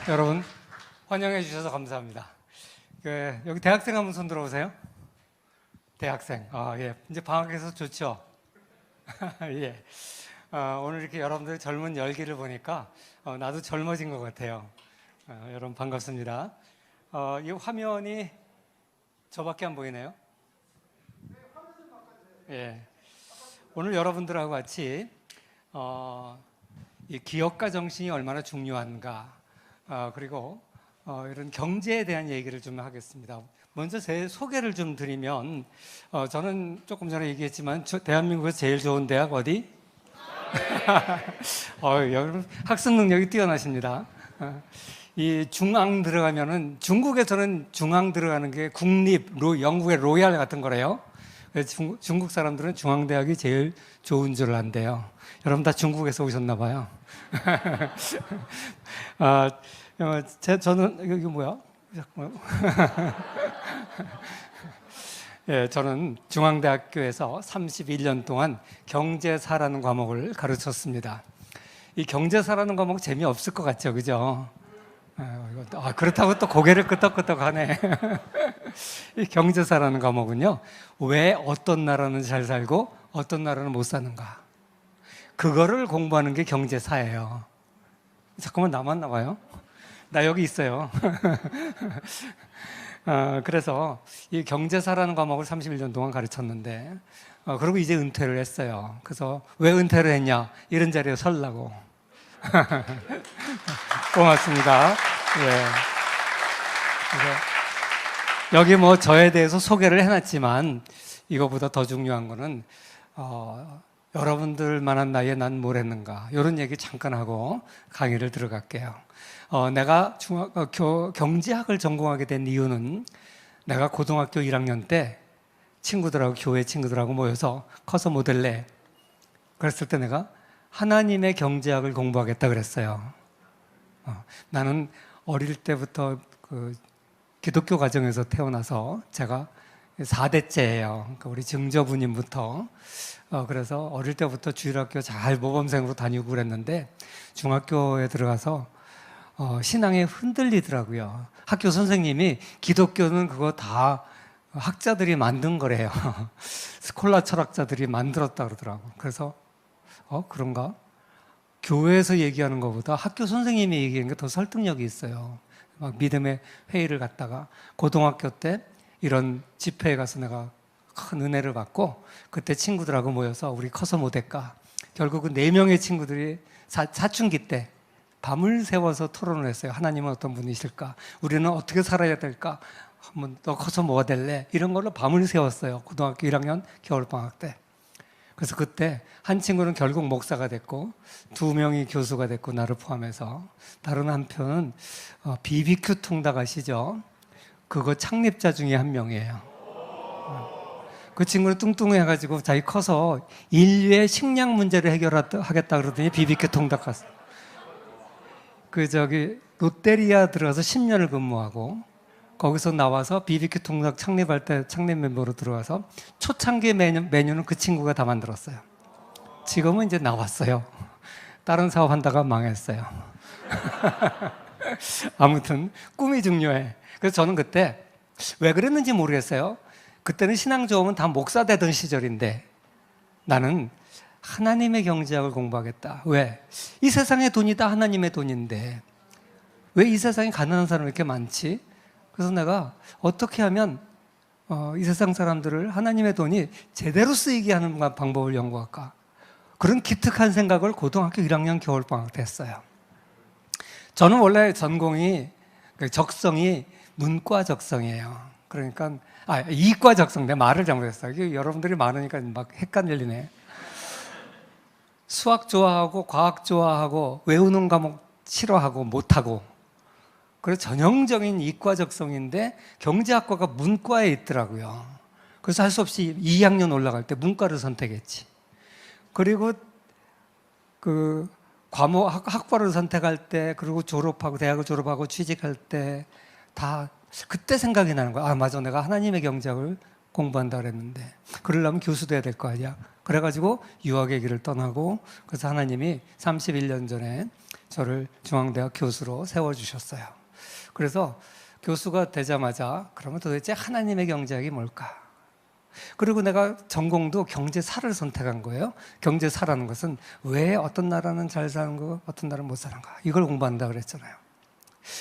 여러분 환영해 주셔서 감사합니다. 여기 대학생 한분 손 들어오세요. 대학생. 예. 이제 방학해서 좋죠. 예. 오늘 이렇게 여러분들 젊은 열기를 보니까 나도 젊어진 것 같아요. 여러분 반갑습니다. 이 화면이 저밖에 안 보이네요. 예. 오늘 여러분들하고 같이 이 기업가 정신이 얼마나 중요한가, 그리고 이런 경제에 대한 얘기를 좀 하겠습니다. 먼저 제 소개를 좀 드리면, 저는 조금 전에 얘기했지만 대한민국에서 제일 좋은 대학 어디? 여러분 학습 능력이 뛰어나십니다. 이 중앙 들어가면은, 중국에서는 중앙 들어가는 게 국립, 영국의 로얄 같은 거래요. 그래서 중국 사람들은 중앙대학이 제일 좋은 줄 안대요. 여러분 다 중국에서 오셨나 봐요. 저는 이거 뭐야? 예, 저는 중앙대학교에서 31년 동안 경제사라는 과목을 가르쳤습니다. 이 경제사라는 과목 재미없을 것 같죠, 그죠? 그렇다고 또 고개를 끄덕끄덕 하네. 이 경제사라는 과목은요, 왜 어떤 나라는 잘 살고 어떤 나라는 못 사는가, 그거를 공부하는 게 경제사예요. 잠깐만, 나만 나와요? 나 여기 있어요. 그래서 이 경제사라는 과목을 31년 동안 가르쳤는데, 그리고 이제 은퇴를 했어요. 그래서 왜 은퇴를 했냐, 이런 자리에 서려고. 고맙습니다. 예. 여기 뭐 저에 대해서 소개를 해놨지만, 이거보다 더 중요한 거는 여러분들만한 나이에 난 뭘 했는가, 이런 얘기 잠깐 하고 강의를 들어갈게요. 내가 경제학을 전공하게 된 이유는, 내가 고등학교 1학년 때 친구들하고, 교회 친구들하고 모여서 커서 못 될래, 그랬을 때 내가 하나님의 경제학을 공부하겠다 그랬어요. 나는 어릴 때부터 그 기독교 가정에서 태어나서 제가 4대째예요. 그러니까 우리 증조부님부터. 그래서 어릴 때부터 주일학교 잘 모범생으로 다니고 그랬는데, 중학교에 들어가서 신앙에 흔들리더라고요. 학교 선생님이 기독교는 그거 다 학자들이 만든 거래요. 스콜라 철학자들이 만들었다 그러더라고. 그래서 그런가? 교회에서 얘기하는 것보다 학교 선생님이 얘기하는 게 더 설득력이 있어요. 막 믿음의 회의를 갔다가, 고등학교 때 이런 집회에 가서 내가 큰 은혜를 받고, 그때 친구들하고 모여서 우리 커서 못할까, 결국은 4명의 친구들이 사춘기 때 밤을 새워서 토론을 했어요. 하나님은 어떤 분이실까? 우리는 어떻게 살아야 될까? 한번 너 커서 뭐가 될래? 이런 걸로 밤을 새웠어요. 고등학교 1학년 겨울방학 때. 그래서 그때 한 친구는 결국 목사가 됐고, 2명이 교수가 됐고, 나를 포함해서. 다른 한편은 BBQ 통닭 아시죠? 그거 창립자 중에 한 명이에요. 그 친구는 뚱뚱해가지고 자기 커서 인류의 식량 문제를 해결하겠다 그러더니 BBQ 통닭 갔어. 롯데리아 들어가서 10년을 근무하고, 거기서 나와서 BBQ 통닭 창립할 때 창립 멤버로 들어와서 초창기 메뉴는 그 친구가 다 만들었어요. 지금은 이제 나왔어요. 다른 사업 한다가 망했어요. 아무튼 꿈이 중요해. 그래서 저는 그때 왜 그랬는지 모르겠어요. 그때는 신앙 좋으면 다 목사 되던 시절인데, 나는 하나님의 경제학을 공부하겠다. 왜? 이 세상의 돈이 다 하나님의 돈인데 왜 이 세상에 가난한 사람이 이렇게 많지? 그래서 내가 어떻게 하면 이 세상 사람들을 하나님의 돈이 제대로 쓰이게 하는 방법을 연구할까? 그런 기특한 생각을 고등학교 1학년 겨울방학 때 했어요. 저는 원래 전공이, 적성이 문과 적성이에요. 그러니까 이과 적성, 내 말을 잘못했어요. 여러분들이 많으니까 막 헷갈리네. 수학 좋아하고 과학 좋아하고 외우는 과목 싫어하고 못하고, 그래서 전형적인 이과 적성인데 경제학과가 문과에 있더라고요. 그래서 할 수 없이 2학년 올라갈 때 문과를 선택했지. 그리고 그 과목 학과를 선택할 때, 그리고 졸업하고 대학을 졸업하고 취직할 때 다 그때 생각이 나는 거야. 맞아, 내가 하나님의 경제학을 공부한다 그랬는데 그러려면 교수 돼야 될 거 아니야. 그래가지고 유학의 길을 떠나고 그래서 하나님이 31년 전에 저를 중앙대학 교수로 세워주셨어요. 그래서 교수가 되자마자 그러면 도대체 하나님의 경제학이 뭘까? 그리고 내가 전공도 경제사를 선택한 거예요. 경제사라는 것은 왜 어떤 나라는 잘 사는 거, 어떤 나라는 못 사는가 이걸 공부한다 그랬잖아요.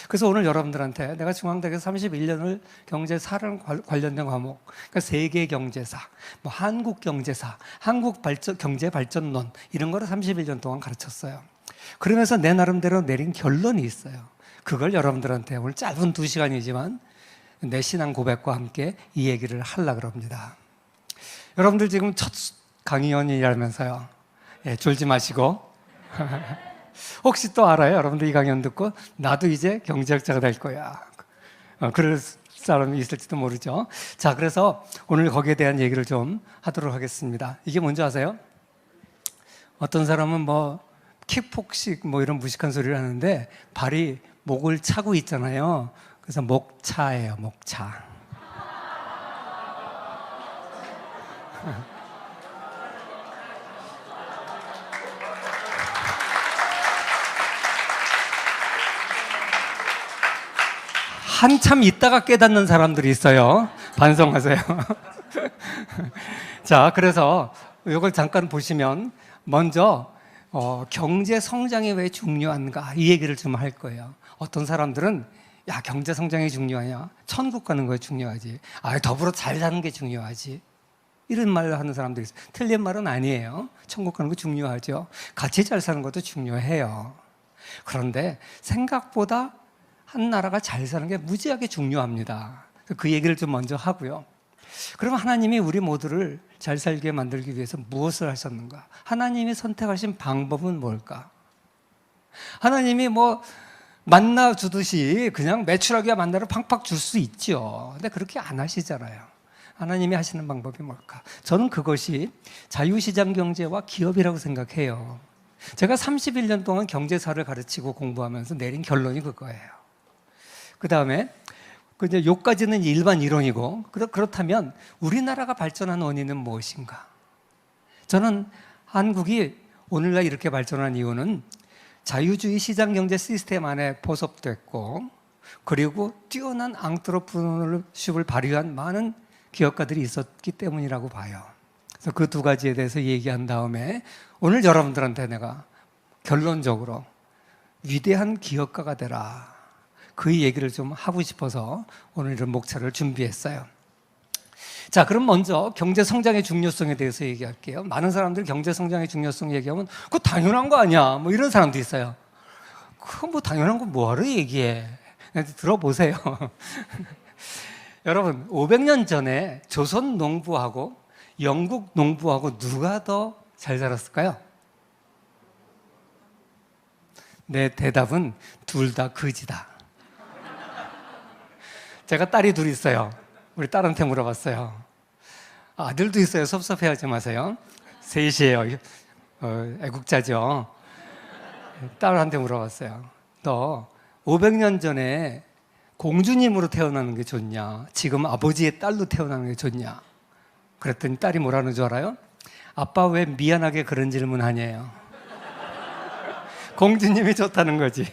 그래서 오늘 여러분들한테 내가 중앙대학에서 31년을 경제사랑 관련된 과목, 그러니까 세계 경제사, 뭐 한국 경제사, 한국 발전, 경제 발전론 이런 거를 31년 동안 가르쳤어요. 그러면서 내 나름대로 내린 결론이 있어요. 그걸 여러분들한테 오늘 짧은 2시간이지만 내 신앙 고백과 함께 이 얘기를 하려고 합니다. 여러분들 지금 첫 강의원이라면서요. 예, 졸지 마시고 혹시 또 알아요? 여러분들 이 강연 듣고 나도 이제 경제학자가 될 거야. 그럴 사람이 있을지도 모르죠. 자, 그래서 오늘 거기에 대한 얘기를 좀 하도록 하겠습니다. 이게 뭔지 아세요? 어떤 사람은 뭐 킥복식 뭐 이런 무식한 소리를 하는데 발이 목을 차고 있잖아요. 그래서 목차예요, 목차. 한참 있다가 깨닫는 사람들이 있어요. 반성하세요. 자, 그래서 이걸 잠깐 보시면 먼저 경제 성장이 왜 중요한가 이 얘기를 좀 할 거예요. 어떤 사람들은 야, 경제 성장이 중요하냐? 천국 가는 거 중요하지. 더불어 잘 사는 게 중요하지. 이런 말을 하는 사람들이 있어요. 틀린 말은 아니에요. 천국 가는 거 중요하죠. 같이 잘 사는 것도 중요해요. 그런데 생각보다 한 나라가 잘 사는 게 무지하게 중요합니다. 그 얘기를 좀 먼저 하고요. 그럼 하나님이 우리 모두를 잘 살게 만들기 위해서 무엇을 하셨는가? 하나님이 선택하신 방법은 뭘까? 하나님이 뭐 만나 주듯이 그냥 매출하기와 만나를 팍팍 줄 수 있죠. 근데 그렇게 안 하시잖아요. 하나님이 하시는 방법이 뭘까? 저는 그것이 자유시장 경제와 기업이라고 생각해요. 제가 31년 동안 경제사를 가르치고 공부하면서 내린 결론이 그거예요. 그 다음에 이제 요까지는 일반 이론이고 그렇다면 우리나라가 발전한 원인은 무엇인가? 저는 한국이 오늘날 이렇게 발전한 이유는 자유주의 시장 경제 시스템 안에 포섭됐고 그리고 뛰어난 앙트로프너십을 발휘한 많은 기업가들이 있었기 때문이라고 봐요. 그래서 그 두 가지에 대해서 얘기한 다음에 오늘 여러분들한테 내가 결론적으로 위대한 기업가가 되라. 그 얘기를 좀 하고 싶어서 오늘 이런 목차를 준비했어요. 자, 그럼 먼저 경제 성장의 중요성에 대해서 얘기할게요. 많은 사람들이 경제 성장의 중요성 얘기하면 그거 당연한 거 아니야. 뭐 이런 사람도 있어요. 그거 뭐 당연한 거 뭐하러 얘기해. 들어보세요. 여러분, 500년 전에 조선 농부하고 영국 농부하고 누가 더 잘 살았을까요? 내 대답은 둘 다 그지다. 제가 딸이 둘 있어요. 우리 딸한테 물어봤어요. 아들도 있어요. 섭섭해하지 마세요. 셋이에요. 애국자죠. 딸한테 물어봤어요. 너 500년 전에 공주님으로 태어나는 게 좋냐? 지금 아버지의 딸로 태어나는 게 좋냐? 그랬더니 딸이 뭐라는 줄 알아요? 아빠 왜 미안하게 그런 질문 하냐요. 공주님이 좋다는 거지.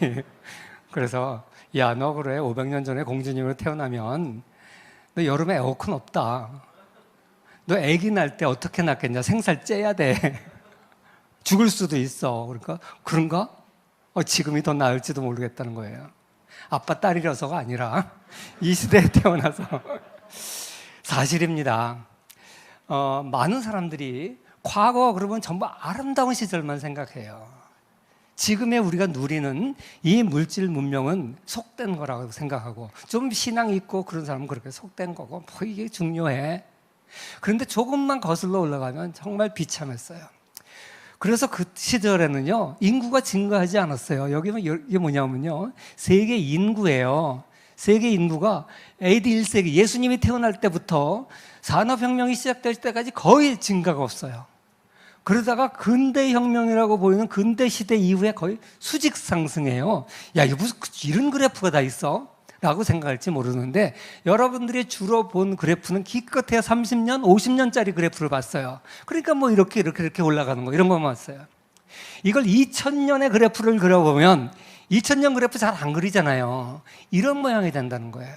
그래서 야, 너 그래 500년 전에 공주님으로 태어나면 너 여름에 에어컨 없다. 너 아기 날 때 어떻게 낳겠냐? 생살 째야 돼. 죽을 수도 있어. 그러니까 그런가? 지금이 더 나을지도 모르겠다는 거예요. 아빠 딸이라서가 아니라 이 시대에 태어나서 사실입니다. 많은 사람들이 과거 그러면 전부 아름다운 시절만 생각해요. 지금의 우리가 누리는 이 물질 문명은 속된 거라고 생각하고 좀 신앙이 있고 그런 사람은 그렇게 속된 거고 뭐 이게 중요해. 그런데 조금만 거슬러 올라가면 정말 비참했어요. 그래서 그 시절에는요 인구가 증가하지 않았어요. 여기는 이게 뭐냐면요 세계 인구예요. 세계 인구가 AD 1세기 예수님이 태어날 때부터 산업혁명이 시작될 때까지 거의 증가가 없어요. 그러다가 근대혁명이라고 보이는 근대시대 이후에 거의 수직 상승해요. 야, 이게 무슨 이런 그래프가 다 있어? 라고 생각할지 모르는데 여러분들이 주로 본 그래프는 기껏해야 30년, 50년짜리 그래프를 봤어요. 그러니까 뭐 이렇게 올라가는 거 이런 것만 봤어요. 이걸 2000년의 그래프를 그려보면 2000년 그래프 잘 안 그리잖아요. 이런 모양이 된다는 거예요.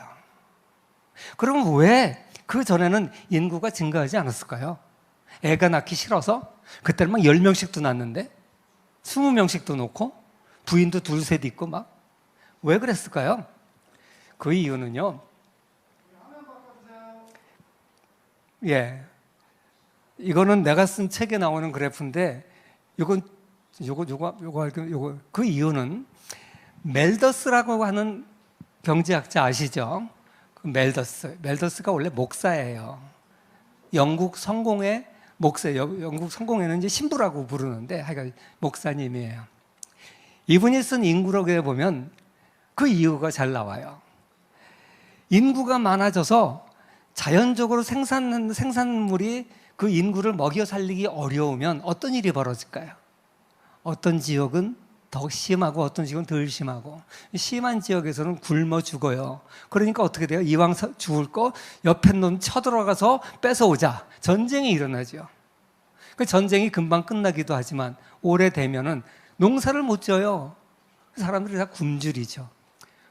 그럼 왜 그 전에는 인구가 증가하지 않았을까요? 애가 낳기 싫어서? 그때는 막 10명씩도 낳는데 20명씩도 놓고 부인도 둘, 셋 있고 막 왜 그랬을까요? 그 이유는요. 예. 이거는 내가 쓴 책에 나오는 그래프인데 요거 그 이유는 멜더스라고 하는 경제학자 아시죠? 그 멜더스가 원래 목사예요. 영국 성공의 목사, 영국 성공회는 이제 신부라고 부르는데 하여간 목사님이에요. 이분이 쓴 인구록에 보면 그 이유가 잘 나와요. 인구가 많아져서 자연적으로 생산물이 그 인구를 먹여 살리기 어려우면 어떤 일이 벌어질까요? 어떤 지역은 더 심하고 어떤 지역은 덜 심하고, 심한 지역에서는 굶어 죽어요. 그러니까 어떻게 돼요? 이왕 죽을 거 옆에 놈 쳐들어가서 뺏어오자. 전쟁이 일어나죠. 그 전쟁이 금방 끝나기도 하지만 오래되면은 농사를 못 져요. 사람들이 다 굶주리죠.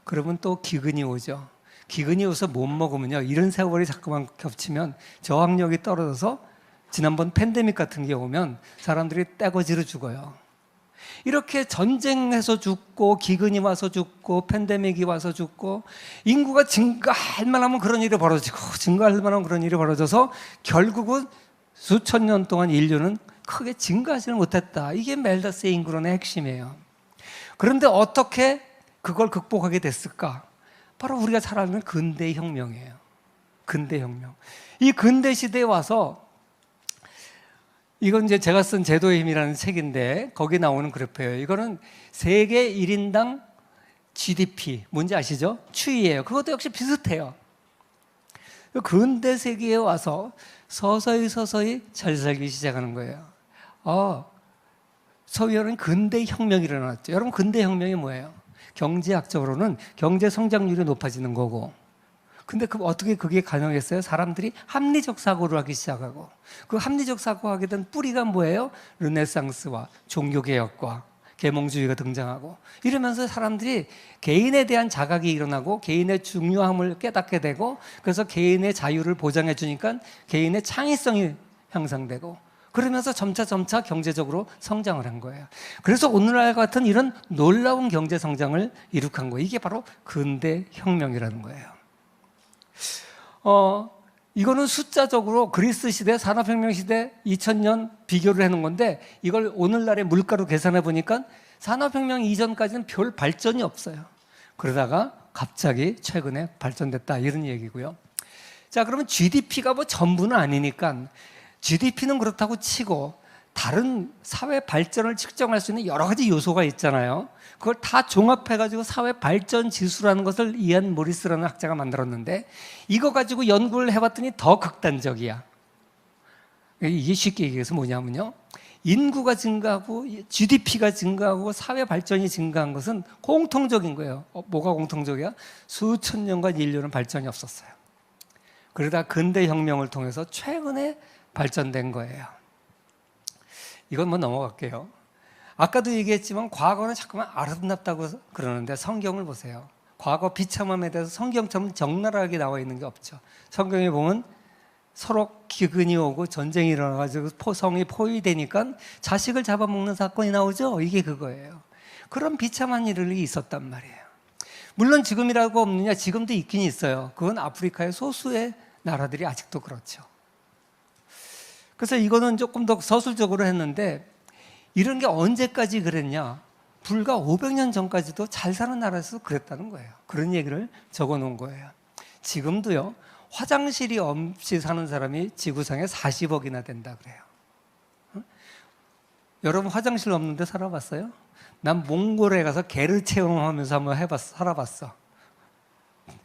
그러면 또 기근이 오죠. 기근이 오서 못 먹으면요, 이런 세월이 자꾸만 겹치면 저항력이 떨어져서 지난번 팬데믹 같은 게 오면 사람들이 떼거지로 죽어요. 이렇게 전쟁해서 죽고 기근이 와서 죽고 팬데믹이 와서 죽고 인구가 증가할 만하면 그런 일이 벌어지고 증가할 만하면 그런 일이 벌어져서 결국은 수천 년 동안 인류는 크게 증가하지는 못했다. 이게 멜더스의 인구론의 핵심이에요. 그런데 어떻게 그걸 극복하게 됐을까? 바로 우리가 잘 아는 근대혁명이에요. 근대혁명. 이 근대 시대에 와서, 이건 이제 제가 쓴 제도의 힘이라는 책인데 거기 나오는 그래프예요. 이거는 세계 1인당 GDP, 뭔지 아시죠? 추이예요. 그것도 역시 비슷해요. 근대 세계에 와서 서서히 잘 살기 시작하는 거예요. 소위 말하는 근대혁명이 일어났죠. 여러분, 근대혁명이 뭐예요? 경제학적으로는 경제 성장률이 높아지는 거고, 근데 어떻게 그게 가능했어요? 사람들이 합리적 사고를 하기 시작하고, 그 합리적 사고하게 된 뿌리가 뭐예요? 르네상스와 종교개혁과 계몽주의가 등장하고, 이러면서 사람들이 개인에 대한 자각이 일어나고 개인의 중요함을 깨닫게 되고, 그래서 개인의 자유를 보장해 주니까 개인의 창의성이 향상되고, 그러면서 점차 경제적으로 성장을 한 거예요. 그래서 오늘날 같은 이런 놀라운 경제 성장을 이룩한 거예요. 이게 바로 근대 혁명이라는 거예요. 이거는 숫자적으로 그리스 시대, 산업혁명 시대 2000년 비교를 해놓은 건데, 이걸 오늘날의 물가로 계산해 보니까 산업혁명 이전까지는 별 발전이 없어요. 그러다가 갑자기 최근에 발전됐다, 이런 얘기고요. 자, 그러면 GDP가 뭐 전부는 아니니까, GDP는 그렇다고 치고 다른 사회 발전을 측정할 수 있는 여러 가지 요소가 있잖아요. 그걸 다 종합해가지고 사회 발전 지수라는 것을 이안 모리스라는 학자가 만들었는데, 이거 가지고 연구를 해봤더니 더 극단적이야. 이게 쉽게 얘기해서 뭐냐면요, 인구가 증가하고 GDP가 증가하고 사회 발전이 증가한 것은 공통적인 거예요. 뭐가 공통적이야? 수천 년간 인류는 발전이 없었어요. 그러다 근대혁명을 통해서 최근에 발전된 거예요. 이건 뭐 넘어갈게요. 아까도 얘기했지만 과거는 자꾸만 아름답다고 그러는데 성경을 보세요. 과거 비참함에 대해서 성경처럼 적나라하게 나와 있는 게 없죠. 성경에 보면 서로 기근이 오고 전쟁이 일어나가지고 성이 포위되니까 자식을 잡아먹는 사건이 나오죠. 이게 그거예요. 그런 비참한 일이 있었단 말이에요. 물론 지금이라고 없느냐? 지금도 있긴 있어요. 그건 아프리카의 소수의 나라들이 아직도 그렇죠. 그래서 이거는 조금 더 서술적으로 했는데, 이런 게 언제까지 그랬냐? 불과 500년 전까지도 잘 사는 나라에서 그랬다는 거예요. 그런 얘기를 적어 놓은 거예요. 지금도요, 화장실이 없이 사는 사람이 지구상에 40억이나 된다 그래요. 여러분 화장실 없는데 살아봤어요? 난 몽골에 가서 게르 체험하면서 한번 살아봤어.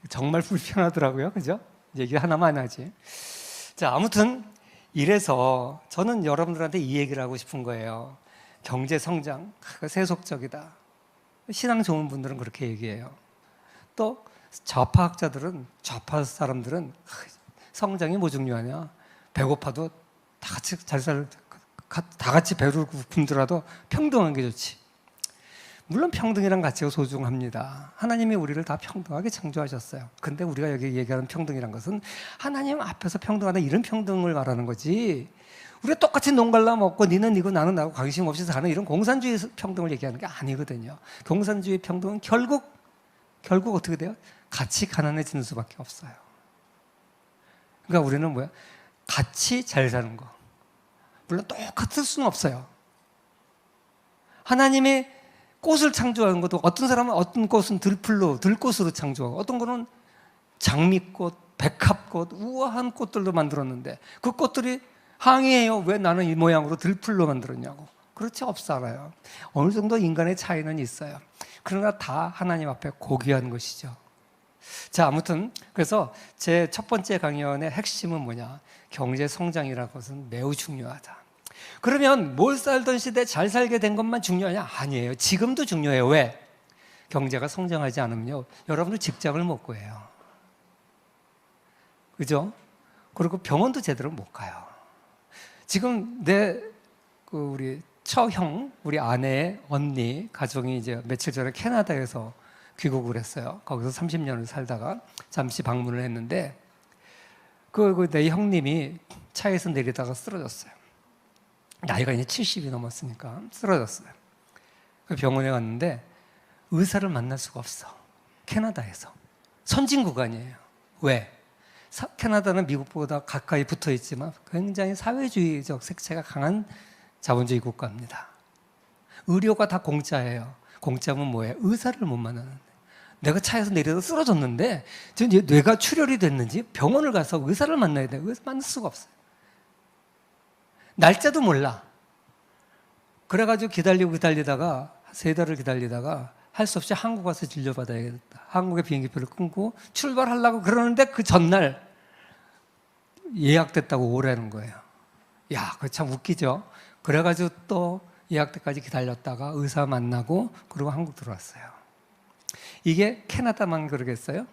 정말 불편하더라고요. 그죠? 얘기 하나만 하지. 자, 아무튼 이래서 저는 여러분들한테 이 얘기를 하고 싶은 거예요. 경제 성장, 세속적이다. 신앙 좋은 분들은 그렇게 얘기해요. 또 좌파 사람들은 성장이 뭐 중요하냐? 배고파도 다 같이 배를 굶더라도 평등한 게 좋지. 물론 평등이란 가치가 소중합니다. 하나님이 우리를 다 평등하게 창조하셨어요. 근데 우리가 여기 얘기하는 평등이란 것은 하나님 앞에서 평등하다 이런 평등을 말하는 거지, 우리가 똑같이 농갈라 먹고 니는 이거 나는 나고 관심 없이 사는 이런 공산주의 평등을 얘기하는 게 아니거든요. 공산주의 평등은 결국 어떻게 돼요? 같이 가난해지는 수밖에 없어요. 그러니까 우리는 뭐야? 같이 잘 사는 거. 물론 똑같을 수는 없어요. 하나님이 꽃을 창조하는 것도 어떤 사람은 어떤 꽃은 들꽃으로 창조하고 어떤 거는 장미꽃, 백합꽃, 우아한 꽃들도 만들었는데 그 꽃들이 항의해요. 왜 나는 이 모양으로 들풀로 만들었냐고. 그렇지 없잖아요. 어느 정도 인간의 차이는 있어요. 그러나 다 하나님 앞에 고귀한 것이죠. 자, 아무튼 그래서 제 첫 번째 강연의 핵심은 뭐냐? 경제 성장이라는 것은 매우 중요하다. 그러면 못 살던 시대 잘 살게 된 것만 중요하냐? 아니에요. 지금도 중요해요. 왜? 경제가 성장하지 않으면요, 여러분들 직장을 못 구해요. 그죠? 그리고 병원도 제대로 못 가요. 지금 우리 처형, 우리 아내의 언니 가정이 이제 며칠 전에 캐나다에서 귀국을 했어요. 거기서 30년을 살다가 잠시 방문을 했는데 내 형님이 차에서 내리다가 쓰러졌어요. 나이가 이제 70이 넘었으니까 쓰러졌어요. 병원에 갔는데 의사를 만날 수가 없어. 캐나다에서. 선진국 아니에요. 왜? 캐나다는 미국보다 가까이 붙어 있지만 굉장히 사회주의적 색채가 강한 자본주의 국가입니다. 의료가 다 공짜예요. 공짜면 뭐예요? 의사를 못 만나는데. 내가 차에서 내려서 쓰러졌는데 지금 뇌가 출혈이 됐는지 병원을 가서 의사를 만나야 돼요. 의사 만날 수가 없어요. 날짜도 몰라. 그래가지고 기다리다가 3달을 기다리다가 할 수 없이 한국 와서 진료받아야겠다. 한국에 비행기표를 끊고 출발하려고 그러는데 그 전날 예약됐다고 오라는 거예요. 야, 그거 참 웃기죠? 그래가지고 또 예약 때까지 기다렸다가 의사 만나고 그리고 한국 들어왔어요. 이게 캐나다만 그러겠어요?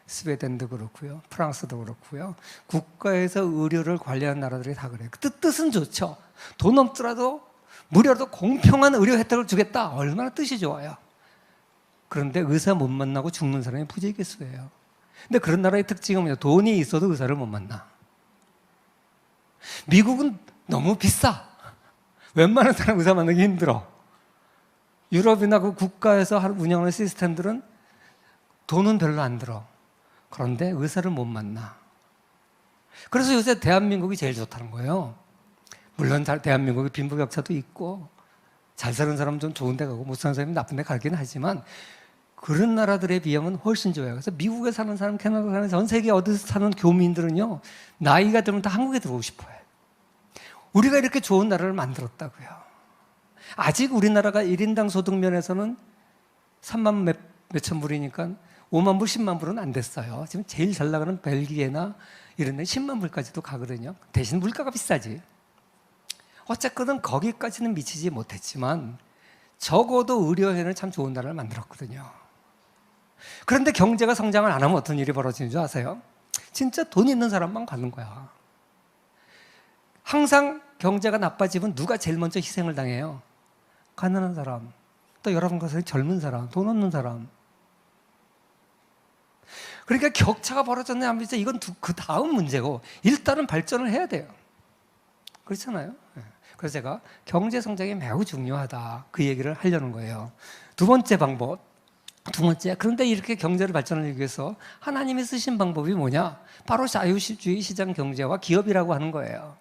스웨덴도 그렇고요. 프랑스도 그렇고요. 국가에서 의료를 관리하는 나라들이 다 그래요. 뜻은 좋죠. 돈 없더라도 무료로 공평한 의료 혜택을 주겠다. 얼마나 뜻이 좋아요. 그런데 의사 못 만나고 죽는 사람이 부재기수예요. 근데 그런 나라의 특징은 뭐냐? 돈이 있어도 의사를 못 만나. 미국은 너무 비싸. 웬만한 사람 의사 만나기 힘들어. 유럽이나 그 국가에서 운영하는 시스템들은 돈은 별로 안 들어. 그런데 의사를 못 만나. 그래서 요새 대한민국이 제일 좋다는 거예요. 물론 대한민국에 빈부격차도 있고 잘 사는 사람은 좀 좋은 데 가고 못 사는 사람이 나쁜 데 가긴 하지만 그런 나라들에 비하면 훨씬 좋아요. 그래서 미국에 사는 사람, 캐나다 사는 전 세계 어디서 사는 교민들은요, 나이가 들면 다 한국에 들어오고 싶어요. 우리가 이렇게 좋은 나라를 만들었다고요. 아직 우리나라가 1인당 소득 면에서는 3만 몇천 불이니까 5만 불, 10만 불은 안 됐어요. 지금 제일 잘 나가는 벨기에나 이런 데 10만 불까지도 가거든요. 대신 물가가 비싸지. 어쨌거든 거기까지는 미치지 못했지만 적어도 의료회는 참 좋은 나라를 만들었거든요. 그런데 경제가 성장을 안 하면 어떤 일이 벌어지는 줄 아세요? 진짜 돈 있는 사람만 가는 거야. 항상 경제가 나빠지면 누가 제일 먼저 희생을 당해요? 가난한 사람, 또 여러분 것은 젊은 사람, 돈 없는 사람. 그러니까 격차가 벌어졌네 하면 이건 그 다음 문제고 일단은 발전을 해야 돼요. 그렇잖아요. 그래서 제가 경제 성장이 매우 중요하다 그 얘기를 하려는 거예요. 두 번째, 그런데 이렇게 경제를 발전하기 위해서 하나님이 쓰신 방법이 뭐냐? 바로 자유주의 시장 경제와 기업이라고 하는 거예요.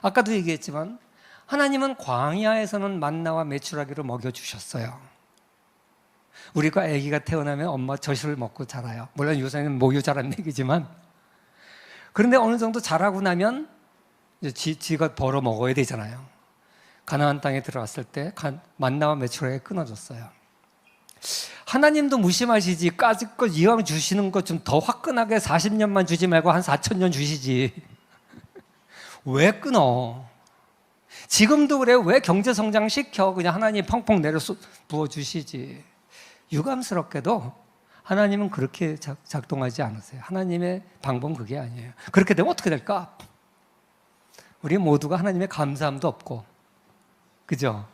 아까도 얘기했지만 하나님은 광야에서는 만나와 메추라기를 먹여주셨어요. 우리가 아기가 태어나면 엄마 젖을 먹고 자라요. 물론 요새는 모유 자란 얘기지만, 그런데 어느 정도 자라고 나면 이제 지가 벌어 먹어야 되잖아요. 가나안 땅에 들어왔을 때 만나와 메추라기가 끊어졌어요. 하나님도 무심하시지. 까짓 거 이왕 주시는 것 좀 더 화끈하게 40년만 주지 말고 한 4,000년 주시지. 왜 끊어? 지금도 그래. 왜 경제 성장 시켜? 그냥 하나님 펑펑 내려 부어주시지. 유감스럽게도 하나님은 그렇게 작동하지 않으세요. 하나님의 방법은 그게 아니에요. 그렇게 되면 어떻게 될까? 우리 모두가 하나님의 감사함도 없고, 그죠?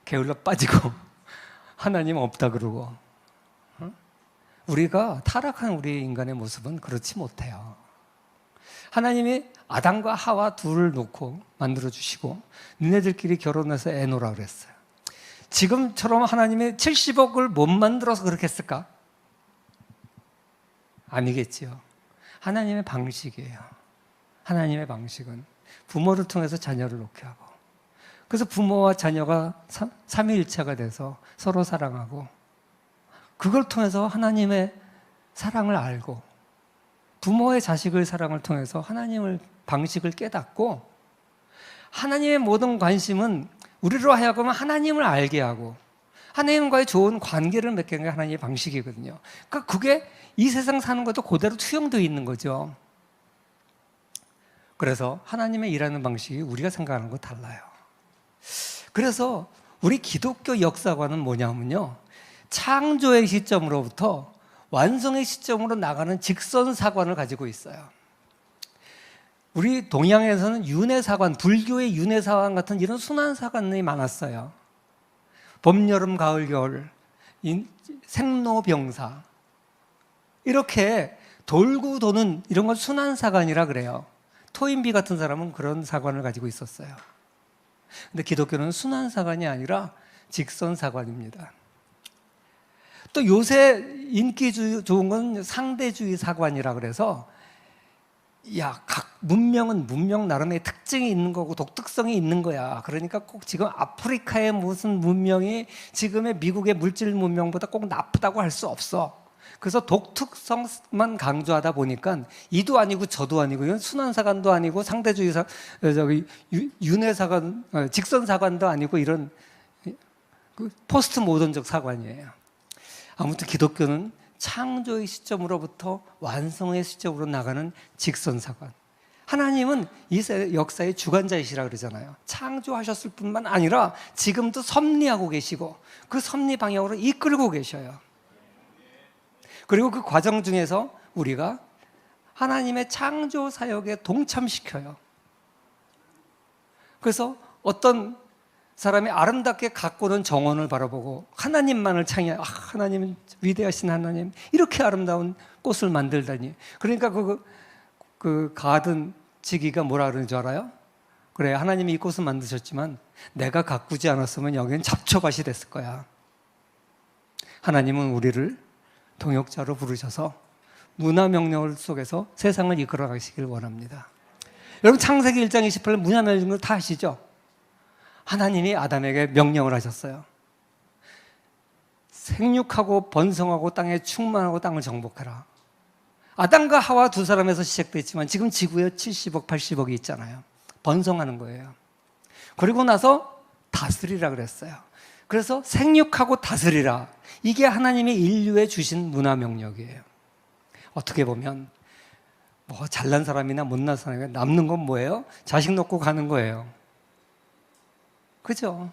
게을러 빠지고 하나님 없다 그러고, 우리가 타락한 우리 인간의 모습은 그렇지 못해요. 하나님이 아담과 하와 둘을 놓고 만들어주시고 니네들끼리 결혼해서 애 놓으라 그랬어요. 지금처럼 하나님이 70억을 못 만들어서 그렇게 했을까? 아니겠지요. 하나님의 방식이에요. 하나님의 방식은 부모를 통해서 자녀를 놓게 하고, 그래서 부모와 자녀가 삼위일체가 돼서 서로 사랑하고, 그걸 통해서 하나님의 사랑을 알고, 부모의 자식의 사랑을 통해서 하나님의 방식을 깨닫고, 하나님의 모든 관심은 우리로 하여금 하나님을 알게 하고 하나님과의 좋은 관계를 맺게 하는 게 하나님의 방식이거든요. 그러니까 그게 이 세상 사는 것도 그대로 투영되어 있는 거죠. 그래서 하나님의 일하는 방식이 우리가 생각하는 거 달라요. 그래서 우리 기독교 역사관은 뭐냐면요, 창조의 시점으로부터 완성의 시점으로 나가는 직선사관을 가지고 있어요. 우리 동양에서는 윤회사관, 불교의 윤회사관 같은 이런 순환사관이 많았어요. 봄, 여름, 가을, 겨울, 생로병사, 이렇게 돌고 도는 이런 걸 순환사관이라 그래요. 토인비 같은 사람은 그런 사관을 가지고 있었어요. 근데 기독교는 순환사관이 아니라 직선사관입니다. 또 요새 인기 좋은 건 상대주의 사관이라 그래서, 각 문명은 문명 나름의 특징이 있는 거고 독특성이 있는 거야. 그러니까 꼭 지금 아프리카의 무슨 문명이 지금의 미국의 물질 문명보다 꼭 나쁘다고 할 수 없어. 그래서 독특성만 강조하다 보니까 이도 아니고 저도 아니고, 이건 순환사관도 아니고 상대주의사, 윤회사관, 직선사관도 아니고 이런 포스트 모던적 사관이에요. 아무튼 기독교는 창조의 시점으로부터 완성의 시점으로 나가는 직선사관. 하나님은 이 역사의 주관자이시라 그러잖아요. 창조하셨을 뿐만 아니라 지금도 섭리하고 계시고 그 섭리 방향으로 이끌고 계셔요. 그리고 그 과정 중에서 우리가 하나님의 창조 사역에 동참시켜요. 그래서 어떤 사람이 아름답게 가꾸는 정원을 바라보고 하나님만을 창의해, 하나님은 위대하신 하나님, 이렇게 아름다운 꽃을 만들다니. 그러니까 그 가든 지기가 뭐라 그러는 줄 알아요? 그래, 하나님이 이 꽃을 만드셨지만 내가 가꾸지 않았으면 여기는 잡초밭이 됐을 거야. 하나님은 우리를 동역자로 부르셔서 문화명령 속에서 세상을 이끌어 가시길 원합니다. 여러분, 창세기 1장 28절 문화명령 다 아시죠? 하나님이 아담에게 명령을 하셨어요. 생육하고 번성하고 땅에 충만하고 땅을 정복해라. 아담과 하와 두 사람에서 시작됐지만 지금 지구에 70억, 80억이 있잖아요. 번성하는 거예요. 그리고 나서 다스리라 그랬어요. 그래서 생육하고 다스리라. 이게 하나님이 인류에 주신 문화 명령이에요. 어떻게 보면 뭐 잘난 사람이나 못난 사람이나 남는 건 뭐예요? 자식 놓고 가는 거예요. 그죠?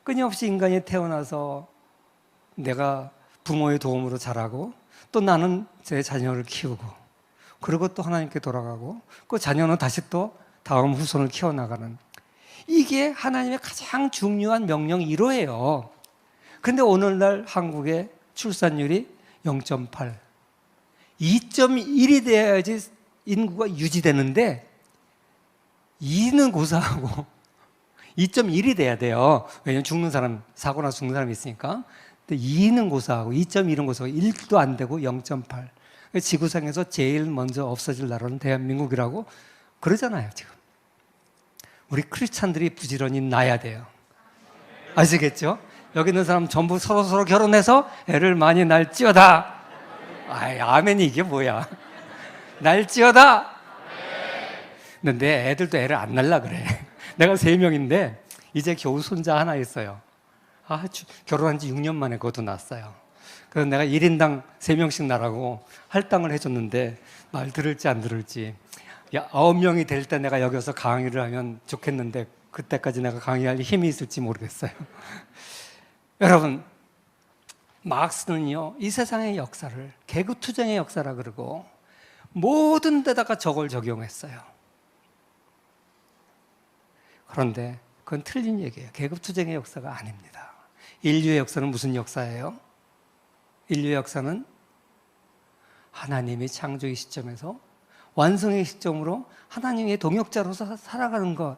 끊임없이 인간이 태어나서 내가 부모의 도움으로 자라고, 또 나는 제 자녀를 키우고, 그리고 또 하나님께 돌아가고, 그 자녀는 다시 또 다음 후손을 키워나가는, 이게 하나님의 가장 중요한 명령 1호예요. 근데 오늘날 한국의 출산율이 0.8, 2.1이 돼야지 인구가 유지되는데 2는 고사하고 2.1이 돼야 돼요. 왜냐면 죽는 사람, 사고 나서 죽는 사람이 있으니까. 근데 2는 고사하고 2.1은 고사하고 1도 안 되고 0.8. 지구상에서 제일 먼저 없어질 나라는 대한민국이라고 그러잖아요, 지금. 우리 크리스찬들이 부지런히 낳아야 돼요. 아시겠죠? 여기 있는 사람 전부 서로 결혼해서 애를 많이 낳을지어다. 아멘이 이게 뭐야? 낳을지어다. 근데 내 애들도 애를 안 낳으려 그래. 내가 3명인데 이제 겨우 손자 하나 있어요. 결혼한 지 6년 만에 그것도 낳았어요. 그래서 내가 1인당 3명씩 낳으라고 할당을 해줬는데 말 들을지 안 들을지. 9명이 될 때 내가 여기서 강의를 하면 좋겠는데 그때까지 내가 강의할 힘이 있을지 모르겠어요. 여러분, 막스는요, 이 세상의 역사를 계급투쟁의 역사라 그러고 모든 데다가 저걸 적용했어요. 그런데 그건 틀린 얘기예요. 계급투쟁의 역사가 아닙니다. 인류의 역사는 무슨 역사예요? 인류의 역사는 하나님이 창조의 시점에서 완성의 시점으로 하나님의 동역자로서 살아가는 것.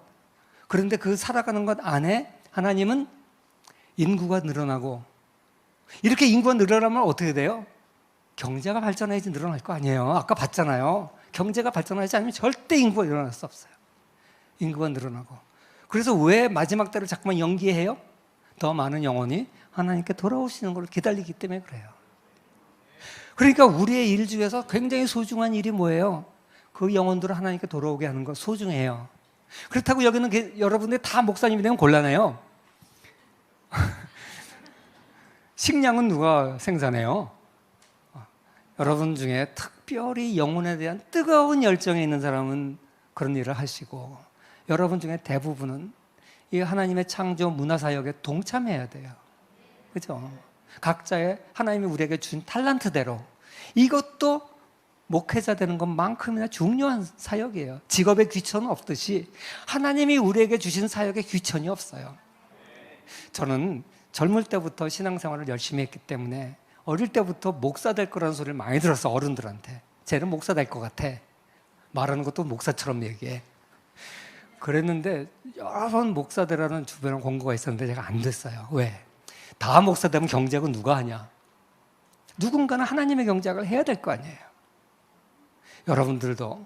그런데 그 살아가는 것 안에 하나님은 인구가 늘어나고, 이렇게 인구가 늘어나면 어떻게 돼요? 경제가 발전해야지 늘어날 거 아니에요. 아까 봤잖아요. 경제가 발전하지 않으면 절대 인구가 일어날 수 없어요. 인구가 늘어나고. 그래서 왜 마지막 때를 자꾸만 연기해요? 더 많은 영혼이 하나님께 돌아오시는 걸 기다리기 때문에 그래요. 그러니까 우리의 일 중에서 굉장히 소중한 일이 뭐예요? 그 영혼들을 하나님께 돌아오게 하는 거 소중해요. 그렇다고 여기는 여러분들 다 목사님이 되면 곤란해요. 식량은 누가 생산해요? 여러분 중에 특별히 영혼에 대한 뜨거운 열정이 있는 사람은 그런 일을 하시고, 여러분 중에 대부분은 이 하나님의 창조 문화사역에 동참해야 돼요. 그죠? 각자의 하나님이 우리에게 준 탤런트대로, 이것도 목회자 되는 것만큼이나 중요한 사역이에요. 직업에 귀천은 없듯이 하나님이 우리에게 주신 사역에 귀천이 없어요. 저는 젊을 때부터 신앙생활을 열심히 했기 때문에 어릴 때부터 목사 될 거라는 소리를 많이 들었어. 어른들한테. 쟤는 목사 될 것 같아. 말하는 것도 목사처럼 얘기해. 그랬는데 여러 번 목사 되라는 주변에 권고가 있었는데 제가 안 됐어요. 왜? 다 목사 되면 경제학은 누가 하냐? 누군가는 하나님의 경제학을 해야 될 거 아니에요. 여러분들도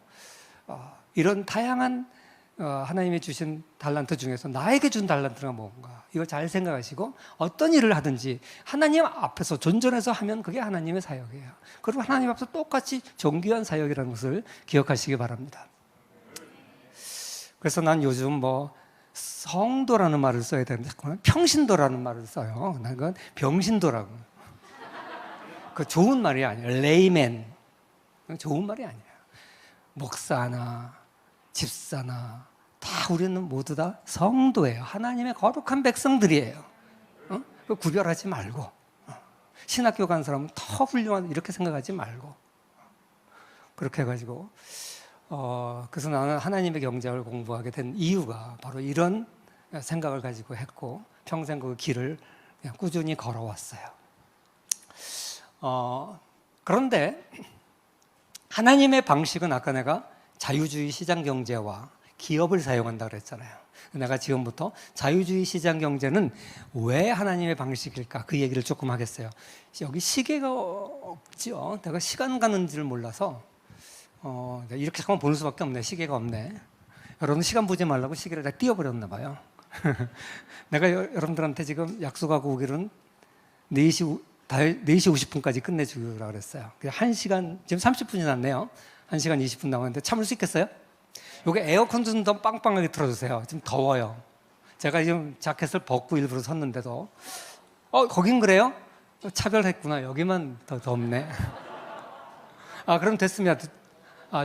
이런 다양한 하나님이 주신 달란트 중에서 나에게 준 달란트가 뭔가, 이걸 잘 생각하시고 어떤 일을 하든지 하나님 앞에서 존전해서 하면 그게 하나님의 사역이에요. 그리고 하나님 앞에서 똑같이 존귀한 사역이라는 것을 기억하시기 바랍니다. 그래서 난 요즘 뭐 성도라는 말을 써야 되는데 자꾸만 평신도라는 말을 써요. 난 그건 병신도라고. 그 좋은 말이 아니에요. 레이맨. 좋은 말이 아니에요. 목사나 집사나 다 우리는 모두 다 성도예요. 하나님의 거룩한 백성들이에요. 그 구별하지 말고, 신학교 간 사람은 더 훌륭한 이렇게 생각하지 말고, 그렇게 해가지고 그래서 나는 하나님의 경제학을 공부하게 된 이유가 바로 이런 생각을 가지고 했고, 평생 그 길을 그냥 꾸준히 걸어왔어요. 그런데 하나님의 방식은 아까 내가 자유주의 시장 경제와 기업을 사용한다 그랬잖아요. 내가 지금부터 자유주의 시장 경제는 왜 하나님의 방식일까? 그 얘기를 조금 하겠어요. 여기 시계가 없죠. 내가 시간 가는 줄 몰라서 이렇게 잠깐 보는 수밖에 없네. 시계가 없네. 여러분 시간 보지 말라고 시계를 다 띄워버렸나 봐요. 내가 여러분들한테 지금 약속하고 오기로는 4시 50분까지 끝내주기로 그랬어요. 1시간, 지금 30분이 났네요. 1시간 20분 남았는데 참을 수 있겠어요? 요게 에어컨 좀 더 빵빵하게 틀어주세요. 좀 더워요. 제가 지금 자켓을 벗고 일부러 섰는데도 거긴 그래요? 차별했구나. 여기만 더 덥네. 그럼 됐습니다.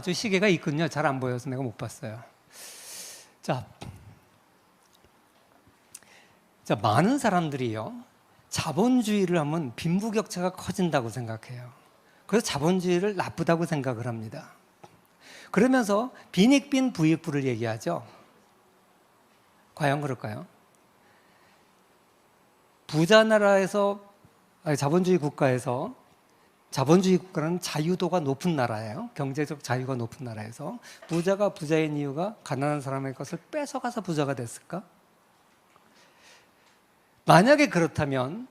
저 시계가 있군요. 잘 안 보여서 내가 못 봤어요. 자, 많은 사람들이요, 자본주의를 하면 빈부격차가 커진다고 생각해요. 그래서 자본주의를 나쁘다고 생각을 합니다. 그러면서 빈익빈 부익부를 얘기하죠. 과연 그럴까요? 부자 나라에서, 자본주의 국가에서, 자본주의 국가는 자유도가 높은 나라예요. 경제적 자유가 높은 나라에서 부자가 부자인 이유가 가난한 사람의 것을 뺏어가서 부자가 됐을까? 만약에 그렇다면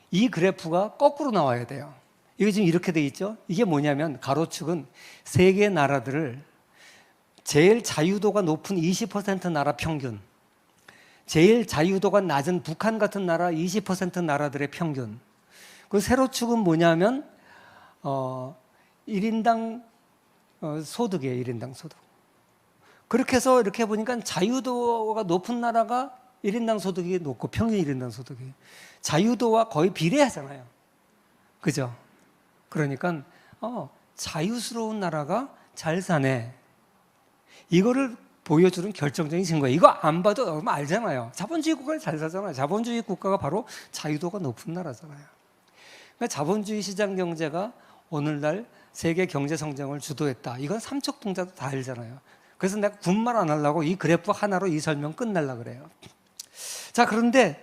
이 그래프가 거꾸로 나와야 돼요. 이게 지금 이렇게 돼 있죠? 이게 뭐냐면 가로축은 세계 나라들을 제일 자유도가 높은 20% 나라 평균, 제일 자유도가 낮은 북한 같은 나라 20% 나라들의 평균. 그 세로축은 뭐냐면 1인당 소득이에요. 1인당 소득. 그렇게 해서 이렇게 보니까 자유도가 높은 나라가 1인당 소득이 높고 평균 1인당 소득이 자유도와 거의 비례하잖아요. 그죠? 그러니까 자유스러운 나라가 잘 사네. 이거를 보여주는 결정적인 증거예요. 이거 안 봐도 알잖아요. 자본주의 국가가 잘 사잖아요. 자본주의 국가가 바로 자유도가 높은 나라잖아요. 그러니까 자본주의 시장 경제가 오늘날 세계 경제 성장을 주도했다. 이건 삼척 동자도 다 알잖아요. 그래서 내가 군말 안 하려고 이 그래프 하나로 이 설명 끝내려고 그래요. 자, 그런데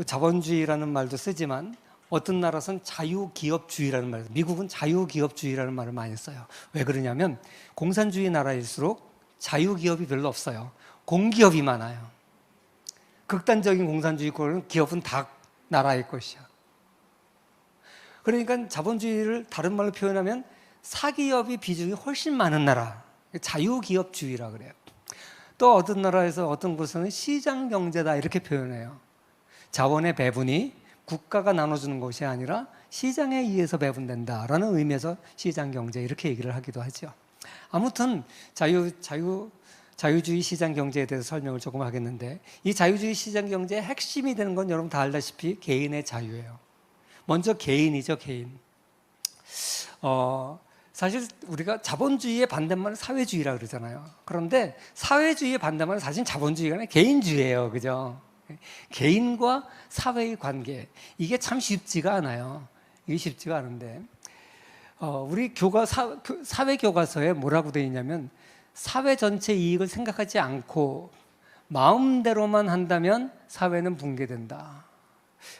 자본주의라는 말도 쓰지만 어떤 나라에서는 자유기업주의라는 말, 미국은 자유기업주의라는 말을 많이 써요. 왜 그러냐면 공산주의 나라일수록 자유기업이 별로 없어요. 공기업이 많아요. 극단적인 공산주의권은 기업은 다 나라의 것이야. 그러니까 자본주의를 다른 말로 표현하면 사기업이 비중이 훨씬 많은 나라, 자유기업주의라 그래요. 또 어떤 나라에서 어떤 곳에서는 시장경제다 이렇게 표현해요. 자원의 배분이 국가가 나눠주는 것이 아니라 시장에 의해서 배분된다라는 의미에서 시장경제 이렇게 얘기를 하기도 하죠. 아무튼 자유주의 시장경제에 대해서 설명을 조금 하겠는데, 이 자유주의 시장경제의 핵심이 되는 건 여러분 다 알다시피 개인의 자유예요. 먼저 개인이죠, 개인. 사실 우리가 자본주의의 반대말은 사회주의라 그러잖아요. 그런데 사회주의의 반대말은 사실 자본주의가 아니라 개인주의예요, 그죠? 개인과 사회의 관계, 이게 참 쉽지가 않아요. 이게 쉽지가 않은데, 우리 사회 교과서에 뭐라고 되어 있냐면, 사회 전체 이익을 생각하지 않고 마음대로만 한다면 사회는 붕괴된다.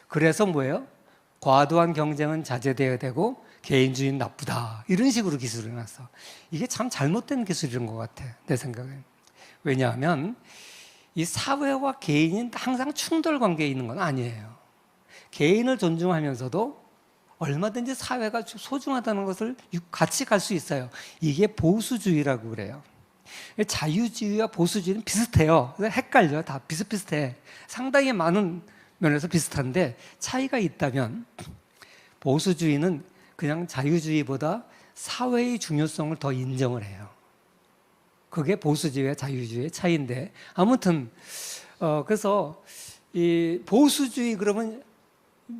그래서 뭐예요? 과도한 경쟁은 자제되어야 되고 개인주의는 나쁘다. 이런 식으로 기술을 해놨어. 이게 참 잘못된 기술인 것 같아, 내 생각엔. 왜냐하면 이 사회와 개인이 항상 충돌 관계에 있는 건 아니에요. 개인을 존중하면서도 얼마든지 사회가 소중하다는 것을 같이 갈 수 있어요. 이게 보수주의라고 그래요. 자유주의와 보수주의는 비슷해요. 헷갈려. 다 비슷비슷해. 상당히 많은 면에서 비슷한데 차이가 있다면, 보수주의는 그냥 자유주의보다 사회의 중요성을 더 인정을 해요. 그게 보수주의와 자유주의의 차이인데, 아무튼 그래서 이 보수주의 그러면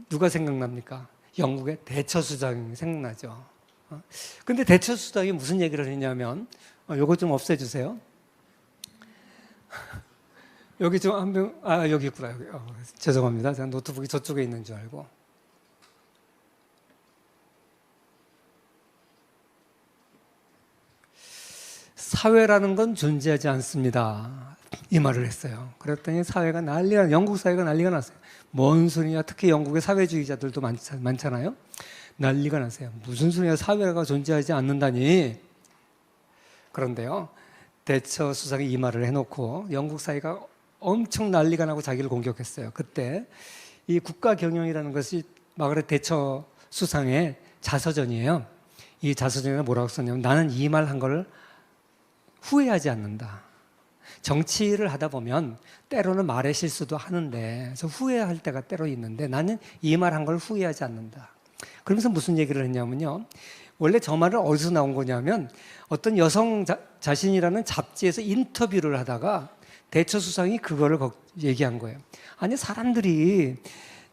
누가 생각납니까? 영국의 대처수장이 생각나죠. 근데 대처수장이 무슨 얘기를 했냐면, 요거 좀 없애주세요. 여기 좀 한 명, 여기 있구나. 여기. 죄송합니다. 제가 노트북이 저쪽에 있는 줄 알고. 사회라는 건 존재하지 않습니다. 이 말을 했어요. 그랬더니 영국 사회가 난리가 났어요. 뭔 소리냐. 특히 영국의 사회주의자들도 많잖아요. 난리가 났어요. 무슨 소리야. 사회가 존재하지 않는다니. 그런데요, 대처 수상이 이 말을 해놓고 영국 사회가 엄청 난리가 나고 자기를 공격했어요. 그때 이 국가경영이라는 것이 마가렛 대처 수상의 자서전이에요. 이 자서전에 뭐라고 썼냐면, 나는 이 말 한 걸 후회하지 않는다. 정치를 하다 보면 때로는 말의 실수도 하는데, 그래서 후회할 때가 때로 있는데 나는 이 말 한 걸 후회하지 않는다. 그러면서 무슨 얘기를 했냐면요, 원래 저 말은 어디서 나온 거냐면, 어떤 여성 자신이라는 잡지에서 인터뷰를 하다가 대처 수상이 그거를 얘기한 거예요. 아니, 사람들이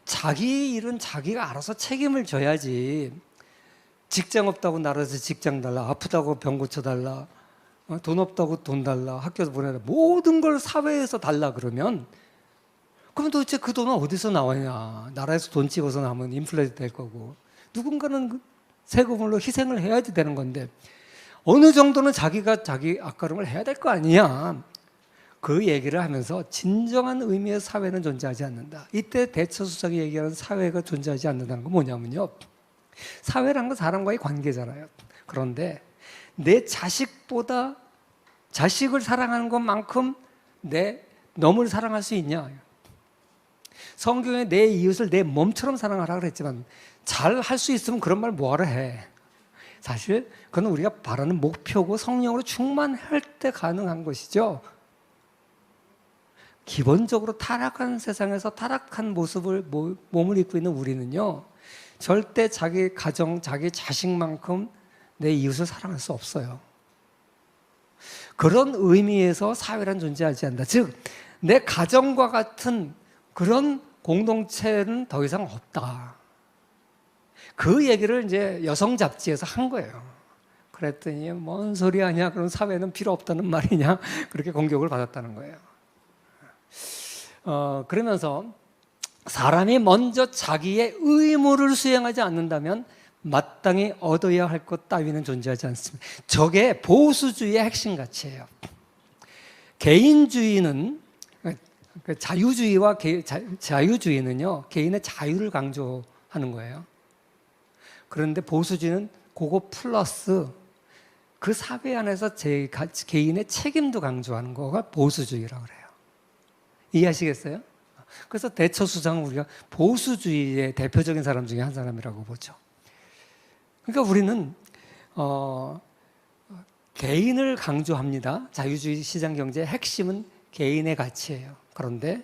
자기 일은 자기가 알아서 책임을 져야지. 직장 없다고 나라에서 직장 달라, 아프다고 병 고쳐달라, 돈 없다고 돈 달라, 학교에서 보내라, 모든 걸 사회에서 달라 그러면, 그럼 도대체 그 돈은 어디서 나와냐. 나라에서 돈 찍어서 나면 인플레이트 될 거고, 누군가는 세금으로 희생을 해야지 되는 건데, 어느 정도는 자기가 자기 앞가림을 해야 될 거 아니냐. 그 얘기를 하면서 진정한 의미의 사회는 존재하지 않는다. 이때 대처수석이 얘기하는 사회가 존재하지 않는다는 건 뭐냐면요, 사회란 건 사람과의 관계잖아요. 그런데 내 자식보다 자식을 사랑하는 것만큼 내 놈을 사랑할 수 있냐. 성경에 내 이웃을 내 몸처럼 사랑하라 그랬지만, 잘 할 수 있으면 그런 말 뭐하러 해. 사실 그건 우리가 바라는 목표고 성령으로 충만할 때 가능한 것이죠. 기본적으로 타락한 세상에서 타락한 모습을 몸을 입고 있는 우리는요, 절대 자기 가정, 자기 자식만큼 내 이웃을 사랑할 수 없어요. 그런 의미에서 사회란 존재하지 않는다. 즉, 내 가정과 같은 그런 공동체는 더 이상 없다. 그 얘기를 이제 여성 잡지에서 한 거예요. 그랬더니 뭔 소리 하냐, 그런 사회는 필요 없다는 말이냐, 그렇게 공격을 받았다는 거예요. 그러면서 사람이 먼저 자기의 의무를 수행하지 않는다면 마땅히 얻어야 할 것 따위는 존재하지 않습니다. 저게 보수주의의 핵심 가치예요. 개인주의는, 자유주의와 자유주의는요, 개인의 자유를 강조하는 거예요. 그런데 보수주의는 그거 플러스 그 사회 안에서 개인의 책임도 강조하는 거가 보수주의라고 그래요. 이해하시겠어요? 그래서 대처수장은 우리가 보수주의의 대표적인 사람 중에 한 사람이라고 보죠. 그러니까 우리는 개인을 강조합니다. 자유주의 시장경제의 핵심은 개인의 가치예요. 그런데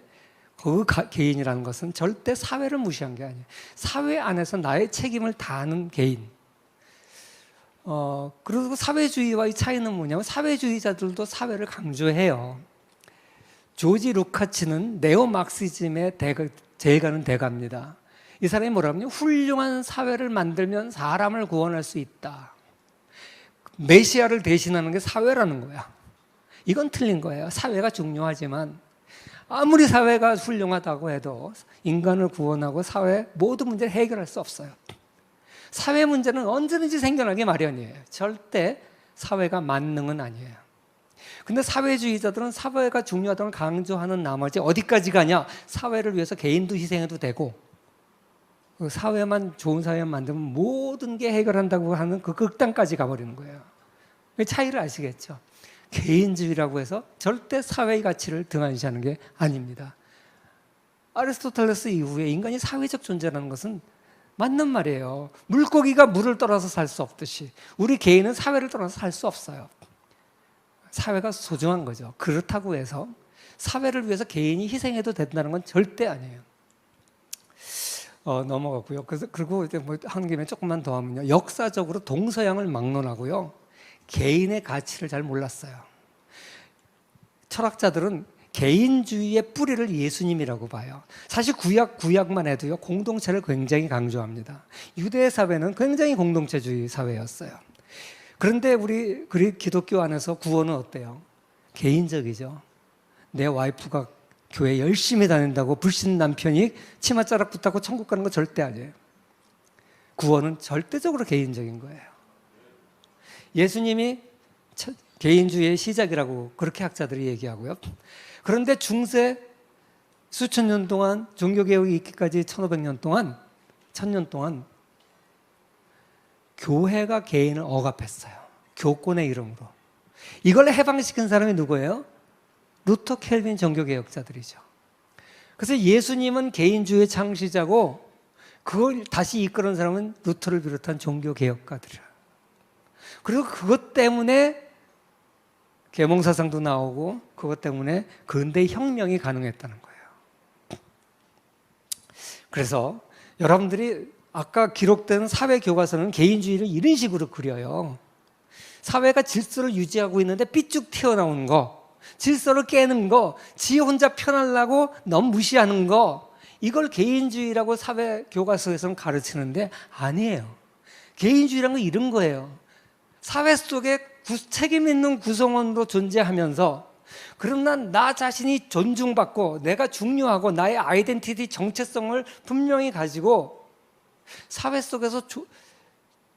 그 개인이라는 것은 절대 사회를 무시한 게 아니에요. 사회 안에서 나의 책임을 다하는 개인. 그리고 사회주의와의 차이는 뭐냐면 사회주의자들도 사회를 강조해요. 조지 루카치는 네오마크시즘의 제일 가는 대가입니다. 이 사람이 뭐라면요? 훌륭한 사회를 만들면 사람을 구원할 수 있다. 메시아를 대신하는 게 사회라는 거야. 이건 틀린 거예요. 사회가 중요하지만 아무리 사회가 훌륭하다고 해도 인간을 구원하고 사회 모든 문제를 해결할 수 없어요. 사회 문제는 언제든지 생겨나기 마련이에요. 절대 사회가 만능은 아니에요. 근데 사회주의자들은 사회가 중요하다는 걸 강조하는 나머지 어디까지 가냐? 사회를 위해서 개인도 희생해도 되고 사회만 좋은 사회만 만들면 모든 게 해결한다고 하는 그 극단까지 가버리는 거예요. 그 차이를 아시겠죠? 개인주의라고 해서 절대 사회의 가치를 등한시하는 게 아닙니다. 아리스토텔레스 이후에 인간이 사회적 존재라는 것은 맞는 말이에요. 물고기가 물을 떠나서 살 수 없듯이 우리 개인은 사회를 떠나서 살 수 없어요. 사회가 소중한 거죠. 그렇다고 해서 사회를 위해서 개인이 희생해도 된다는 건 절대 아니에요. 넘어갔고요. 그리고 이제 뭐 하는 김에 조금만 더 하면요. 역사적으로 동서양을 막론하고요. 개인의 가치를 잘 몰랐어요. 철학자들은 개인주의의 뿌리를 예수님이라고 봐요. 사실 구약만 해도요. 공동체를 굉장히 강조합니다. 유대 사회는 굉장히 공동체주의 사회였어요. 그런데 우리 기독교 안에서 구원은 어때요? 개인적이죠. 내 와이프가 교회 열심히 다닌다고 불신 남편이 치맛자락 붙잡고 천국 가는 거 절대 아니에요. 구원은 절대적으로 개인적인 거예요. 예수님이 개인주의의 시작이라고 그렇게 학자들이 얘기하고요. 그런데 중세 수천 년 동안 종교개혁이 있기까지 1500년 동안 1000년 동안 교회가 개인을 억압했어요. 교권의 이름으로. 이걸 해방시킨 사람이 누구예요? 루터 켈빈 종교개혁자들이죠. 그래서 예수님은 개인주의 창시자고 그걸 다시 이끄는 사람은 루터를 비롯한 종교개혁가들이에요. 그리고 그것 때문에 계몽사상도 나오고 그것 때문에 근대 혁명이 가능했다는 거예요. 그래서 여러분들이 아까 기록된 사회 교과서는 개인주의를 이런 식으로 그려요. 사회가 질서를 유지하고 있는데 삐쭉 튀어나오는 거, 질서를 깨는 거, 지 혼자 편하려고 너무 무시하는 거, 이걸 개인주의라고 사회 교과서에서는 가르치는데 아니에요. 개인주의란 건 이런 거예요. 사회 속에 책임 있는 구성원으로 존재하면서 그러나 나 자신이 존중받고 내가 중요하고 나의 아이덴티티 정체성을 분명히 가지고 사회 속에서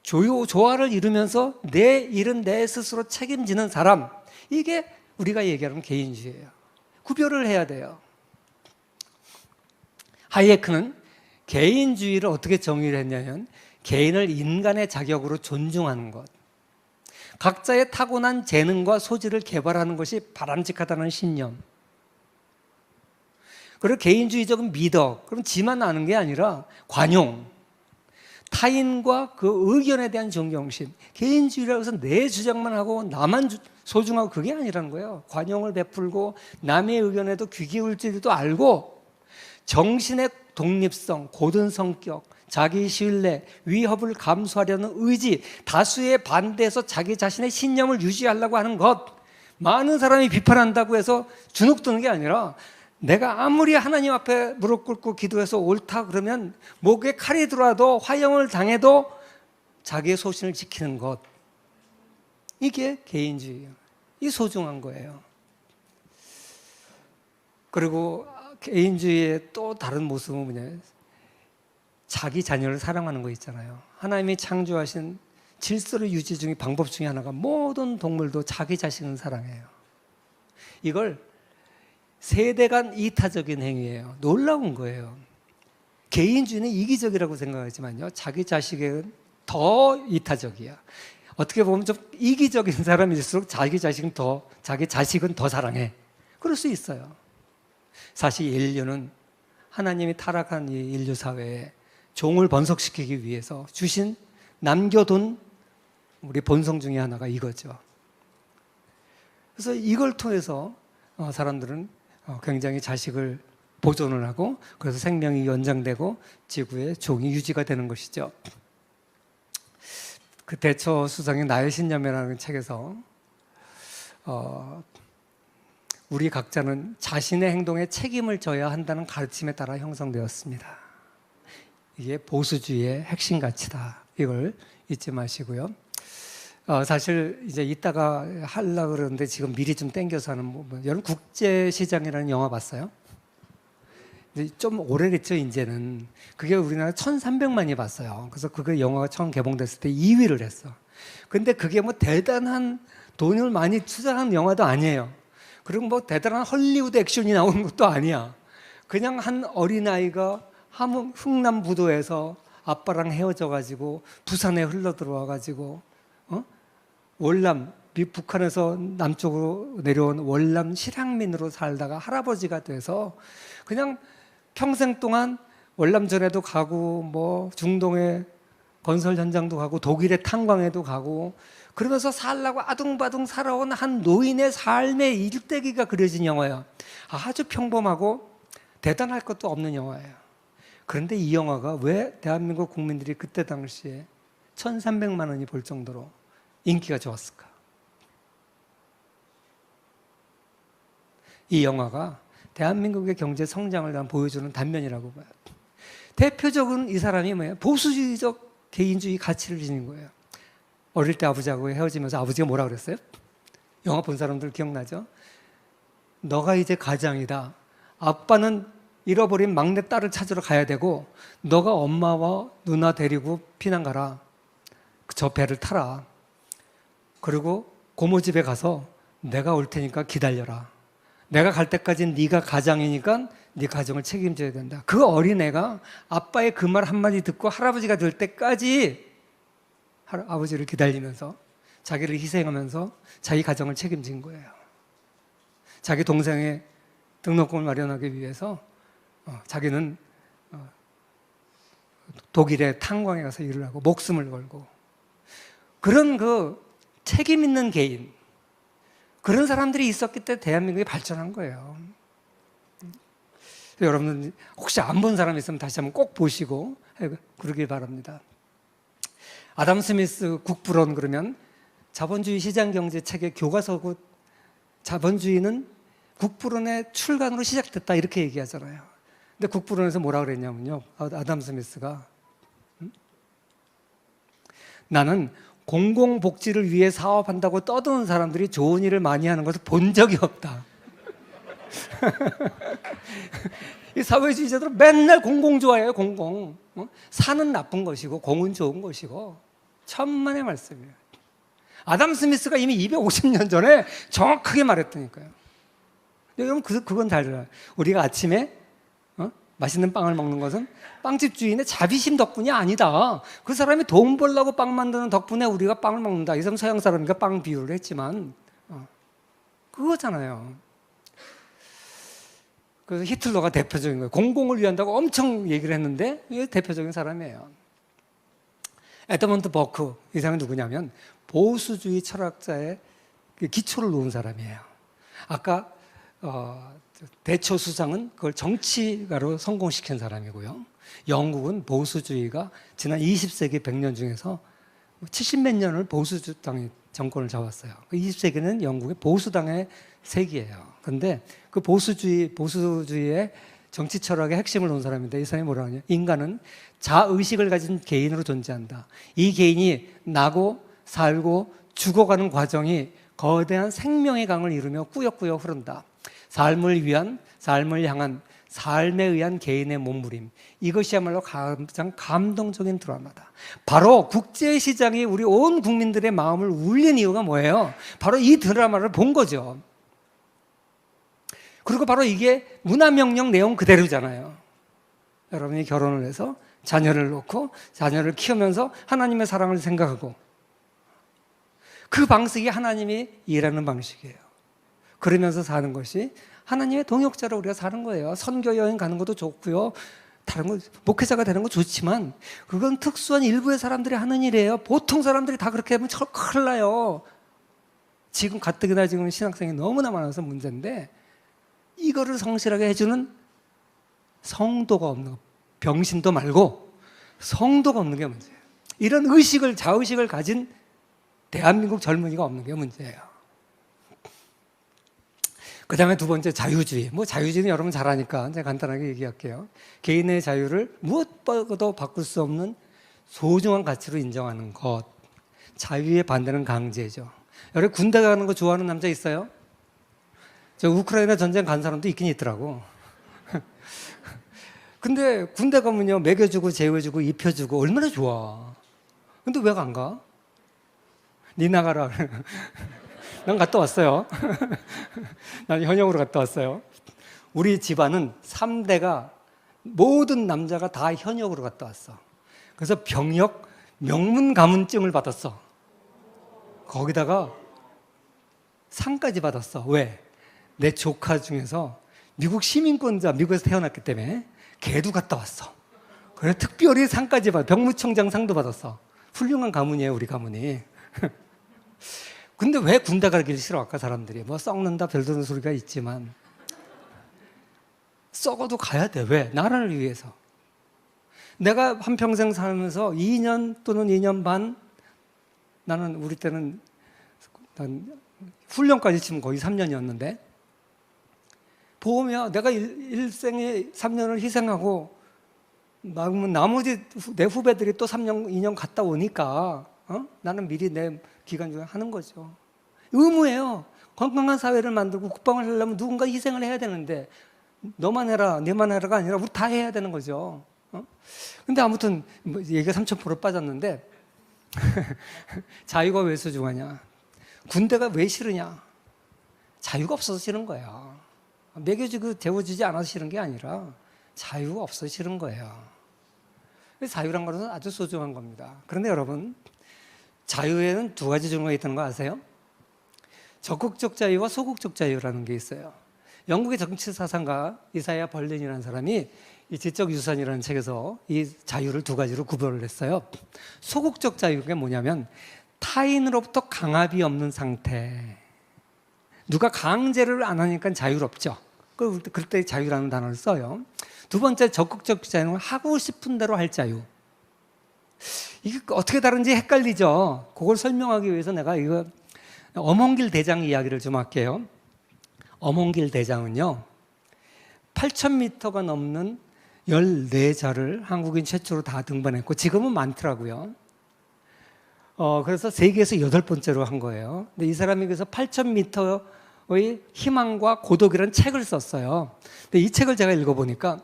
조화를 이루면서 내 일은 내 스스로 책임지는 사람, 이게 우리가 얘기하는 개인주의예요. 구별을 해야 돼요. 하이에크는 개인주의를 어떻게 정의를 했냐면 개인을 인간의 자격으로 존중하는 것, 각자의 타고난 재능과 소질을 개발하는 것이 바람직하다는 신념, 그리고 개인주의적인 미덕, 그럼 지만 아는 게 아니라 관용, 타인과 그 의견에 대한 존경심. 개인주의라고 해서 내 주장만 하고 나만 소중하고 그게 아니라는 거예요. 관용을 베풀고 남의 의견에도 귀 기울 줄도 알고 정신의 독립성, 고든 성격, 자기 신뢰, 위협을 감수하려는 의지, 다수의 반대에서 자기 자신의 신념을 유지하려고 하는 것. 많은 사람이 비판한다고 해서 주눅드는 게 아니라 내가 아무리 하나님 앞에 무릎 꿇고 기도해서 옳다 그러면 목에 칼이 들어와도 화형을 당해도 자기의 소신을 지키는 것. 이게 개인주의예요. 이 소중한 거예요. 그리고 개인주의의 또 다른 모습은 뭐냐? 자기 자녀를 사랑하는 거 있잖아요. 하나님이 창조하신 질서를 유지 중에 방법 중에 하나가 모든 동물도 자기 자식은 사랑해요. 이걸 세대간 이타적인 행위예요. 놀라운 거예요. 개인주의는 이기적이라고 생각하지만요, 자기 자식은 더 이타적이야. 어떻게 보면 좀 이기적인 사람일수록 자기 자식은 더 사랑해. 그럴 수 있어요. 사실 인류는 하나님이 타락한 이 인류 사회에 종을 번성시키기 위해서 남겨둔 우리 본성 중에 하나가 이거죠. 그래서 이걸 통해서 사람들은 굉장히 자식을 보존을 하고, 그래서 생명이 연장되고 지구의 종이 유지가 되는 것이죠. 그 대처 수상의 나의 신념이라는 책에서 우리 각자는 자신의 행동에 책임을 져야 한다는 가르침에 따라 형성되었습니다. 이게 보수주의의 핵심 가치다. 이걸 잊지 마시고요. 사실 이제 이따가 하려고 그러는데 지금 미리 좀 땡겨서 하는, 여러분 국제시장이라는 영화 봤어요? 좀 오래됐죠, 이제는. 그게 우리나라 1,300만이 봤어요. 그래서 그게 영화가 처음 개봉됐을 때 2위를 했어. 근데 그게 뭐 대단한 돈을 많이 투자한 영화도 아니에요. 그리고 뭐 대단한 헐리우드 액션이 나오는 것도 아니야. 그냥 한 어린아이가 흥남부도에서 아빠랑 헤어져가지고 부산에 흘러 들어와가지고 북한에서 남쪽으로 내려온 월남 실향민으로 살다가 할아버지가 돼서 그냥 평생 동안 월남전에도 가고, 뭐 중동의 건설 현장도 가고, 독일의 탄광에도 가고, 그러면서 살라고 아둥바둥 살아온 한 노인의 삶의 일대기가 그려진 영화예요. 아주 평범하고 대단할 것도 없는 영화예요. 그런데 이 영화가 왜 대한민국 국민들이 그때 당시에 1,300만 원이 볼 정도로 인기가 좋았을까? 이 영화가 대한민국의 경제 성장을 보여주는 단면이라고 봐요. 대표적인 이 사람이 뭐예요? 보수주의적 개인주의 가치를 지닌 거예요. 어릴 때 아버지하고 헤어지면서 아버지가 뭐라 그랬어요? 영화 본 사람들 기억나죠? 너가 이제 가장이다. 아빠는 잃어버린 막내 딸을 찾으러 가야 되고, 너가 엄마와 누나 데리고 피난 가라. 저 배를 타라. 그리고 고모 집에 가서 내가 올 테니까 기다려라. 내가 갈 때까지는 네가 가장이니까 네 가정을 책임져야 된다. 그 어린애가 아빠의 그 말 한마디 듣고 할아버지가 될 때까지 아버지를 기다리면서 자기를 희생하면서 자기 가정을 책임진 거예요. 자기 동생의 등록금을 마련하기 위해서 자기는 독일의 탄광에 가서 일을 하고 목숨을 걸고, 그런 그 책임 있는 개인, 그런 사람들이 있었기 때문에 대한민국이 발전한 거예요. 여러분 혹시 안 본 사람 있으면 다시 한번 꼭 보시고 그러길 바랍니다. 아담 스미스 국부론 그러면 자본주의 시장경제 책의 교과서고, 자본주의는 국부론의 출간으로 시작됐다 이렇게 얘기하잖아요. 근데 국부론에서 뭐라 그랬냐면요, 아담 스미스가 나는 공공복지를 위해 사업한다고 떠드는 사람들이 좋은 일을 많이 하는 것을 본 적이 없다. 이 사회주의자들은 맨날 공공 좋아해요. 공공. 산은 나쁜 것이고 공은 좋은 것이고, 천만의 말씀이에요. 아담 스미스가 이미 250년 전에 정확하게 말했다니까요. 여러분 그건 잘 들어요. 우리가 아침에 맛있는 빵을 먹는 것은 빵집 주인의 자비심 덕분이 아니다. 그 사람이 돈 벌려고 빵 만드는 덕분에 우리가 빵을 먹는다. 이 사람 서양 사람이니까 빵 비유를 했지만 그거잖아요. 그래서 히틀러가 대표적인 거예요. 공공을 위한다고 엄청 얘기를 했는데 이게 대표적인 사람이에요. 에드먼드 버크, 이 사람이 누구냐면 보수주의 철학자의 기초를 놓은 사람이에요. 아까 대처 수상은 그걸 정치가로 성공시킨 사람이고요. 영국은 보수주의가 지난 20세기 100년 중에서 70몇 년을 보수당이 정권을 잡았어요. 20세기는 영국의 보수당의 세기예요. 그런데 그 보수주의의 정치 철학의 핵심을 놓은 사람인데, 이 사람이 뭐라고 하냐? 인간은 자의식을 가진 개인으로 존재한다. 이 개인이 나고 살고 죽어가는 과정이 거대한 생명의 강을 이루며 꾸역꾸역 흐른다. 삶을 위한, 삶을 향한 삶에 의한 개인의 몸부림. 이것이야말로 가장 감동적인 드라마다. 바로 국제시장이 우리 온 국민들의 마음을 울린 이유가 뭐예요? 바로 이 드라마를 본 거죠. 그리고 바로 이게 문화명령 내용 그대로잖아요. 여러분이 결혼을 해서 자녀를 놓고 자녀를 키우면서 하나님의 사랑을 생각하고, 그 방식이 하나님이 일하는 방식이에요. 그러면서 사는 것이 하나님의 동역자로 우리가 사는 거예요. 선교 여행 가는 것도 좋고요. 다른 거, 목회자가 되는 거 좋지만 그건 특수한 일부의 사람들이 하는 일이에요. 보통 사람들이 다 그렇게 하면 큰일 나요. 지금 가뜩이나 지금 신학생이 너무나 많아서 문제인데, 이거를 성실하게 해주는 성도가 없는 거. 병신도 말고 성도가 없는 게 문제예요. 이런 의식을, 자의식을 가진 대한민국 젊은이가 없는 게 문제예요. 그 다음에 두 번째, 자유주의. 뭐 자유주의는 여러분 잘 아니까 제가 간단하게 얘기할게요. 개인의 자유를 무엇보다도 바꿀 수 없는 소중한 가치로 인정하는 것. 자유의 반대는 강제죠. 여러분 군대 가는 거 좋아하는 남자 있어요? 저 우크라이나 전쟁 간 사람도 있긴 있더라고. 근데 군대 가면요, 먹여주고 재워주고 입혀주고 얼마나 좋아. 근데 왜 안 가? 니 나가라. 난 갔다 왔어요. 난 현역으로 갔다 왔어요. 우리 집안은 3대가 모든 남자가 다 현역으로 갔다 왔어. 그래서 병역 명문 가문증을 받았어. 거기다가 상까지 받았어. 왜? 내 조카 중에서 미국 시민권자, 미국에서 태어났기 때문에 걔도 갔다 왔어. 그래 특별히 상까지 받아. 병무청장 상도 받았어. 훌륭한 가문이에요, 우리 가문이. 근데 왜 군대 가기를 싫어할까, 사람들이? 뭐 썩는다 별도는 소리가 있지만 썩어도 가야 돼. 왜? 나라를 위해서. 내가 한평생 살면서 2년 또는 2년 반, 나는 우리 때는 난 훈련까지 치면 거의 3년이었는데, 보면 내가 일생에 3년을 희생하고 나머지 내 후배들이 또 3년, 2년 갔다 오니까 나는 미리 내 기간 중에 하는 거죠. 의무예요. 건강한 사회를 만들고 국방을 하려면 누군가 희생을 해야 되는데, 너만 해라, 네만 해라가 아니라 우리 다 해야 되는 거죠. 근데 아무튼 뭐 얘기가 3000% 빠졌는데 자유가 왜 소중하냐? 군대가 왜 싫으냐? 자유가 없어서 싫은 거야. 먹여주고 재워주지 않아서 싫은 게 아니라 자유가 없어서 싫은 거예요. 자유란 것은 아주 소중한 겁니다. 그런데 여러분, 자유에는 두 가지 종류가 있다는 거 아세요? 적극적 자유와 소극적 자유라는 게 있어요. 영국의 정치 사상가 이사야 벌린이라는 사람이 이 지적 유산이라는 책에서 이 자유를 두 가지로 구별을 했어요. 소극적 자유가 뭐냐면 타인으로부터 강압이 없는 상태. 누가 강제를 안 하니까 자유롭죠. 그럴 때 자유라는 단어를 써요. 두 번째, 적극적 자유는 하고 싶은 대로 할 자유. 이게 어떻게 다른지 헷갈리죠. 그걸 설명하기 위해서 내가 이거 엄원길 대장 이야기를 좀 할게요. 엄원길 대장은요, 8,000m가 넘는 14자를 한국인 최초로 다 등반했고, 지금은 많더라고요. 그래서 세계에서 8번째로 한 거예요. 근데 이 사람이 그래서 8,000m의 희망과 고독이라는 책을 썼어요. 근데 이 책을 제가 읽어보니까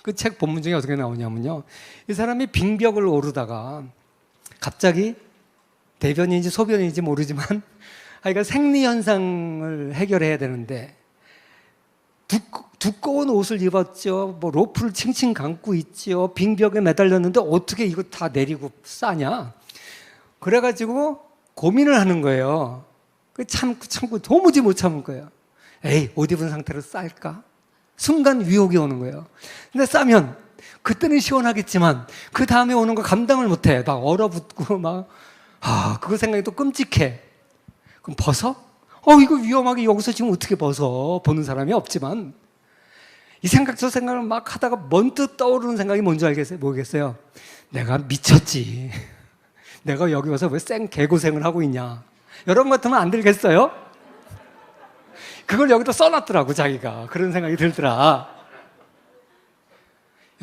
그 책 본문 중에 어떻게 나오냐면요, 이 사람이 빙벽을 오르다가 갑자기 대변인인지 소변인지 모르지만 하여간 생리현상을 해결해야 되는데 두꺼운 옷을 입었죠. 뭐 로프를 칭칭 감고 있죠. 빙벽에 매달렸는데 어떻게 이거 다 내리고 싸냐? 그래가지고 고민을 하는 거예요. 참고 도무지 못 참은 거예요. 에이, 옷 입은 상태로 쌀까? 순간 유혹이 오는 거예요. 근데 싸면 그때는 시원하겠지만 그 다음에 오는 거 감당을 못해. 막 얼어붙고 막 그거 생각이 또 끔찍해. 그럼 벗어? 이거 위험하게 여기서 지금 어떻게 벗어? 보는 사람이 없지만 이 생각 저 생각을 막 하다가 번뜩 떠오르는 생각이 뭔지 알겠어요? 모르겠어요. 내가 미쳤지. 내가 여기 와서 왜 개고생을 하고 있냐? 여러분 같으면 안 들겠어요? 그걸 여기다 써놨더라고, 자기가. 그런 생각이 들더라.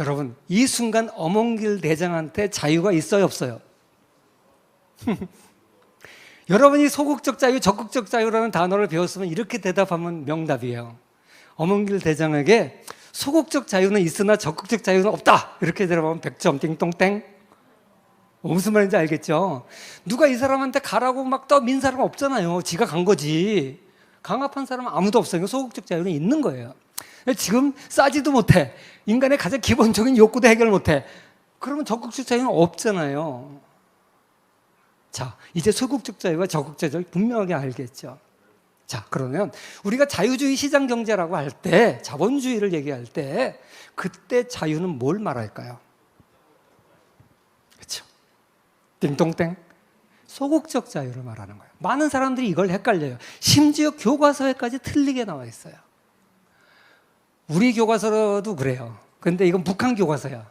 여러분, 이 순간 엄원길 대장한테 자유가 있어요, 없어요? 여러분이 소극적 자유, 적극적 자유라는 단어를 배웠으면 이렇게 대답하면 명답이에요. 엄원길 대장에게 소극적 자유는 있으나 적극적 자유는 없다. 이렇게 들어보면 100점 띵동땡. 무슨 말인지 알겠죠? 누가 이 사람한테 가라고 막 떠민 사람 없잖아요. 지가 간 거지. 강압한 사람은 아무도 없어요. 소극적 자유는 있는 거예요. 지금 싸지도 못해. 인간의 가장 기본적인 욕구도 해결 못해. 그러면 적극적 자유는 없잖아요. 자, 이제 소극적 자유와 적극적 자유 분명하게 알겠죠? 자, 그러면 우리가 자유주의 시장 경제라고 할 때, 자본주의를 얘기할 때, 그때 자유는 뭘 말할까요? 그렇죠? 띵동땡. 소극적 자유를 말하는 거예요. 많은 사람들이 이걸 헷갈려요. 심지어 교과서에까지 틀리게 나와 있어요. 우리 교과서도 그래요. 근데 이건 북한 교과서야.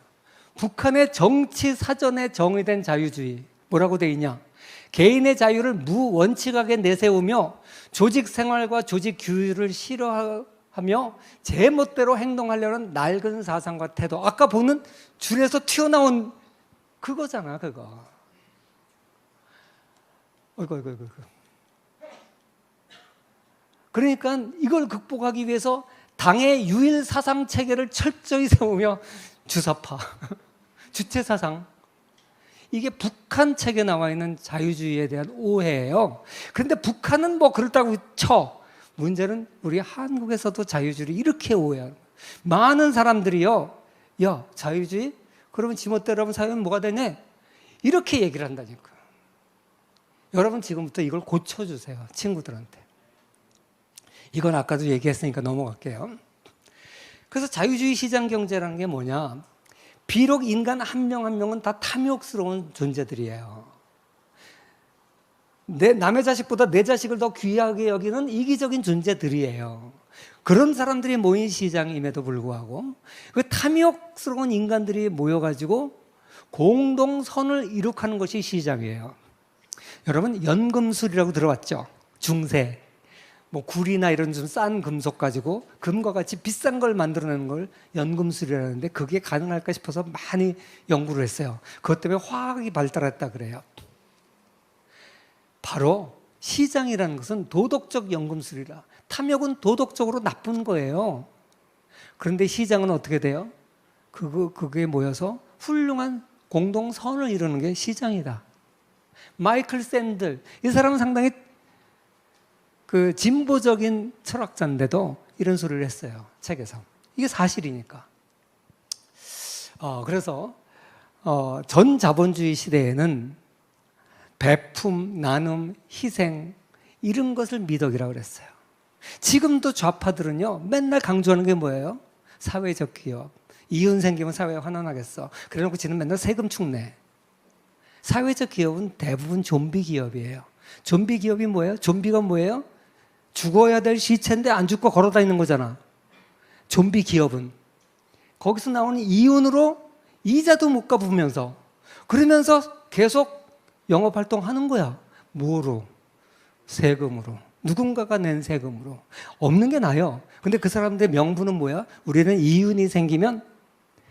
북한의 정치 사전에 정의된 자유주의. 뭐라고 돼 있냐? 개인의 자유를 무원칙하게 내세우며 조직 생활과 조직 규율을 싫어하며 제 멋대로 행동하려는 낡은 사상과 태도. 아까 보는 줄에서 튀어나온 그거잖아, 그거. 어이구. 그러니까 이걸 극복하기 위해서 당의 유일 사상 체계를 철저히 세우며 주사파, 주체 사상. 이게 북한 책에 나와 있는 자유주의에 대한 오해예요. 그런데 북한은 뭐 그렇다고 쳐. 문제는 우리 한국에서도 자유주의를 이렇게 오해하는 거예요. 많은 사람들이요. 야, 자유주의? 그러면 지멋대로 하면 사회는 뭐가 되냐? 이렇게 얘기를 한다니까요. 여러분 지금부터 이걸 고쳐주세요. 친구들한테. 이건 아까도 얘기했으니까 넘어갈게요. 그래서 자유주의 시장 경제라는 게 뭐냐? 비록 인간 한 명 한 명은 다 탐욕스러운 존재들이에요. 남의 자식보다 내 자식을 더 귀하게 여기는 이기적인 존재들이에요. 그런 사람들이 모인 시장임에도 불구하고 그 탐욕스러운 인간들이 모여가지고 공동선을 이룩하는 것이 시장이에요. 여러분 연금술이라고 들어봤죠? 중세. 뭐 구리나 이런 좀 싼 금속 가지고 금과 같이 비싼 걸 만들어내는 걸 연금술이라는데 그게 가능할까 싶어서 많이 연구를 했어요. 그것 때문에 화학이 발달했다 그래요. 바로 시장이라는 것은 도덕적 연금술이라. 탐욕은 도덕적으로 나쁜 거예요. 그런데 시장은 어떻게 돼요? 그게 모여서 훌륭한 공동선을 이루는 게 시장이다. 마이클 샌들, 이 사람은 상당히 그 진보적인 철학자인데도 이런 소리를 했어요. 책에서. 이게 사실이니까. 그래서 전 자본주의 시대에는 배품, 나눔, 희생 이런 것을 미덕이라고 그랬어요. 지금도 좌파들은요 맨날 강조하는 게 뭐예요? 사회적 기업. 이윤 생기면 사회에 환원하겠어. 그래놓고 지는 맨날 세금 축내. 사회적 기업은 대부분 좀비 기업이에요. 좀비 기업이 뭐예요? 좀비가 뭐예요? 죽어야 될 시체인데 안 죽고 걸어다니는 거잖아. 좀비 기업은. 거기서 나오는 이윤으로 이자도 못 갚으면서 그러면서 계속 영업활동하는 거야. 뭐로? 세금으로. 누군가가 낸 세금으로. 없는 게 나아요. 근데 그 사람들의 명분은 뭐야? 우리는 이윤이 생기면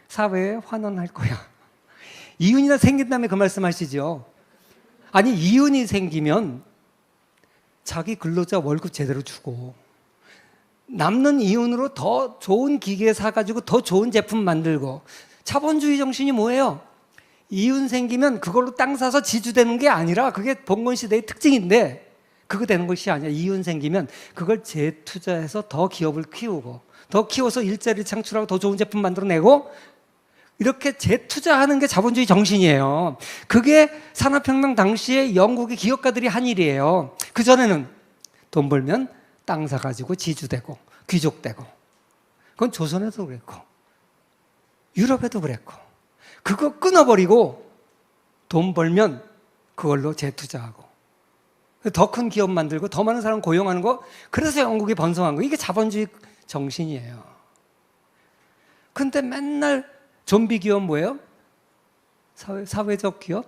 사회에 환원할 거야. 이윤이 생긴다면 그 말씀하시죠. 아니 이윤이 생기면 자기 근로자 월급 제대로 주고 남는 이윤으로 더 좋은 기계 사가지고 더 좋은 제품 만들고. 자본주의 정신이 뭐예요? 이윤 생기면 그걸로 땅 사서 지주되는 게 아니라 그게 봉건시대의 특징인데 그거 되는 것이 아니야. 이윤 생기면 그걸 재투자해서 더 기업을 키우고 더 키워서 일자리 창출하고 더 좋은 제품 만들어내고 이렇게 재투자하는 게 자본주의 정신이에요. 그게 산업혁명 당시에 영국의 기업가들이 한 일이에요. 그전에는 돈 벌면 땅 사가지고 지주되고 귀족되고. 그건 조선에도 그랬고 유럽에도 그랬고. 그거 끊어버리고 돈 벌면 그걸로 재투자하고 더 큰 기업 만들고 더 많은 사람 고용하는 거. 그래서 영국이 번성한 거. 이게 자본주의 정신이에요. 근데 맨날 좀비 기업 뭐예요? 사회적 기업?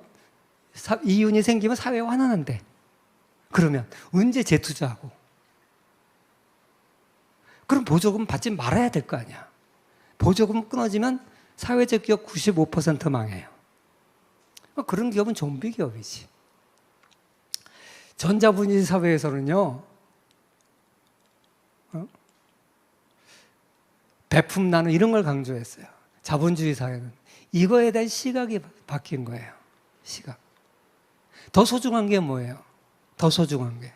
이윤이 생기면 사회에 환원한대. 그러면 언제 재투자하고? 그럼 보조금 받지 말아야 될 거 아니야. 보조금 끊어지면 사회적 기업 95% 망해요. 그런 기업은 좀비 기업이지. 전자분리 사회에서는요, 배품 나누 이런 걸 강조했어요. 자본주의 사회는 이거에 대한 시각이 바뀐 거예요. 시각. 더 소중한 게 뭐예요? 더 소중한 게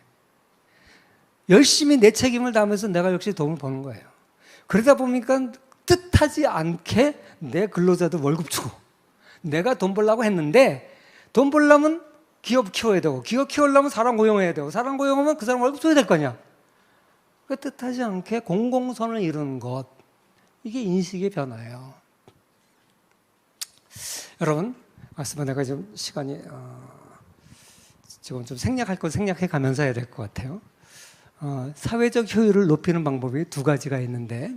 열심히 내 책임을 다하면서 내가 역시 돈을 버는 거예요. 그러다 보니까 뜻하지 않게 내 근로자도 월급 주고 내가 돈 벌려고 했는데 돈 벌려면 기업 키워야 되고 기업 키우려면 사람 고용해야 되고 사람 고용하면 그 사람 월급 줘야 될 거 아니야. 그 뜻하지 않게 공공선을 이루는 것, 이게 인식의 변화예요. 여러분, 말씀은 내가 좀 시간이 지금 좀 생략할 건 생략해 가면서 해야 될 것 같아요. 사회적 효율을 높이는 방법이 두 가지가 있는데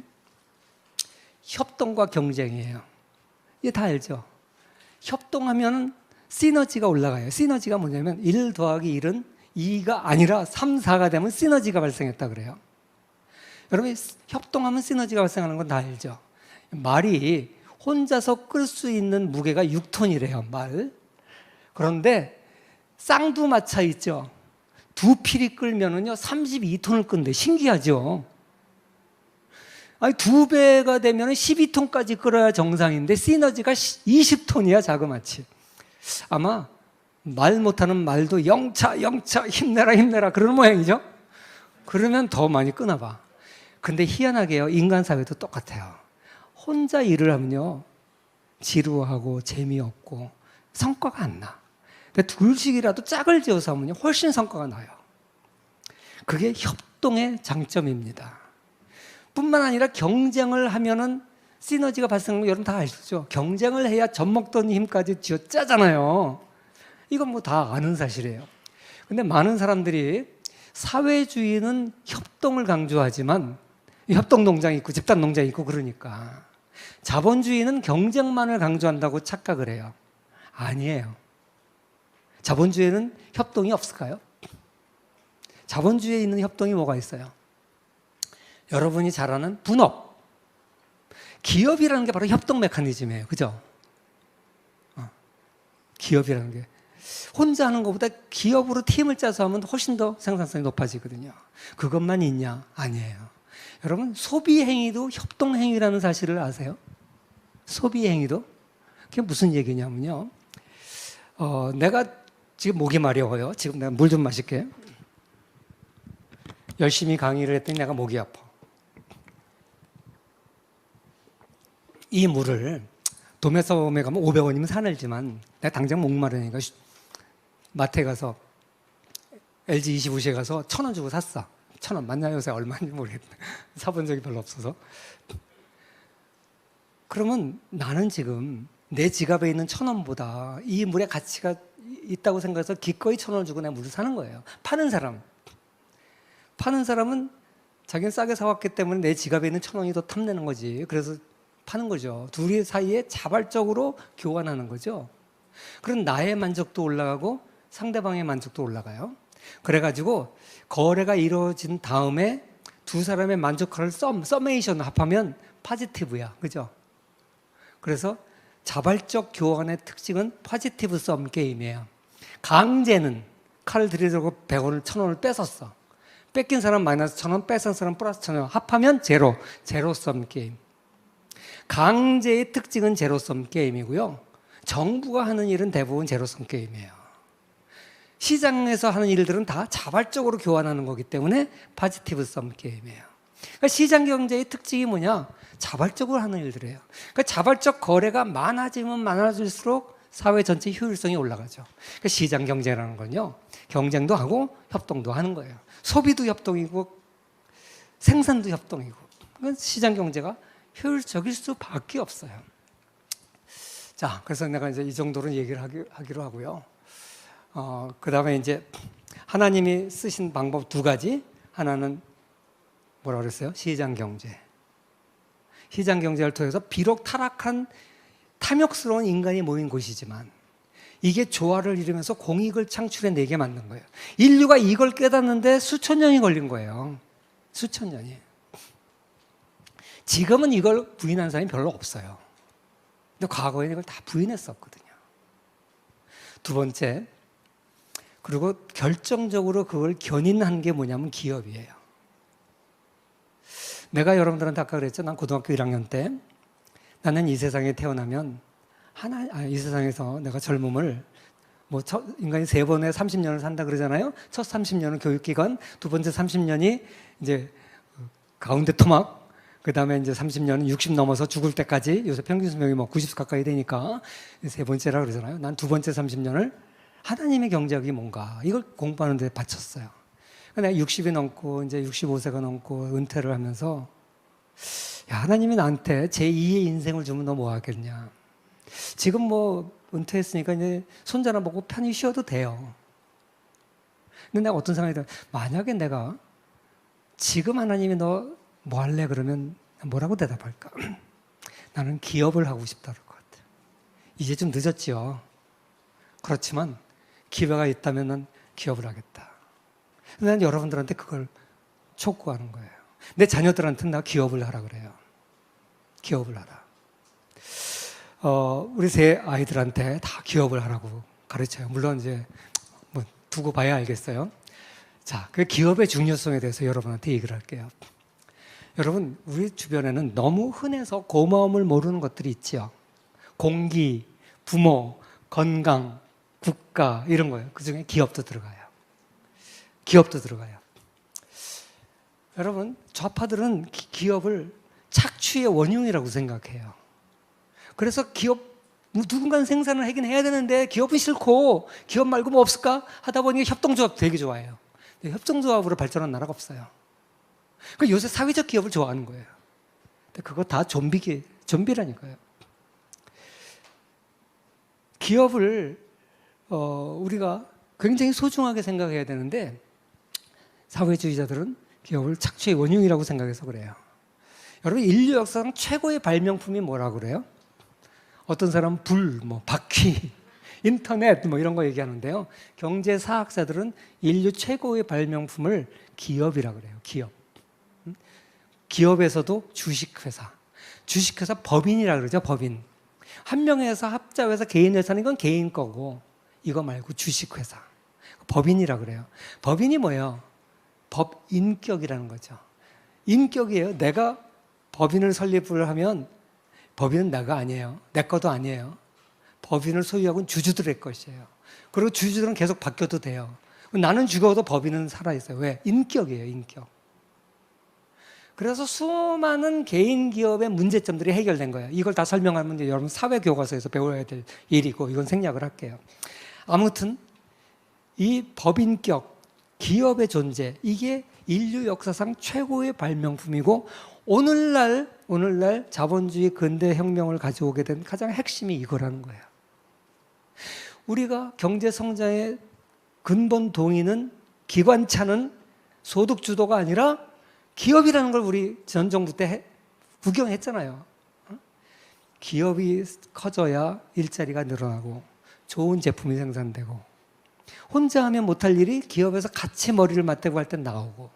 협동과 경쟁이에요. 이게 다 알죠? 협동하면 시너지가 올라가요. 시너지가 뭐냐면 1 더하기 1은 2가 아니라 3, 4가 되면 시너지가 발생했다 그래요. 여러분, 협동하면 시너지가 발생하는 건 다 알죠? 말이 혼자서 끌 수 있는 무게가 6톤이래요, 말. 그런데 쌍두마차 있죠? 두 필이 끌면은요 32톤을 끈대. 신기하죠? 아니, 2배가 되면 12톤까지 끌어야 정상인데 시너지가 20톤이야, 자그마치. 아마 말 못하는 말도 영차 힘내라 힘내라 그러는 모양이죠. 그러면 더 많이 끄나 봐. 근데 희한하게요, 인간 사회도 똑같아요. 혼자 일을 하면요 지루하고 재미없고 성과가 안 나. 근데 둘씩이라도 짝을 지어서 하면요 훨씬 성과가 나요. 그게 협동의 장점입니다. 뿐만 아니라 경쟁을 하면은 시너지가 발생하는 거 여러분 다 아시죠? 경쟁을 해야 젖 먹던 힘까지 쥐어 짜잖아요. 이건 뭐 다 아는 사실이에요. 근데 많은 사람들이 사회주의는 협동을 강조하지만 협동농장이 있고 집단농장이 있고 그러니까 자본주의는 경쟁만을 강조한다고 착각을 해요. 아니에요. 자본주의에는 협동이 없을까요? 자본주의에 있는 협동이 뭐가 있어요? 여러분이 잘 아는 분업. 기업이라는 게 바로 협동 메커니즘이에요. 그죠? 기업이라는 게. 혼자 하는 것보다 기업으로 팀을 짜서 하면 훨씬 더 생산성이 높아지거든요. 그것만 있냐? 아니에요. 여러분, 소비 행위도 협동 행위라는 사실을 아세요? 소비 행위도? 그게 무슨 얘기냐면요. 내가 지금 목이 마려워요. 지금 내가 물 좀 마실게. 열심히 강의를 했더니 내가 목이 아파. 이 물을 도매섬에 가면 500원이면 사늘지만 내가 당장 목마르니까 마트에 가서 LG25시에 가서 1,000원 주고 샀어. 1,000원 맞나 요새 얼마인지 모르겠네. 사본 적이 별로 없어서. 그러면 나는 지금 내 지갑에 있는 1,000원보다 이 물의 가치가 있다고 생각해서 기꺼이 1,000원 주고 내가 물을 사는 거예요. 파는 사람은 자기는 싸게 사왔기 때문에 내 지갑에 있는 1,000원이 더 탐내는 거지. 그래서 파는 거죠. 둘이 사이에 자발적으로 교환하는 거죠. 그럼 나의 만족도 올라가고 상대방의 만족도 올라가요. 그래가지고 거래가 이루어진 다음에 두 사람의 만족을 서메이션 합하면 포지티브야. 그죠? 그래서 자발적 교환의 특징은 포지티브 썸 게임이에요. 강제는 칼을 들이대고 100원을 1,000원을 뺏었어. 뺏긴 사람 마이너스 1,000원, 뺏은 사람 플러스 1,000원 합하면 제로 썸 게임. 강제의 특징은 제로섬 게임이고요. 정부가 하는 일은 대부분 제로섬 게임이에요. 시장에서 하는 일들은 다 자발적으로 교환하는 거기 때문에 포지티브 썸 게임이에요. 그러니까 시장 경제의 특징이 뭐냐? 자발적으로 하는 일들이에요. 그러니까 자발적 거래가 많아지면 많아질수록 사회 전체 효율성이 올라가죠. 그러니까 시장 경제라는 건요, 경쟁도 하고 협동도 하는 거예요. 소비도 협동이고 생산도 협동이고. 그러니까 시장 경제가 효율적일 수밖에 없어요. 자, 그래서 내가 이제 이 정도로 얘기를 하기로 하고요. 그 다음에 이제 하나님이 쓰신 방법 두 가지. 하나는 뭐라 그랬어요? 시장 경제. 시장 경제를 통해서 비록 타락한 탐욕스러운 인간이 모인 곳이지만 이게 조화를 이루면서 공익을 창출해내게 만든 거예요. 인류가 이걸 깨닫는데 수천 년이 걸린 거예요. 수천 년이. 지금은 이걸 부인하는 사람이 별로 없어요. 근데 과거에는 이걸 다 부인했었거든요. 두 번째, 그리고 결정적으로 그걸 견인한 게 뭐냐면 기업이에요. 내가 여러분들한테 아까 그랬죠. 난 고등학교 1학년 때 나는 이 세상에 태어나면 이 세상에서 내가 젊음을 인간이 3번에 30년을 산다 그러잖아요. 첫 30년은 교육기관, 두 번째 30년이 이제 가운데 토막, 그 다음에 이제 30년은 60 넘어서 죽을 때까지, 요새 평균 수명이 90 가까이 되니까 세 번째라 그러잖아요. 난 두 번째 30년을 하나님의 경제학이 뭔가 이걸 공부하는 데 바쳤어요. 내가 60이 넘고 이제 65세가 넘고 은퇴를 하면서 야, 하나님이 나한테 제2의 인생을 주면 너 뭐 하겠냐. 지금 은퇴했으니까 이제 손자나 보고 편히 쉬어도 돼요. 근데 내가 어떤 생각이 들어요. 만약에 내가 지금 하나님이 너 뭐 할래? 그러면 뭐라고 대답할까? 나는 기업을 하고 싶다 그럴 것 같아요. 이제 좀 늦었지요. 그렇지만 기회가 있다면 난 기업을 하겠다. 난 여러분들한테 그걸 촉구하는 거예요. 내 자녀들한테는 나 기업을 하라 그래요. 기업을 하라. 우리 세 아이들한테 다 기업을 하라고 가르쳐요. 물론 이제 두고 봐야 알겠어요. 자, 그 기업의 중요성에 대해서 여러분한테 얘기를 할게요. 여러분, 우리 주변에는 너무 흔해서 고마움을 모르는 것들이 있지요. 공기, 부모, 건강, 국가 이런 거예요. 그 중에 기업도 들어가요. 기업도 들어가요. 여러분, 좌파들은 기업을 착취의 원흉이라고 생각해요. 그래서 누군가는 생산을 하긴 해야 되는데 기업은 싫고 기업 말고 뭐 없을까 하다 보니 협동조합 되게 좋아해요. 협동조합으로 발전한 나라가 없어요. 요새 사회적 기업을 좋아하는 거예요. 근데 그거 다 좀비라니까요. 기업을 우리가 굉장히 소중하게 생각해야 되는데 사회주의자들은 기업을 착취의 원흉이라고 생각해서 그래요. 여러분, 인류 역사상 최고의 발명품이 뭐라고 그래요? 어떤 사람은 불, 바퀴, 인터넷 이런 거 얘기하는데요. 경제사학자들은 인류 최고의 발명품을 기업이라고 그래요. 기업. 기업에서도 주식회사 법인이라고 그러죠. 법인. 한 명의 회사, 합자회사, 개인회사는 이건 개인 거고 이거 말고 주식회사. 법인이라고 그래요. 법인이 뭐예요? 법인격이라는 거죠. 인격이에요. 내가 법인을 설립을 하면 법인은 내가 아니에요. 내 것도 아니에요. 법인을 소유하고는 주주들의 것이에요. 그리고 주주들은 계속 바뀌어도 돼요. 나는 죽어도 법인은 살아있어요. 왜? 인격이에요. 인격. 그래서 수많은 개인 기업의 문제점들이 해결된 거예요. 이걸 다 설명하면 이제 여러분 사회교과서에서 배워야 될 일이고 이건 생략을 할게요. 아무튼 이 법인격, 기업의 존재, 이게 인류 역사상 최고의 발명품이고 오늘날 자본주의 근대 혁명을 가져오게 된 가장 핵심이 이거라는 거예요. 우리가 경제 성장의 근본 동의는 기관차는 소득 주도가 아니라 기업이라는 걸 우리 전 정부 때 구경했잖아요. 기업이 커져야 일자리가 늘어나고 좋은 제품이 생산되고 혼자 하면 못할 일이 기업에서 같이 머리를 맞대고 할 땐 나오고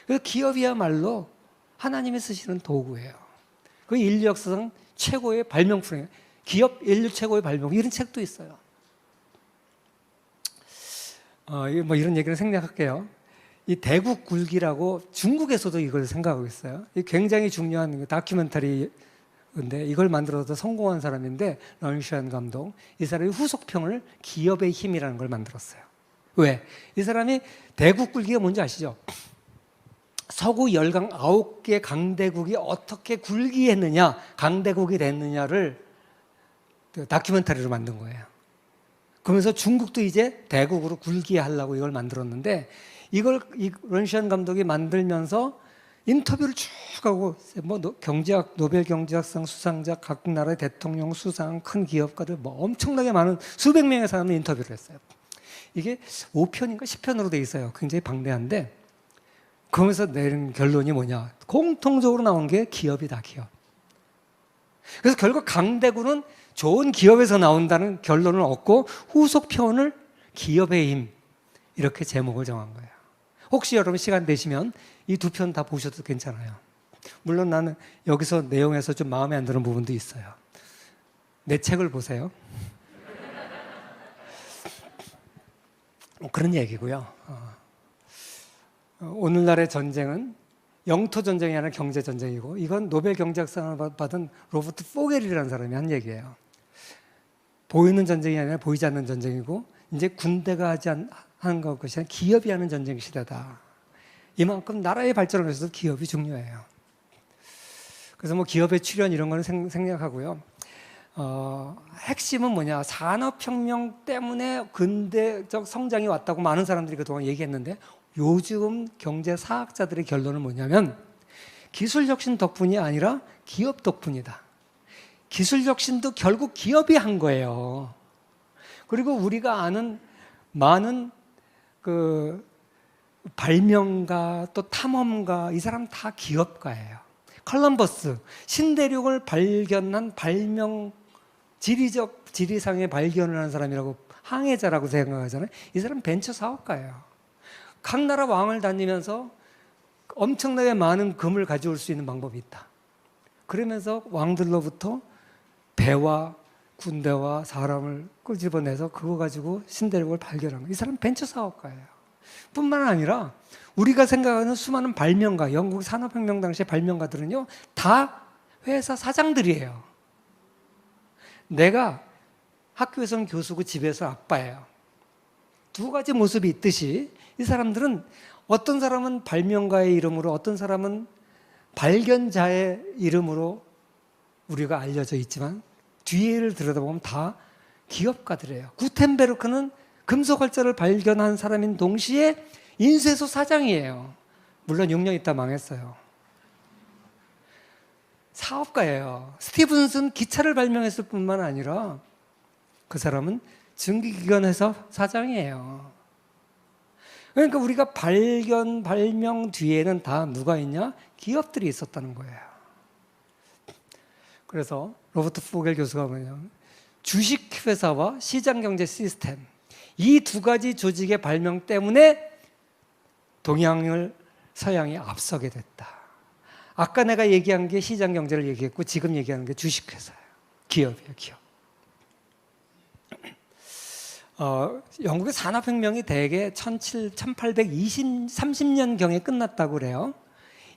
그래서 기업이야말로 하나님이 쓰시는 도구예요. 그 인류 역사상 최고의 발명품이에요. 기업 인류 최고의 발명품 이런 책도 있어요. 이런 얘기는 생략할게요. 이 대국 굴기라고 중국에서도 이걸 생각하고 있어요. 이 굉장히 중요한 다큐멘터리인데 이걸 만들어서 성공한 사람인데 런시안 감독. 이 사람이 후속평을 기업의 힘이라는 걸 만들었어요. 왜? 이 사람이 대국 굴기가 뭔지 아시죠? 서구 열강 9개 강대국이 어떻게 굴기했느냐, 강대국이 됐느냐를 다큐멘터리로 만든 거예요. 그러면서 중국도 이제 대국으로 굴기하려고 이걸 만들었는데 이걸 런시안 감독이 만들면서 인터뷰를 쭉 하고 경제학 노벨 경제학상 수상자, 각 나라의 대통령 수상, 큰 기업가들 엄청나게 많은 수백 명의 사람을 인터뷰를 했어요. 이게 5편인가 10편으로 돼 있어요. 굉장히 방대한데 그러면서 내린 결론이 뭐냐? 공통적으로 나온 게 기업이다, 기업. 그래서 결국 강대국은 좋은 기업에서 나온다는 결론을 얻고 후속편을 기업의 힘 이렇게 제목을 정한 거예요. 혹시 여러분 시간 되시면 이 두 편 다 보셔도 괜찮아요. 물론 나는 여기서 내용에서 좀 마음에 안 드는 부분도 있어요. 내 책을 보세요. 그런 얘기고요. 오늘날의 전쟁은 영토 전쟁이 아니라 경제 전쟁이고, 이건 노벨 경제학상을 받은 로버트 포겔이라는 사람이 한 얘기예요. 보이는 전쟁이 아니라 보이지 않는 전쟁이고, 이제 군대가 하는 것이 아니라 기업이 하는 전쟁 시대다. 이만큼 나라의 발전을 위해서도 기업이 중요해요. 그래서 뭐 기업의 출현 이런 거는 생략하고요. 핵심은 뭐냐? 산업혁명 때문에 근대적 성장이 왔다고 많은 사람들이 그동안 얘기했는데, 요즘 경제사학자들의 결론은 뭐냐면 기술혁신 덕분이 아니라 기업 덕분이다. 기술혁신도 결국 기업이 한 거예요. 그리고 우리가 아는 많은 그 발명가 또 탐험가, 이 사람 다 기업가예요. 컬럼버스, 신대륙을 발견한 지리상의 발견을 하는 사람이라고, 항해자라고 생각하잖아요. 이 사람 벤처 사업가예요. 각 나라 왕을 다니면서 엄청나게 많은 금을 가져올 수 있는 방법이 있다. 그러면서 왕들로부터 배와 군대와 사람을 끄집어내서 그거 가지고 신대륙을 발견한 거예요. 이 사람 벤처 사업가예요. 뿐만 아니라 우리가 생각하는 수많은 발명가, 영국 산업혁명 당시의 발명가들은요, 다 회사 사장들이에요. 내가 학교에서는 교수고 집에서 아빠예요. 두 가지 모습이 있듯이 이 사람들은, 어떤 사람은 발명가의 이름으로, 어떤 사람은 발견자의 이름으로 우리가 알려져 있지만 뒤를 들여다보면 다 기업가들이에요. 구텐베르크는 금속활자를 발견한 사람인 동시에 인쇄소 사장이에요. 물론 6년 있다 망했어요. 사업가예요. 스티븐슨 기차를 발명했을 뿐만 아니라 그 사람은 증기기관회사 사장이에요. 그러니까 우리가 발명 뒤에는 다 누가 있냐? 기업들이 있었다는 거예요. 그래서 로버트 포겔 교수가 뭐냐면, 주식회사와 시장경제 시스템, 이 두 가지 조직의 발명 때문에 동양을 서양이 앞서게 됐다. 아까 내가 얘기한 게 시장경제를 얘기했고, 지금 얘기하는 게 주식회사예요. 기업이에요, 기업. 영국의 산업혁명이 대개 1830년경에 끝났다고 그래요.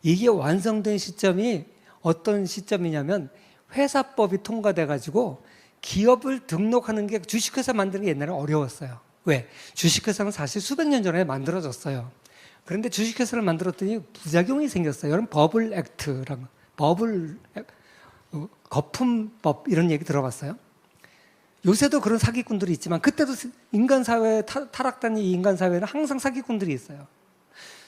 이게 완성된 시점이 어떤 시점이냐면, 회사법이 통과돼가지고 기업을 등록하는 게, 주식회사 만드는 게 옛날에 어려웠어요. 왜? 주식회사는 사실 수백 년 전에 만들어졌어요. 그런데 주식회사를 만들었더니 부작용이 생겼어요. 여러분, 버블 액트라고, 거품법 이런 얘기 들어봤어요? 요새도 그런 사기꾼들이 있지만, 그때도 인간사회에 타락된 이 인간사회는 항상 사기꾼들이 있어요.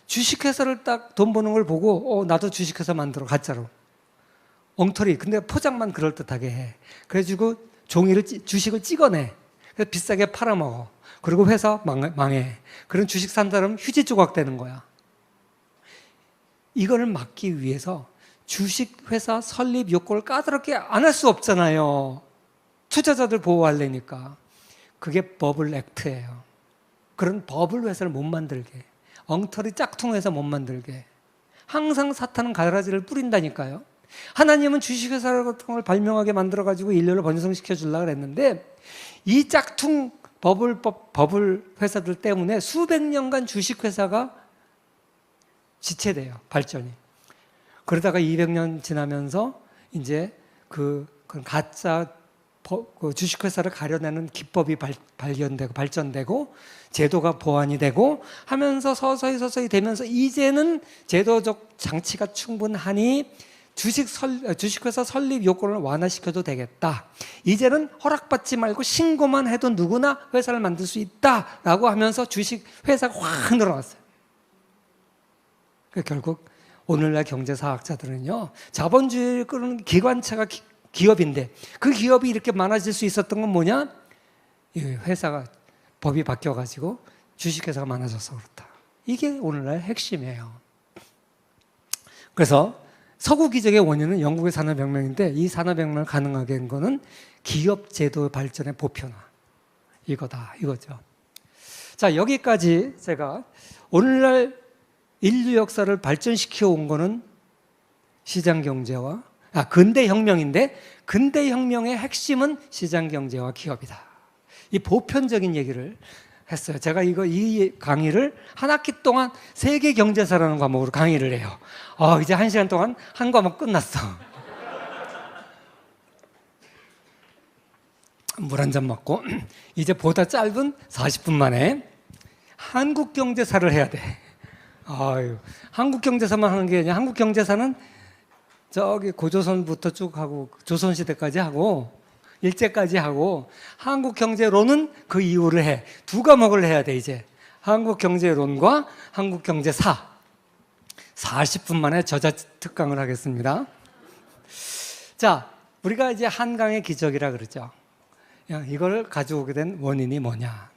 주식회사를 딱 돈 버는 걸 보고, 나도 주식회사 만들어, 가짜로. 엉터리. 근데 포장만 그럴듯하게 해. 그래가지고 주식을 찍어내. 그래서 비싸게 팔아먹어. 그리고 회사 망해. 그런 주식 산 사람은 휴지 조각 되는 거야. 이거를 막기 위해서 주식회사 설립 요건을 까다롭게 안 할 수 없잖아요. 투자자들 보호하려니까. 그게 버블 액트예요. 그런 버블 회사를 못 만들게, 엉터리 짝퉁회사 못 만들게 항상 사탄은 가라지를 뿌린다니까요. 하나님은 주식회사 같은 걸 발명하게 만들어가지고 인류를 번성시켜 주려고 했는데, 이 짝퉁 버블 회사들 때문에 수백 년간 주식회사가 지체돼요, 발전이. 그러다가 200년 지나면서 이제 그 가짜 주식회사를 가려내는 기법이 발전되고 제도가 보완이 되고 하면서 서서히 되면서, 이제는 제도적 장치가 충분하니 주식회사 설립 요건을 완화시켜도 되겠다. 이제는 허락받지 말고 신고만 해도 누구나 회사를 만들 수 있다라고 하면서 주식회사가 확 늘어났어요. 결국 오늘날 경제사학자들은요, 자본주의를 끄는 기관차가 기업인데, 그 기업이 이렇게 많아질 수 있었던 건 뭐냐? 회사가, 법이 바뀌어가지고 주식회사가 많아져서 그렇다. 이게 오늘날 핵심이에요. 그래서 서구 기적의 원인은 영국의 산업혁명인데, 이 산업혁명을 가능하게 한 거는 기업 제도 발전의 보편화, 이거다, 이거죠. 자, 여기까지 제가 오늘날 인류 역사를 발전시켜 온 거는 시장경제와 근대혁명인데, 근대혁명의 핵심은 시장경제와 기업이다. 이 보편적인 얘기를 했어요. 제가 이 강의를 한 학기 동안 세계 경제사라는 과목으로 강의를 해요. 이제 1시간 동안 한 과목 끝났어. 물 한 잔 먹고 이제 보다 짧은 40분 만에 한국 경제사를 해야 돼. 한국 경제사만 하는 게 아니라 한국 경제사는 저기 고조선부터 쭉 하고 조선시대까지 하고 일제까지 하고 한국 경제론은 그 이후를 해. 두 과목을 해야 돼 이제. 한국 경제론과 한국 경제사. 40분 만에 저자 특강을 하겠습니다. 자, 우리가 이제 한강의 기적이라 그러죠. 이걸 가져오게 된 원인이 뭐냐?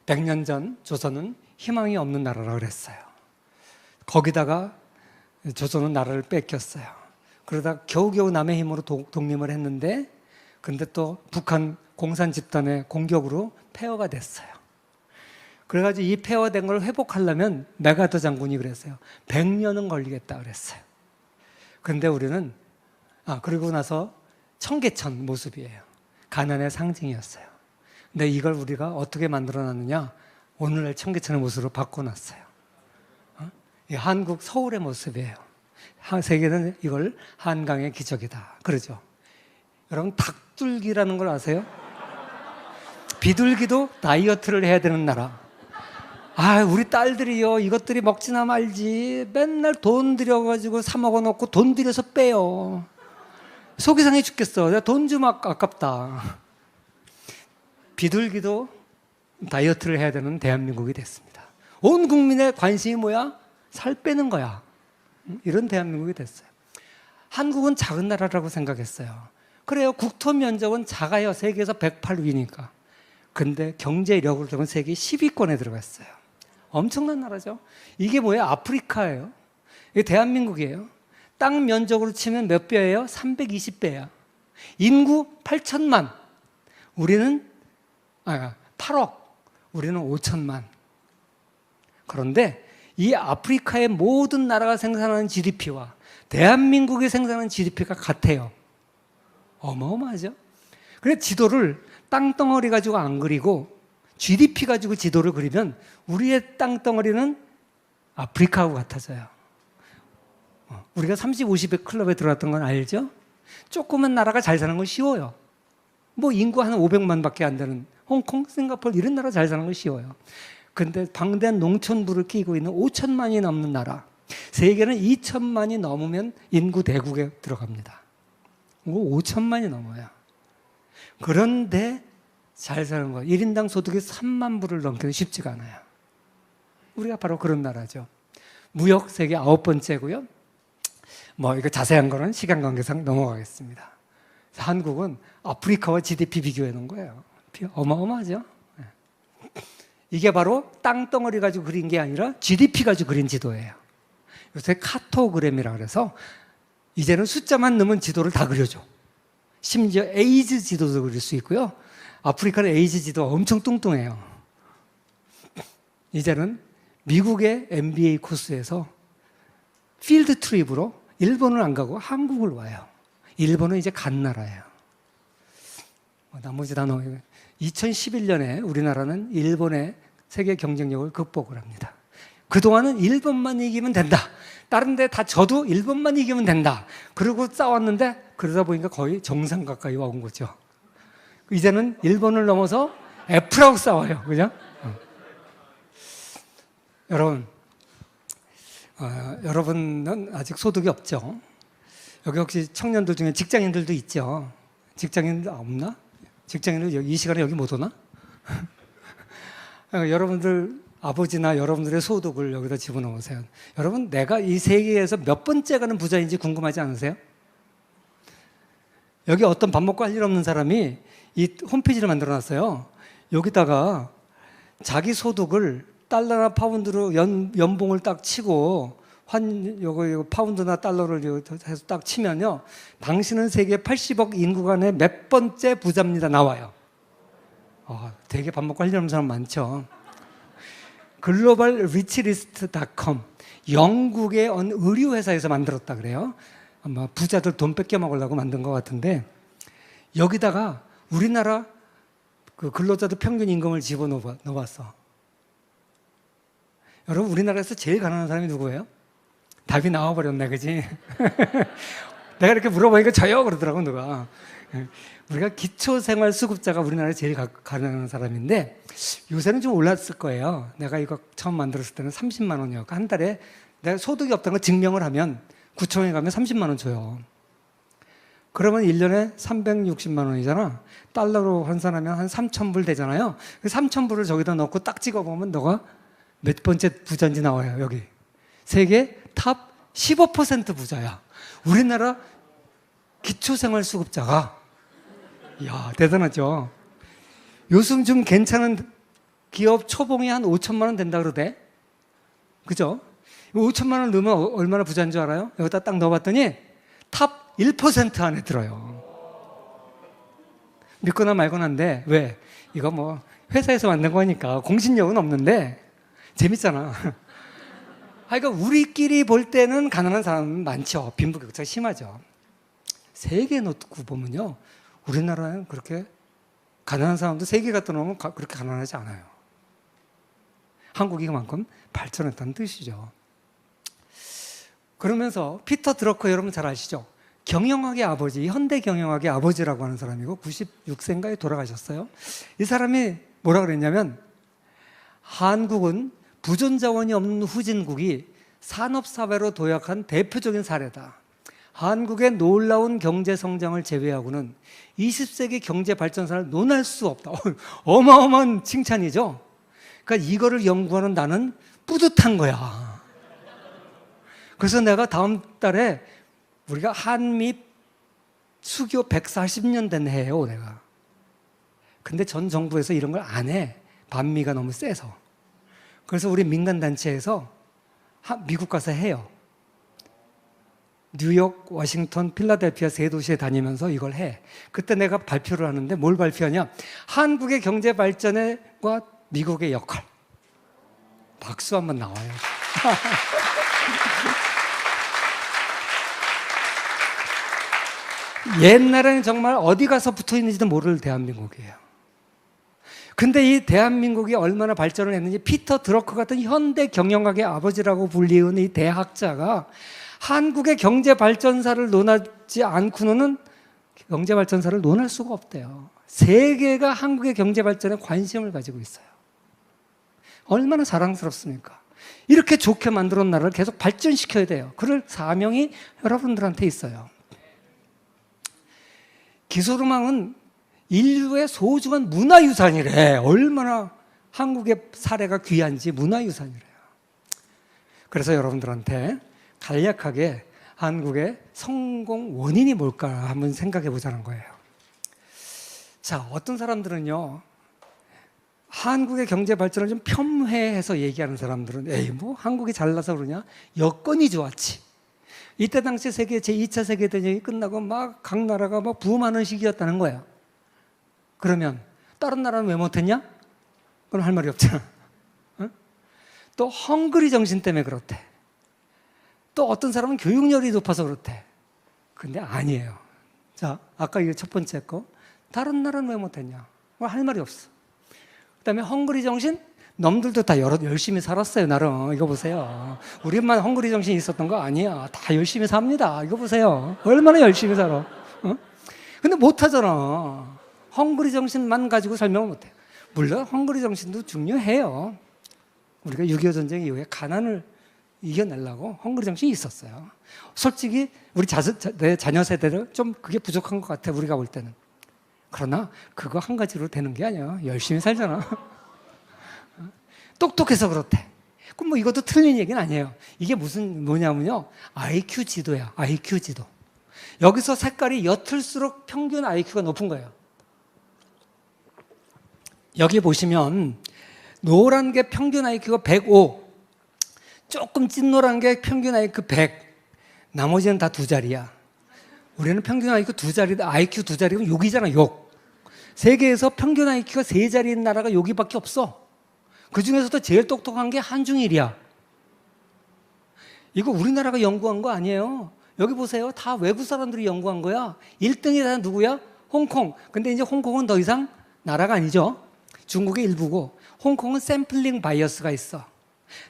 100년 전 조선은 희망이 없는 나라라고 그랬어요. 거기다가 조선은 나라를 뺏겼어요. 그러다 겨우겨우 남의 힘으로 독립을 했는데 근데 또 북한 공산 집단의 공격으로 폐허가 됐어요. 그래가지고 이 폐허된 걸 회복하려면 메가더 장군이 그랬어요. 100년은 걸리겠다 그랬어요. 근데 우리는 그리고 나서 청계천 모습이에요. 가난의 상징이었어요. 근데 이걸 우리가 어떻게 만들어놨느냐? 오늘날 청계천의 모습으로 바꿔놨어요. 이 한국 서울의 모습이에요. 세계는 이걸 한강의 기적이다 그러죠. 여러분 닭둘기라는 걸 아세요? 비둘기도 다이어트를 해야 되는 나라. 우리 딸들이요 이것들이 먹지나 말지 맨날 돈 들여가지고 사 먹어놓고 돈 들여서 빼요. 속이 상해 죽겠어. 내가 돈 좀 아깝다. 비둘기도 다이어트를 해야 되는 대한민국이 됐습니다. 온 국민의 관심이 뭐야? 살 빼는 거야. 이런 대한민국이 됐어요. 한국은 작은 나라라고 생각했어요. 그래요. 국토 면적은 작아요. 세계에서 108위니까. 근데 경제력으로 보면 세계 10위권에 들어갔어요. 엄청난 나라죠. 이게 뭐예요? 아프리카예요. 이게 대한민국이에요. 땅 면적으로 치면 몇 배예요? 320배야. 인구 8천만. 우리는 8억. 우리는 5천만. 그런데 이 아프리카의 모든 나라가 생산하는 GDP와 대한민국이 생산하는 GDP가 같아요. 어마어마하죠? 그래서 지도를 땅덩어리 가지고 안 그리고 GDP 가지고 지도를 그리면 우리의 땅덩어리는 아프리카하고 같아져요. 우리가 30, 50의 클럽에 들어왔던 건 알죠? 조그만 나라가 잘 사는 건 쉬워요. 인구 한 500만 밖에 안 되는 홍콩, 싱가포르 이런 나라 잘 사는 건 쉬워요. 근데 방대한 농촌부를 끼고 있는 5천만이 넘는 나라, 세계는 2천만이 넘으면 인구 대국에 들어갑니다. 5천만이 넘어요. 그런데 잘 사는 거 1인당 소득이 3만 불을 넘기는 쉽지가 않아요. 우리가 바로 그런 나라죠. 무역 세계 9번째고요. 이거 자세한 거는 시간 관계상 넘어가겠습니다. 한국은 아프리카와 GDP 비교해 놓은 거예요. 어마어마하죠. 이게 바로 땅덩어리 가지고 그린 게 아니라 GDP 가지고 그린 지도예요. 요새 카토그램이라 그래서 이제는 숫자만 넣으면 지도를 다 그려줘. 심지어 에이즈 지도도 그릴 수 있고요. 아프리카는 에이즈 지도가 엄청 뚱뚱해요. 이제는 미국의 MBA 코스에서 필드 트립으로 일본을 안 가고 한국을 와요. 일본은 이제 간 나라예요. 나머지 다 넣어요. 2011년에 우리나라는 일본의 세계 경쟁력을 극복을 합니다. 그동안은 일본만 이기면 된다. 다른 데 다 져도 일본만 이기면 된다. 그러고 싸웠는데 그러다 보니까 거의 정상 가까이 와 온 거죠. 이제는 일본을 넘어서 F라고 싸워요. 그죠? 여러분, 여러분은 아직 소득이 없죠? 여기 혹시 청년들 중에 직장인들도 있죠? 직장인들 없나? 직장인들 이 시간에 여기 못 오나? 여러분들 아버지나 여러분들의 소득을 여기다 집어넣으세요. 여러분, 내가 이 세계에서 몇 번째 가는 부자인지 궁금하지 않으세요? 여기 어떤 밥 먹고 할 일 없는 사람이 이 홈페이지를 만들어 놨어요. 여기다가 자기 소득을 달러나 파운드로 연봉을 딱 치고 요거 파운드나 달러를 해서 딱 치면요, 당신은 세계 80억 인구 간의 몇 번째 부자입니다 나와요. 되게 밥 먹고 할 일 없는 사람 많죠. 글로벌 리치리스트.com, 영국의 어느 의류 회사에서 만들었다 그래요. 아마 부자들 돈 뺏겨 먹으려고 만든 것 같은데, 여기다가 우리나라 그 근로자들 평균 임금을 집어넣어봤어. 여러분, 우리나라에서 제일 가난한 사람이 누구예요? 답이 나와버렸네, 그지? 내가 이렇게 물어보니까 저요 그러더라고, 누가. 우리가 기초생활수급자가 우리나라에 제일 가난한 사람인데 요새는 좀 올랐을 거예요. 내가 이거 처음 만들었을 때는 30만 원이었고, 한 달에 내가 소득이 없다는 걸 증명을 하면 구청에 가면 30만 원 줘요. 그러면 1년에 360만 원이잖아. 달러로 환산하면 한 3,000불 되잖아요. 그 3,000불을 저기다 넣고 딱 찍어보면 너가 몇 번째 부자인지 나와요, 여기. 세계 탑 15% 부자야. 우리나라 기초생활수급자가. 이야, 대단하죠? 요즘 좀 괜찮은 기업 초봉이 한 5천만 원 된다 그러대. 그죠? 5천만 원 넣으면 얼마나 부자인 줄 알아요? 여기다 딱 넣어봤더니 탑 1% 안에 들어요. 믿거나 말거나 한데, 왜? 이거 뭐 회사에서 만든 거니까 공신력은 없는데 재밌잖아. 그러니까 우리끼리 볼 때는 가난한 사람은 많죠. 빈부격차가 심하죠. 세계 놓고 보면요, 우리나라는 그렇게 가난한 사람도 세계 갖다 놓으면 그렇게 가난하지 않아요. 한국이 그만큼 발전했다는 뜻이죠. 그러면서 피터 드러커 여러분 잘 아시죠? 경영학의 아버지, 현대 경영학의 아버지라고 하는 사람이고 96세인가에 돌아가셨어요. 이 사람이 뭐라 그랬냐면, 한국은 부존자원이 없는 후진국이 산업사회로 도약한 대표적인 사례다. 한국의 놀라운 경제 성장을 제외하고는 20세기 경제 발전사를 논할 수 없다. 어마어마한 칭찬이죠. 그러니까 이거를 연구하는 나는 뿌듯한 거야. 그래서 내가 다음 달에 우리가 한미 수교 140년 된 해예요, 내가. 근데 전 정부에서 이런 걸 안 해. 반미가 너무 세서. 그래서 우리 민간단체에서 미국 가서 해요. 뉴욕, 워싱턴, 필라델피아 세 도시에 다니면서 이걸 해. 그때 내가 발표를 하는데 뭘 발표하냐? 한국의 경제 발전과 미국의 역할. 박수 한번 나와요. 옛날에는 정말 어디 가서 붙어 있는지도 모를 대한민국이에요. 근데 이 대한민국이 얼마나 발전을 했는지 피터 드러커 같은 현대 경영학의 아버지라고 불리는 이 대학자가 한국의 경제 발전사를 논하지 않고는 경제 발전사를 논할 수가 없대요. 세계가 한국의 경제 발전에 관심을 가지고 있어요. 얼마나 자랑스럽습니까? 이렇게 좋게 만들어 놓은 나라를 계속 발전시켜야 돼요. 그럴 사명이 여러분들한테 있어요. 기술음악은 인류의 소중한 문화유산이래. 얼마나 한국의 사례가 귀한지 문화유산이래요. 그래서 여러분들한테 간략하게 한국의 성공 원인이 뭘까 한번 생각해 보자는 거예요. 자, 어떤 사람들은요, 한국의 경제 발전을 좀 폄훼해서 얘기하는 사람들은 에이, 뭐 한국이 잘나서 그러냐? 여건이 좋았지. 이때 당시 세계 제2차 세계대전이 끝나고 막 각 나라가 막 부흥하는 시기였다는 거예요. 그러면 다른 나라는 왜 못했냐? 그건 할 말이 없잖아. 어? 또 헝그리 정신 때문에 그렇대. 또 어떤 사람은 교육열이 높아서 그렇대. 근데 아니에요. 자, 아까 이게 첫 번째 거, 다른 나라는 왜 못했냐? 할 말이 없어. 그 다음에 헝그리 정신? 놈들도 다 열심히 살았어요, 나름. 이거 보세요. 우리만 헝그리 정신이 있었던 거 아니야. 다 열심히 삽니다. 이거 보세요. 얼마나 열심히 살아. 어? 근데 못하잖아. 헝그리 정신만 가지고 설명을 못해요. 물론 헝그리 정신도 중요해요. 우리가 6.25 전쟁 이후에 가난을 이겨내려고 헝그리 정신이 있었어요. 솔직히 우리 내 자녀 세대를 좀 그게 부족한 것 같아, 우리가 볼 때는. 그러나 그거 한 가지로 되는 게 아니야. 열심히 살잖아. 똑똑해서 그렇대. 그럼 뭐 이것도 틀린 얘기는 아니에요. 이게 뭐냐면요, IQ 지도야. IQ 지도. 여기서 색깔이 옅을수록 평균 IQ가 높은 거예요. 여기 보시면 노란 게 평균 IQ가 105, 조금 찐노란 게 평균 IQ 100, 나머지는 다 두 자리야. 우리는 평균 IQ 두 자리다. IQ 두 자리면 욕이잖아, 욕. 세계에서 평균 IQ가 세 자리인 나라가 여기밖에 없어. 그 중에서도 제일 똑똑한 게 한중일이야. 이거 우리나라가 연구한 거 아니에요. 여기 보세요. 다 외국 사람들이 연구한 거야. 1등이 다 누구야? 홍콩. 근데 이제 홍콩은 더 이상 나라가 아니죠. 중국의 일부고 홍콩은 샘플링 바이어스가 있어.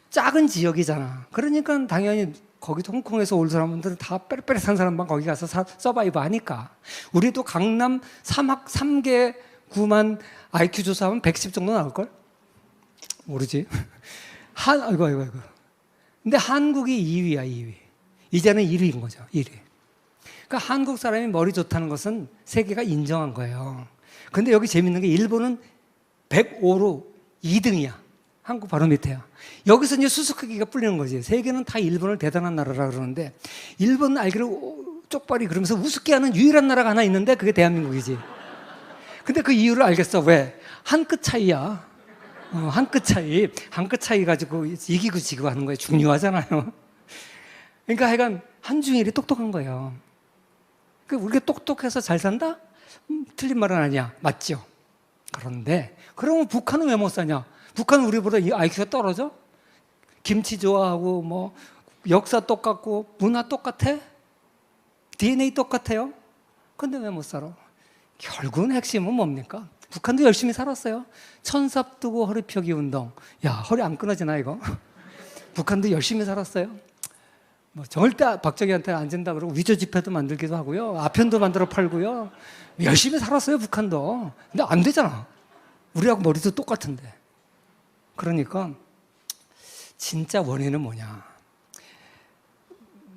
작은 지역이잖아. 그러니까 당연히 거기도 홍콩에서 올 사람들은 다 빼빼레한 사람만 거기 가서 서바이브 하니까. 우리도 강남 3개 구만 IQ 조사하면 110 정도 나올걸? 모르지. 아이고. 근데 한국이 2위야, 2위. 이제는 1위인 거죠, 1위. 그러니까 한국 사람이 머리 좋다는 것은 세계가 인정한 거예요. 근데 여기 재밌는 게 일본은 105로 2등이야. 한국 바로 밑에야. 여기서 이제 수수께끼가 풀리는 거지. 세계는 다 일본을 대단한 나라라 그러는데 일본 알기로 쪽발이 그러면서 우습게 하는 유일한 나라가 하나 있는데 그게 대한민국이지. 근데 그 이유를 알겠어. 왜? 한 끗 차이야. 한 끗 차이. 한 끗 차이 가지고 이기고 지고 하는 거에 중요하잖아요. 그러니까 하여간 한중일이 똑똑한 거예요. 우리가 똑똑해서 잘 산다? 틀린 말은 아니야. 맞죠? 그런데 그러면 북한은 왜 못 사냐? 북한은 우리보다 IQ가 떨어져? 김치 좋아하고 뭐 역사 똑같고 문화 똑같아? DNA 똑같아요? 근데 왜 못 살아? 결국은 핵심은 뭡니까? 북한도 열심히 살았어요. 천삽 뜨고 허리 펴기 운동. 야, 허리 안 끊어지나 이거? 북한도 열심히 살았어요. 뭐 절대 박정희한테 안 된다 그러고 위조 지폐도 만들기도 하고요. 아편도 만들어 팔고요. 열심히 살았어요, 북한도. 근데 안 되잖아. 우리하고 머리도 똑같은데. 그러니까 진짜 원인은 뭐냐?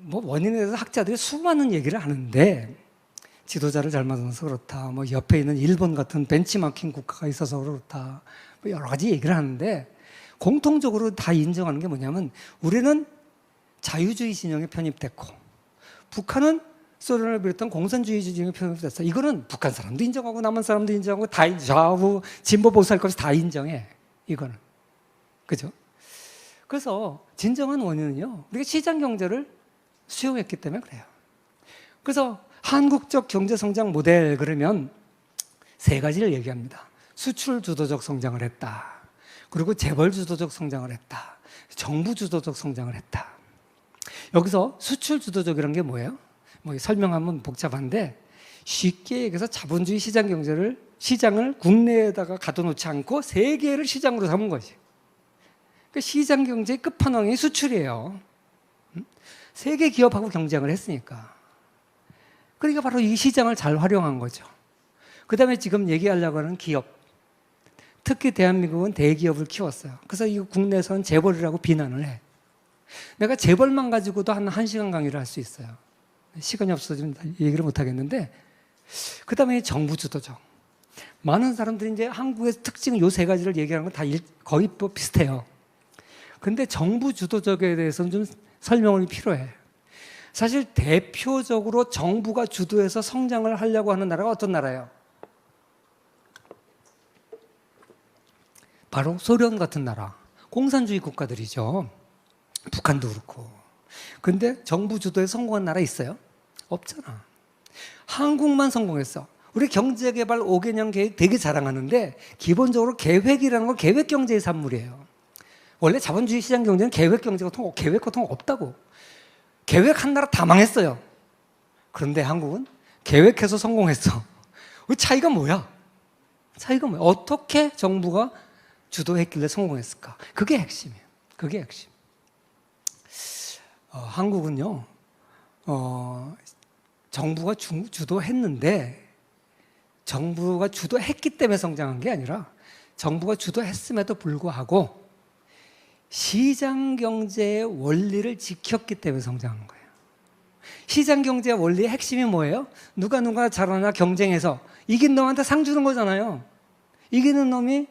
뭐 원인에 대해서 학자들이 수많은 얘기를 하는데 지도자를 잘 만나서 그렇다. 뭐 옆에 있는 일본 같은 벤치마킹 국가가 있어서 그렇다. 뭐 여러 가지 얘기를 하는데 공통적으로 다 인정하는 게 뭐냐면 우리는 자유주의 진영에 편입됐고 북한은 소련을 비롯한 공산주의 진영에 편입됐어. 이거는 북한 사람도 인정하고 남한 사람도 인정하고 다 좌우 진보 보수 할 것이 다 인정해. 이거는. 그죠? 그래서 진정한 원인은요. 우리가 시장 경제를 수용했기 때문에 그래요. 그래서 한국적 경제 성장 모델 그러면 세 가지를 얘기합니다. 수출 주도적 성장을 했다. 그리고 재벌 주도적 성장을 했다. 정부 주도적 성장을 했다. 여기서 수출 주도적이라는 게 뭐예요? 뭐 설명하면 복잡한데 쉽게 얘기해서 자본주의 시장 경제를 시장을 국내에다가 가둬놓지 않고 세계를 시장으로 삼은 거지. 그러니까 시장 경제의 끝판왕이 수출이에요. 세계 기업하고 경쟁을 했으니까. 그러니까 바로 이 시장을 잘 활용한 거죠. 그 다음에 지금 얘기하려고 하는 기업. 특히 대한민국은 대기업을 키웠어요. 그래서 이거 국내에서는 재벌이라고 비난을 해. 내가 재벌만 가지고도 한 1시간 강의를 할 수 있어요. 시간이 없어서 좀 얘기를 못 하겠는데, 그 다음에 정부 주도적. 많은 사람들이 이제 한국의 특징 요 세 가지를 얘기하는 건 다 거의 뭐 비슷해요. 근데 정부 주도적에 대해서는 좀 설명이 필요해. 사실 대표적으로 정부가 주도해서 성장을 하려고 하는 나라가 어떤 나라예요? 바로 소련 같은 나라. 공산주의 국가들이죠. 북한도 그렇고. 근데 정부 주도에 성공한 나라 있어요? 없잖아. 한국만 성공했어. 우리 경제개발 5개년 계획 되게 자랑하는데 기본적으로 계획이라는 건 계획경제의 산물이에요. 원래 자본주의 시장 경제는 계획 같은 거 없다고. 계획한 나라 다 망했어요. 그런데 한국은 계획해서 성공했어. 그 차이가 뭐야? 차이가 뭐야? 어떻게 정부가 주도했길래 성공했을까? 그게 핵심이에요. 그게 핵심. 한국은요, 정부가 주도했는데 정부가 주도했기 때문에 성장한 게 아니라 정부가 주도했음에도 불구하고 시장 경제의 원리를 지켰기 때문에 성장한 거예요. 시장 경제의 원리의 핵심이 뭐예요? 누가 잘하나 경쟁해서 이긴 놈한테 상 주는 거잖아요. 이기는 놈이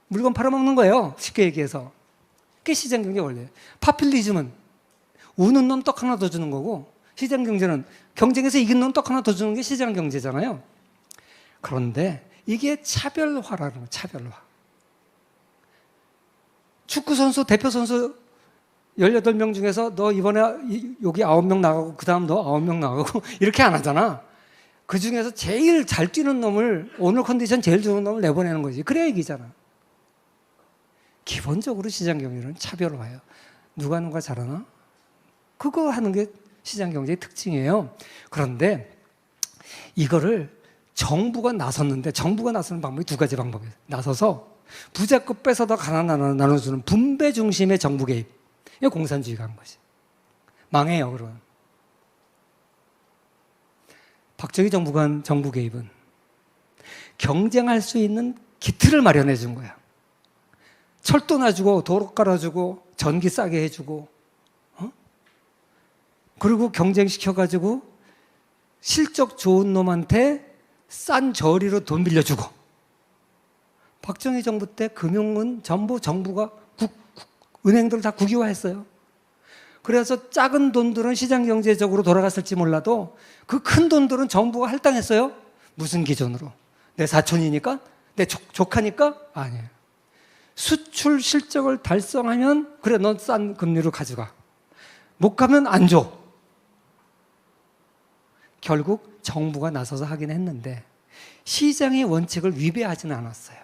물건 팔아먹는 거예요. 쉽게 얘기해서. 그게 시장 경제 원리예요. 파퓰리즘은 우는 놈 떡 하나 더 주는 거고 시장 경제는 경쟁에서 이긴 놈 떡 하나 더 주는 게 시장 경제잖아요. 그런데 이게 차별화라는 거예요. 차별화. 축구선수, 대표선수 18명 중에서 너 이번에 여기 9명 나가고 그 다음 너 9명 나가고 이렇게 안 하잖아. 그 중에서 제일 잘 뛰는 놈을 오늘 컨디션 제일 좋은 놈을 내보내는 거지. 그래야 이기잖아. 기본적으로 시장 경제는 차별화예요. 누가 잘하나? 그거 하는 게 시장 경제의 특징이에요. 그런데 이거를 정부가 나섰는데 정부가 나서는 방법이 두 가지 방법이에요. 나서서 부자 거 뺏어다 가난 나눠주는 분배 중심의 정부 개입. 이게 공산주의가 한 거지. 망해요, 그러면. 박정희 정부가 한 정부 개입은 경쟁할 수 있는 기틀을 마련해 준 거야. 철도 놔주고 도로 깔아주고 전기 싸게 해주고 그리고 경쟁시켜가지고 실적 좋은 놈한테 싼 저리로 돈 빌려주고. 박정희 정부 때 금융은 전부 정부가 은행들 다 국유화했어요. 그래서 작은 돈들은 시장 경제적으로 돌아갔을지 몰라도 그 큰 돈들은 정부가 할당했어요. 무슨 기준으로? 내 사촌이니까? 내 조카니까? 아니에요. 수출 실적을 달성하면 그래, 넌 싼 금리로 가져가. 못 가면 안 줘. 결국 정부가 나서서 하긴 했는데 시장의 원칙을 위배하지는 않았어요.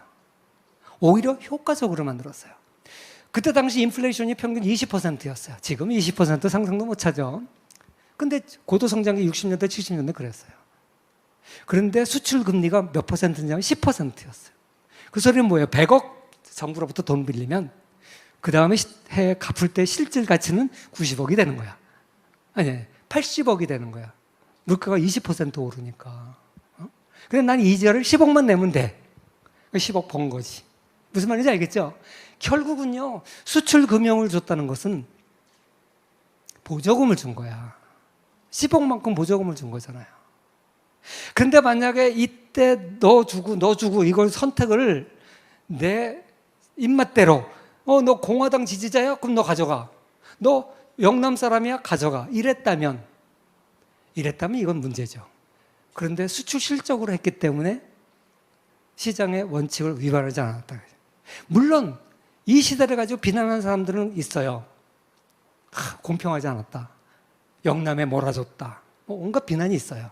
오히려 효과적으로 만들었어요. 그때 당시 인플레이션이 평균 20%였어요. 지금 20% 상상도 못 하죠. 근데 고도성장기 60년대, 70년대 그랬어요. 그런데 수출 금리가 몇 퍼센트냐면 10%였어요. 그 소리는 뭐예요? 100억 정부로부터 돈 빌리면 그 다음에 해 갚을 때 실질 가치는 90억이 되는 거야. 아니, 80억이 되는 거야. 물가가 20% 오르니까. 그래, 난 이자를 10억만 내면 돼. 10억 번 거지. 무슨 말인지 알겠죠? 결국은요, 수출 금융을 줬다는 것은 보조금을 준 거야. 10억만큼 보조금을 준 거잖아요. 그런데 만약에 이때 너 주고 이걸 선택을 내 입맛대로 너 공화당 지지자야? 그럼 너 가져가. 너 영남 사람이야? 가져가. 이랬다면 이건 문제죠. 그런데 수출 실적으로 했기 때문에 시장의 원칙을 위반하지 않았다. 물론 이 시대를 가지고 비난하는 사람들은 있어요. 공평하지 않았다. 영남에 몰아줬다. 온갖 비난이 있어요.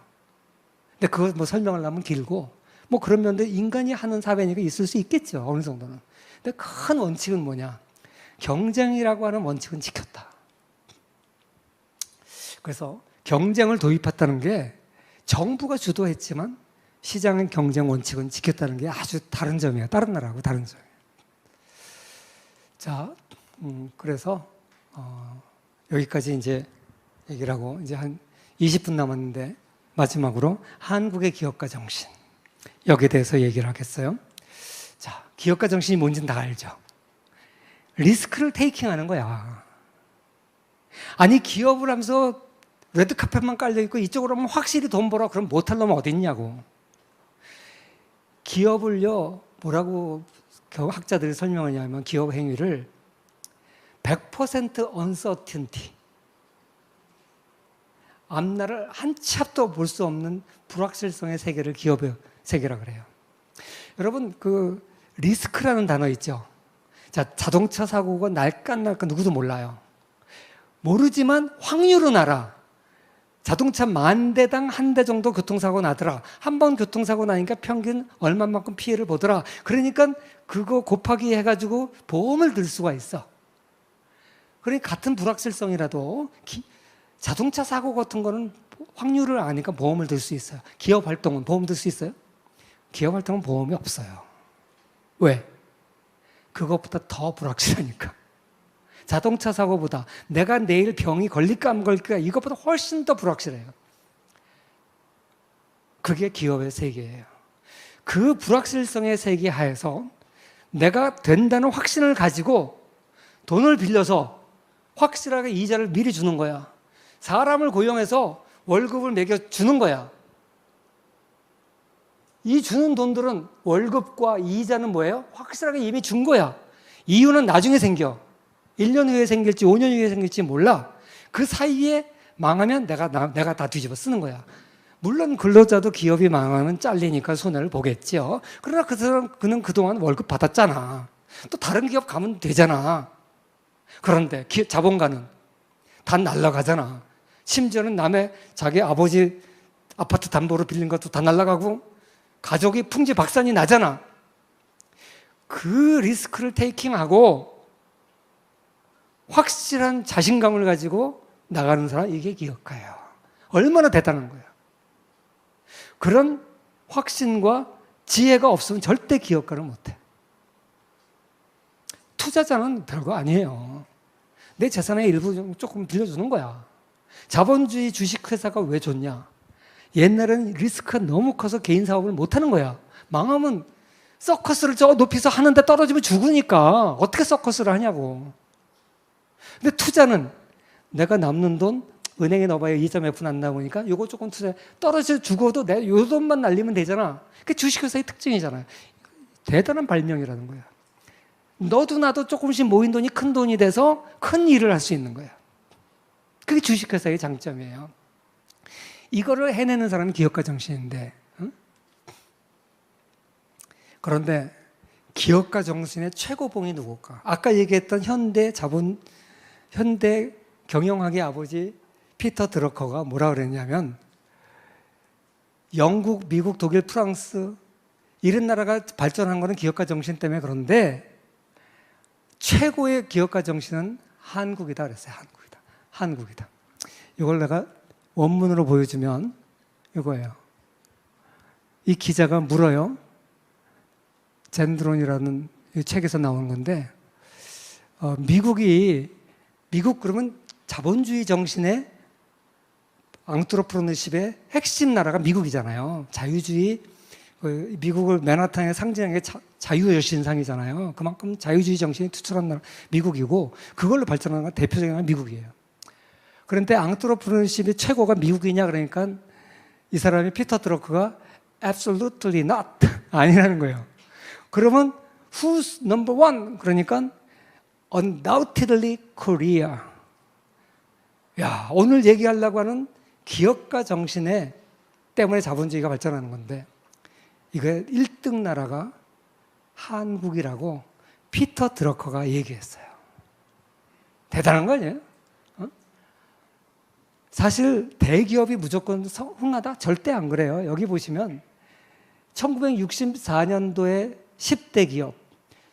근데 그걸 설명을 하면 길고 그런 면도 인간이 하는 사회니까 있을 수 있겠죠. 어느 정도는. 근데 큰 원칙은 뭐냐? 경쟁이라고 하는 원칙은 지켰다. 그래서 경쟁을 도입했다는 게 정부가 주도했지만 시장의 경쟁 원칙은 지켰다는 게 아주 다른 점이에요. 다른 나라하고 다른 점이에요. 자, 그래서 여기까지 이제 얘기를 하고 이제 한 20분 남았는데 마지막으로 한국의 기업가 정신, 여기에 대해서 얘기를 하겠어요. 자, 기업가 정신이 뭔지는 다 알죠. 리스크를 테이킹하는 거야. 아니, 기업을 하면서 레드카펫만 깔려있고 이쪽으로 하면 확실히 돈 벌어. 그럼 못할 놈은 어디 있냐고. 기업을요, 뭐라고 학자들이 설명하냐면 기업 행위를 100% uncertainty, 앞날을 한 치 앞도 볼 수 없는 불확실성의 세계를 기업의 세계라 그래요. 여러분, 그 리스크라는 단어 있죠. 자, 자동차 사고가 날까 누구도 몰라요. 모르지만 확률은 알아. 자동차 10,000대당 1대 정도 교통사고 나더라. 한 번 교통사고 나니까 평균 얼마만큼 피해를 보더라. 그러니까 그거 곱하기 해가지고 보험을 들 수가 있어. 그러니까 같은 불확실성이라도 자동차 사고 같은 거는 확률을 아니까 보험을 들 수 있어요. 기업 활동은 보험 들 수 있어요? 기업 활동은 보험이 없어요. 왜? 그것보다 더 불확실하니까. 자동차 사고보다 내가 내일 병이 걸릴까 안 걸릴까 이것보다 훨씬 더 불확실해요. 그게 기업의 세계예요. 그 불확실성의 세계 하에서 내가 된다는 확신을 가지고 돈을 빌려서 확실하게 이자를 미리 주는 거야. 사람을 고용해서 월급을 매겨 주는 거야. 이 주는 돈들은 월급과 이자는 뭐예요? 확실하게 이미 준 거야. 이유는 나중에 생겨. 1년 후에 생길지 5년 후에 생길지 몰라. 그 사이에 망하면 내가 다 뒤집어 쓰는 거야. 물론 근로자도 기업이 망하면 잘리니까 손해를 보겠죠. 그러나 그는 그동안 월급 받았잖아. 또 다른 기업 가면 되잖아. 그런데 자본가는 다 날라가잖아. 심지어는 남의 자기 아버지 아파트 담보로 빌린 것도 다 날라가고 가족이 풍지박산이 나잖아. 그 리스크를 테이킹하고 확실한 자신감을 가지고 나가는 사람, 이게 기업가예요. 얼마나 대단한 거예요. 그런 확신과 지혜가 없으면 절대 기업가를 못해. 투자자는 별거 아니에요. 내 재산의 일부 조금 빌려주는 거야. 자본주의 주식회사가 왜 좋냐? 옛날에는 리스크가 너무 커서 개인 사업을 못하는 거야. 망하면 서커스를 저 높이서 하는데 떨어지면 죽으니까 어떻게 서커스를 하냐고. 근데 투자는 내가 남는 돈 은행에 넣어봐야 2.F 안 나오니까 이거 조금 투자해. 떨어져 죽어도 내 요 돈만 날리면 되잖아. 그게 주식회사의 특징이잖아요. 대단한 발명이라는 거야. 너도 나도 조금씩 모인 돈이 큰 돈이 돼서 큰 일을 할 수 있는 거야. 그게 주식회사의 장점이에요. 이거를 해내는 사람이 기업가 정신인데, 응? 그런데 기업가 정신의 최고봉이 누굴까? 아까 얘기했던 현대 경영학의 아버지 피터 드러커가 뭐라 그랬냐면, 영국, 미국, 독일, 프랑스 이런 나라가 발전한 거는 기업가 정신 때문에 그런데 최고의 기업가 정신은 한국이다 그랬어요. 한국이다. 이걸 내가 원문으로 보여주면 이거예요. 이 기자가 물어요. 젠드론이라는 책에서 나오는 건데, 미국 그러면 자본주의 정신의 앙트로프로너십의 핵심 나라가 미국이잖아요. 자유주의, 미국을 맨하탄의 상징하는 게 자유여신상이잖아요. 그만큼 자유주의 정신이 투철한 나라 미국이고, 그걸로 발전하는 건 대표적인 나라가 미국이에요. 그런데 앙트로프로너십의 최고가 미국이냐 그러니까 이 사람이 피터 드러커가 absolutely not 아니라는 거예요. 그러면 who's number one? 그러니까 undoubtedly Korea. 야, 오늘 얘기하려고 하는 기업가 정신에 때문에 자본주의가 발전하는 건데, 이거 1등 나라가 한국이라고 피터 드러커가 얘기했어요. 대단한 거 아니에요? 사실 대기업이 무조건 흥하다? 절대 안 그래요. 여기 보시면 1964년도에 10대 기업,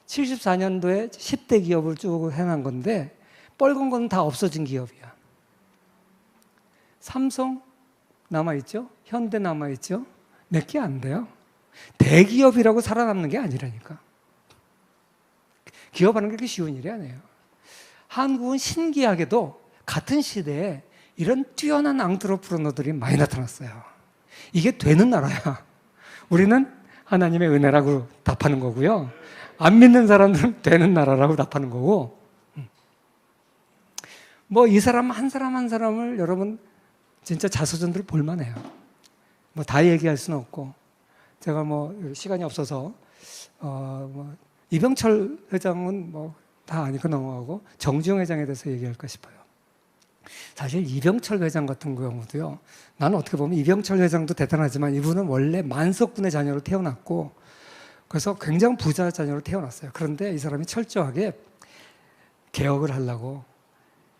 74년도에 10대 기업을 쭉 해놓은 건데 빨간 건 다 없어진 기업이야. 삼성 남아있죠? 현대 남아있죠? 몇 개 안 돼요. 대기업이라고 살아남는 게 아니라니까. 기업하는 게 그렇게 쉬운 일이 아니에요. 한국은 신기하게도 같은 시대에 이런 뛰어난 앙트로프로너들이 많이 나타났어요. 이게 되는 나라야. 우리는 하나님의 은혜라고 답하는 거고요. 안 믿는 사람들은 되는 나라라고 답하는 거고. 뭐 이 사람 한 사람을 여러분 진짜 자서전들 볼만해요. 뭐 다 얘기할 수는 없고, 제가 뭐 시간이 없어서 뭐 이병철 회장은 뭐 다 아니까 넘어가고 정주영 회장에 대해서 얘기할까 싶어요. 사실 이병철 회장 같은 경우도요, 나는 어떻게 보면 이병철 회장도 대단하지만 이분은 원래 만석군의 자녀로 태어났고, 그래서 굉장히 부자 자녀로 태어났어요. 그런데 이 사람이 철저하게 개혁을 하려고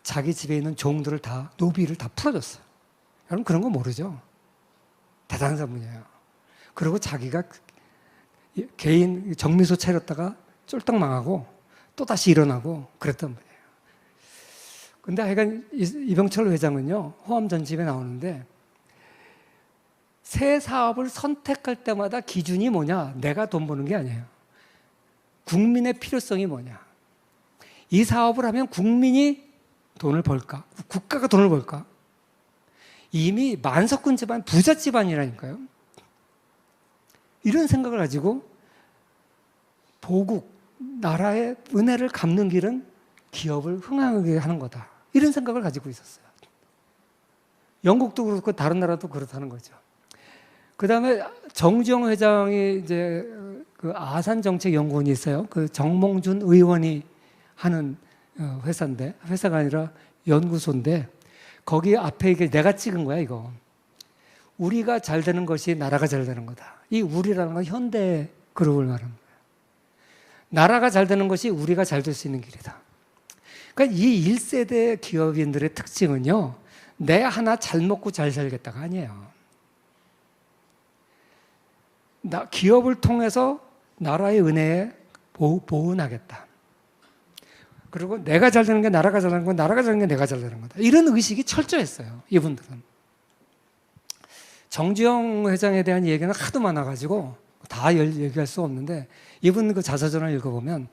자기 집에 있는 종들을 다, 노비를 다 풀어줬어요. 여러분 그런 거 모르죠? 대단한 사람이에요. 그리고 자기가 개인 정미소 차렸다가 쫄딱 망하고 또 다시 일어나고 그랬단 말이에요. 근데 하여간 이병철 회장은요, 호암전집에 나오는데 새 사업을 선택할 때마다 기준이 뭐냐? 내가 돈 버는 게 아니에요. 국민의 필요성이 뭐냐? 이 사업을 하면 국민이 돈을 벌까? 국가가 돈을 벌까? 이미 만석군 집안, 부자 집안이라니까요. 이런 생각을 가지고 보국, 나라의 은혜를 갚는 길은 기업을 흥하게 하는 거다. 이런 생각을 가지고 있었어요. 영국도 그렇고 다른 나라도 그렇다는 거죠. 그 다음에 정주영 회장이 이제 그 아산정책연구원이 있어요. 그 정몽준 의원이 하는 회사인데, 회사가 아니라 연구소인데, 거기 앞에 이게 내가 찍은 거야, 이거. 우리가 잘 되는 것이 나라가 잘 되는 거다. 이 우리라는 건 현대 그룹을 말하는 거예요. 나라가 잘 되는 것이 우리가 잘 될 수 있는 길이다. 그러니까 이 1세대 기업인들의 특징은요, 내 하나 잘 먹고 잘 살겠다가 아니에요. 기업을 통해서 나라의 은혜에 보은하겠다. 그리고 내가 잘 되는 게 나라가 잘 되는 건, 나라가 잘 되는 게 내가 잘 되는 거다. 이런 의식이 철저했어요, 이분들은. 정주영 회장에 대한 얘기는 하도 많아가지고 다 얘기할 수 없는데, 이분 그 자서전을 읽어보면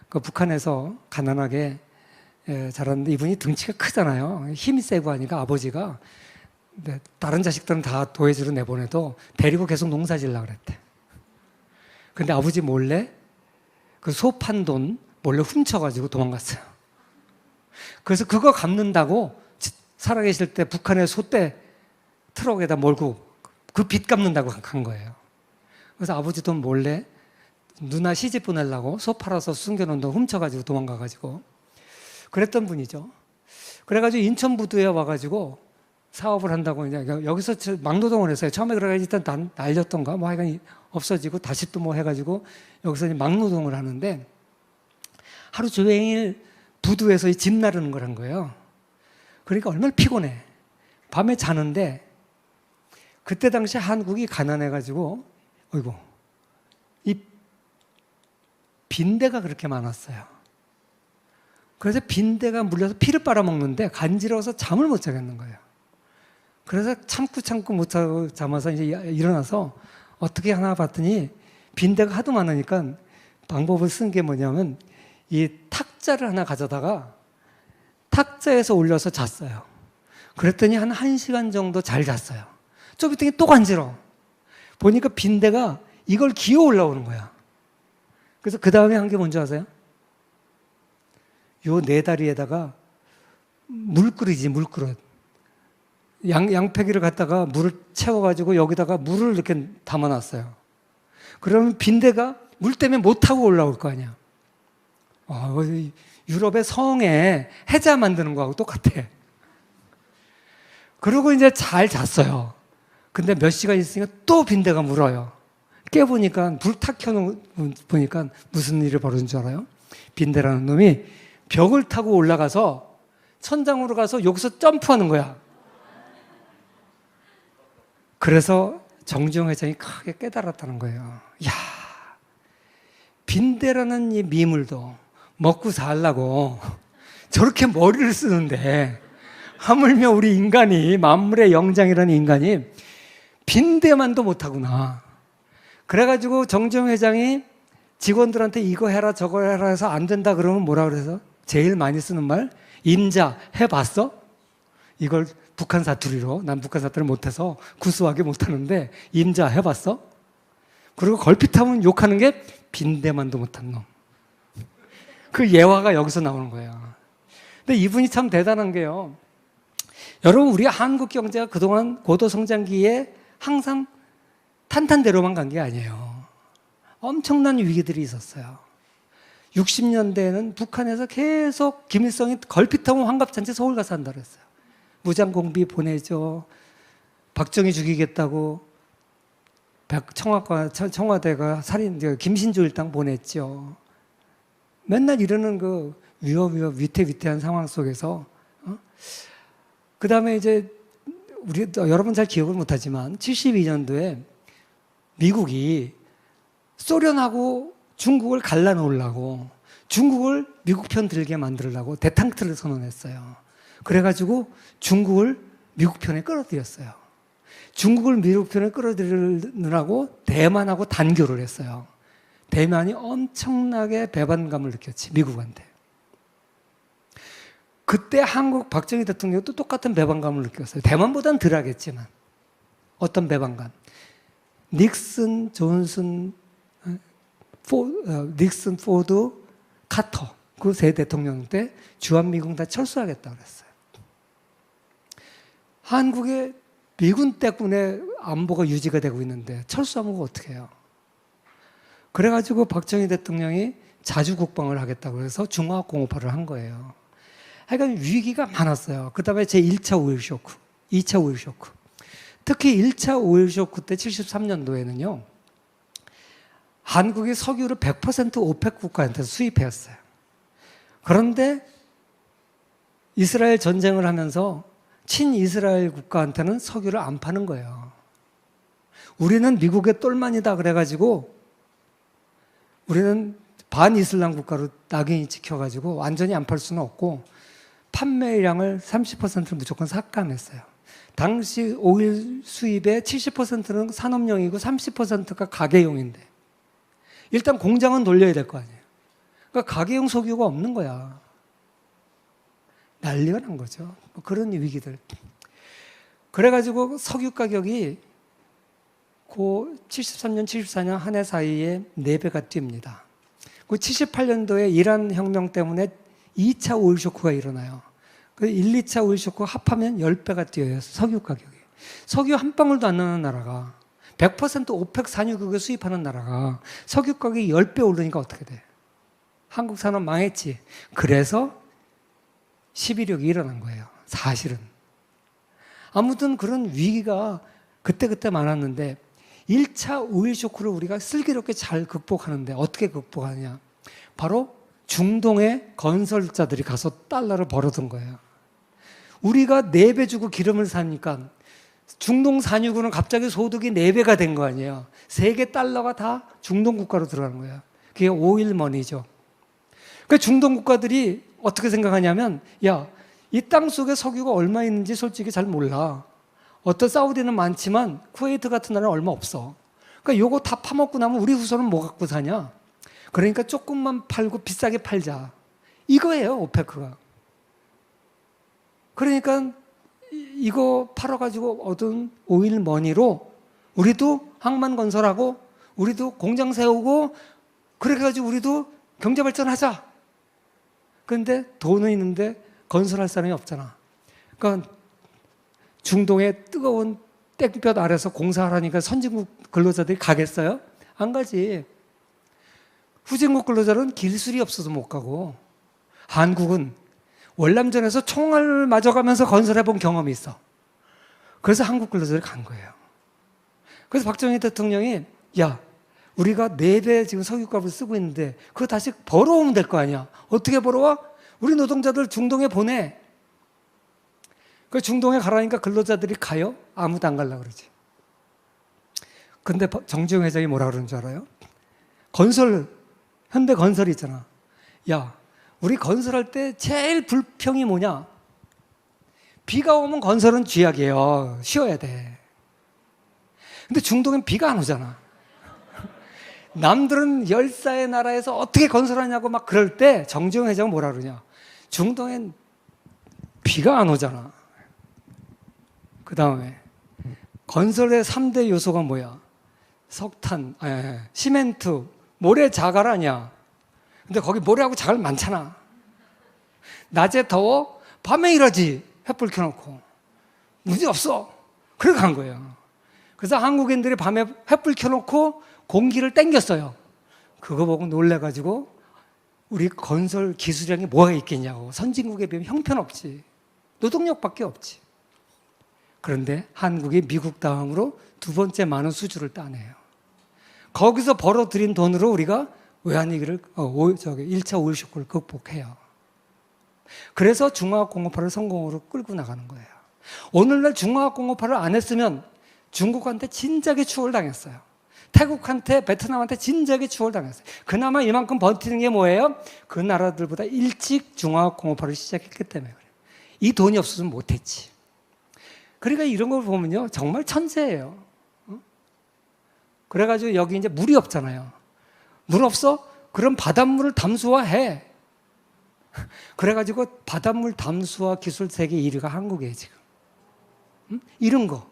그 북한에서 가난하게 자랐는데, 이분이 등치가 크잖아요. 힘이 세고 하니까 아버지가, 근데 다른 자식들은 다 도해지로 내보내도 데리고 계속 농사 지으려고 그랬대. 근데 아버지 몰래 그 소 판 돈 몰래 훔쳐가지고 도망갔어요. 그래서 그거 갚는다고 살아계실 때 북한의 소떼 트럭에다 몰고 그 빚 갚는다고 간 거예요. 그래서 아버지 돈 몰래 누나 시집 보내려고 소 팔아서 숨겨놓은 돈 훔쳐가지고 도망가가지고 그랬던 분이죠. 그래가지고 인천 부두에 와가지고 사업을 한다고 이제 여기서 막노동을 했어요. 처음에 그래가지고 일단 날렸던가 뭐 하여간 없어지고 다시 또 뭐 해가지고 여기서 이제 막노동을 하는데, 하루 종일 부두에서 집 나르는 걸 한 거예요. 그러니까 얼마나 피곤해. 밤에 자는데, 그때 당시 한국이 가난해가지고, 어이구, 이 빈대가 그렇게 많았어요. 그래서 빈대가 물려서 피를 빨아먹는데 간지러워서 잠을 못 자겠는 거예요. 그래서 참고 못 자고 잠아서 이제 일어나서 어떻게 하나 봤더니, 빈대가 하도 많으니까 방법을 쓴 게 뭐냐면, 이 탁자를 하나 가져다가 탁자에서 올려서 잤어요. 그랬더니 한 1시간 정도 잘 잤어요. 좀 있더니 또 간지러워. 보니까 빈대가 이걸 기어 올라오는 거야. 그래서 그 다음에 한 게 뭔지 아세요? 요 네 다리에다가 물그릇이지, 물그릇. 양패기를 갖다가 물을 채워가지고 여기다가 물을 이렇게 담아놨어요. 그러면 빈대가 물 때문에 못 타고 올라올 거 아니야. 유럽의 성에 해자 만드는 거하고 똑같아. 그리고 이제 잘 잤어요. 근데 몇 시간 있으니까 또 빈대가 물어요. 깨보니까 불 탁 켜놓으니까 무슨 일이 벌어진 줄 알아요? 빈대라는 놈이 벽을 타고 올라가서 천장으로 가서 여기서 점프하는 거야. 그래서 정주영 회장이 크게 깨달았다는 거예요. 야, 빈대라는 이 미물도 먹고 살라고 저렇게 머리를 쓰는데, 하물며 우리 인간이, 만물의 영장이라는 인간이 빈대만도 못하구나. 그래가지고 정주영 회장이 직원들한테 이거 해라 저거 해라 해서 안 된다 그러면 뭐라 그래서 제일 많이 쓰는 말, 임자 해봤어? 이걸 북한 사투리로, 난 북한 사투리 못해서 구수하게 못하는데 임자 해봤어? 그리고 걸핏하면 욕하는 게 빈대만도 못한 놈. 그 예화가 여기서 나오는 거예요. 근데 이분이 참 대단한 게요, 여러분, 우리 한국 경제가 그동안 고도 성장기에 항상 탄탄대로만 간 게 아니에요. 엄청난 위기들이 있었어요. 60년대에는 북한에서 계속 김일성이 걸핏하면 환갑잔치 서울 가서 한다고 했어요. 무장공비 보내죠. 박정희 죽이겠다고 청와대가 김신조 일당 보냈죠. 맨날 이러는 그 위태위태한 상황 속에서, 그 다음에 이제 우리 여러분 잘 기억을 못하지만 72년도에 미국이 소련하고 중국을 갈라놓으려고 중국을 미국 편 들게 만들려고 대탕트를 선언했어요. 그래가지고 중국을 미국 편에 끌어들였어요. 중국을 미국 편에 끌어들이느라고 대만하고 단교를 했어요. 대만이 엄청나게 배반감을 느꼈지, 미국한테. 그때 한국 박정희 대통령도 똑같은 배반감을 느꼈어요. 대만보다는 덜 하겠지만. 어떤 배반감? 닉슨, 존슨, 닉슨, 포드, 카터, 그 세 대통령 때 주한미군 다 철수하겠다고 그랬어요. 한국의 미군 때문에 안보가 유지가 되고 있는데 철수하면 어떻게 해요? 그래가지고 박정희 대통령이 자주국방을 하겠다고 해서 중화공업화를 한 거예요. 하여간 위기가 많았어요. 그 다음에 제1차 오일 쇼크, 2차 오일 쇼크. 특히 1차 오일 쇼크 때 73년도에는요, 한국이 석유를 100% 오펙 국가한테서 수입해왔어요. 그런데 이스라엘 전쟁을 하면서 친이스라엘 국가한테는 석유를 안 파는 거예요. 우리는 미국의 똘만이다 그래가지고 우리는 반이슬람 국가로 낙인이 찍혀가지고 완전히 안 팔 수는 없고 판매량을 30%를 무조건 삭감했어요. 당시 오일 수입의 70%는 산업용이고 30%가 가게용인데 일단 공장은 돌려야 될 거 아니에요. 그러니까 가게용 석유가 없는 거야. 난리가 난 거죠. 뭐 그런 위기들. 그래가지고 석유 가격이 그 73년, 74년 한 해 사이에 4배가 뜁니다. 그 78년도에 이란 혁명 때문에 2차 오일 쇼크가 일어나요. 그 1, 2차 오일 쇼크 합하면 10배가 뛰어요. 석유 가격이. 석유 한 방울도 안 나는 나라가 100% 오펙 산유국을 수입하는 나라가 석유 가격이 10배 오르니까 어떻게 돼? 한국 산업 망했지. 그래서 11.6이 일어난 거예요. 사실은. 아무튼 그런 위기가 그때그때 많았는데 1차 오일 쇼크를 우리가 슬기롭게 잘 극복하는데 어떻게 극복하느냐? 바로 중동의 건설자들이 가서 달러를 벌어둔 거예요. 우리가 4배 주고 기름을 사니까 중동 산유국은 갑자기 소득이 4배가 된 거 아니에요. 세계 달러가 다 중동 국가로 들어가는 거예요. 그게 오일 머니죠. 그 중동 국가들이 어떻게 생각하냐면, 야, 이 땅 속에 석유가 얼마 있는지 솔직히 잘 몰라. 어떤 사우디는 많지만 쿠웨이트 같은 나라는 얼마 없어. 그러니까 요거 다 파먹고 나면 우리 후손은 뭐 갖고 사냐? 그러니까 조금만 팔고 비싸게 팔자. 이거예요, 오페크가. 그러니까 이거 팔아가지고 얻은 오일 머니로 우리도 항만 건설하고 우리도 공장 세우고 그렇게 해가지고 우리도 경제 발전하자. 그런데 돈은 있는데 건설할 사람이 없잖아. 그러니까 중동의 뜨거운 땡볕 아래서 공사하라니까 선진국 근로자들이 가겠어요? 안 가지. 후진국 근로자는 기술이 없어서 못 가고 한국은 월남전에서 총을 맞아가면서 건설해 본 경험이 있어. 그래서 한국 근로자들이 간 거예요. 그래서 박정희 대통령이 야, 우리가 4배 지금 석유값을 쓰고 있는데 그거 다시 벌어오면 될 거 아니야. 어떻게 벌어와? 우리 노동자들 중동에 보내. 그 중동에 가라니까 근로자들이 가요? 아무도 안 가려고 그러지. 근데 정지용 회장이 뭐라 그러는 줄 알아요? 현대 건설이 있잖아. 야, 우리 건설할 때 제일 불평이 뭐냐? 비가 오면 건설은 쥐약이에요. 쉬어야 돼. 근데 중동엔 비가 안 오잖아. 남들은 열사의 나라에서 어떻게 건설하냐고 막 그럴 때 정지용 회장은 뭐라 그러냐? 중동엔 비가 안 오잖아. 그 다음에 건설의 3대 요소가 뭐야? 석탄, 시멘트, 모래 자갈 아니야. 근데 거기 모래하고 자갈 많잖아. 낮에 더워? 밤에 일하지. 햇불 켜놓고. 문제 없어. 그렇게 간 거예요. 그래서 한국인들이 밤에 햇불 켜놓고 공기를 땡겼어요. 그거 보고 놀래가지고 우리 건설 기술량이 뭐가 있겠냐고. 선진국에 비하면 형편없지. 노동력밖에 없지. 그런데 한국이 미국 다음으로 2번째 많은 수주를 따내요. 거기서 벌어들인 돈으로 우리가 외환위기를 1차 오일 쇼크를 극복해요. 그래서 중화학공업화를 성공으로 끌고 나가는 거예요. 오늘날 중화학공업화를 안 했으면 중국한테 진작에 추월 당했어요. 태국한테, 베트남한테 진작에 추월 당했어요. 그나마 이만큼 버티는 게 뭐예요? 그 나라들보다 일찍 중화학공업화를 시작했기 때문에 그래요. 이 돈이 없었으면 못했지. 그러니까 이런 걸 보면요, 정말 천재예요. 그래가지고 여기 이제 물이 없잖아요. 물 없어? 그럼 바닷물을 담수화해. 그래가지고 바닷물 담수화 기술 세계 1위가 한국이에요, 지금. 이런 거.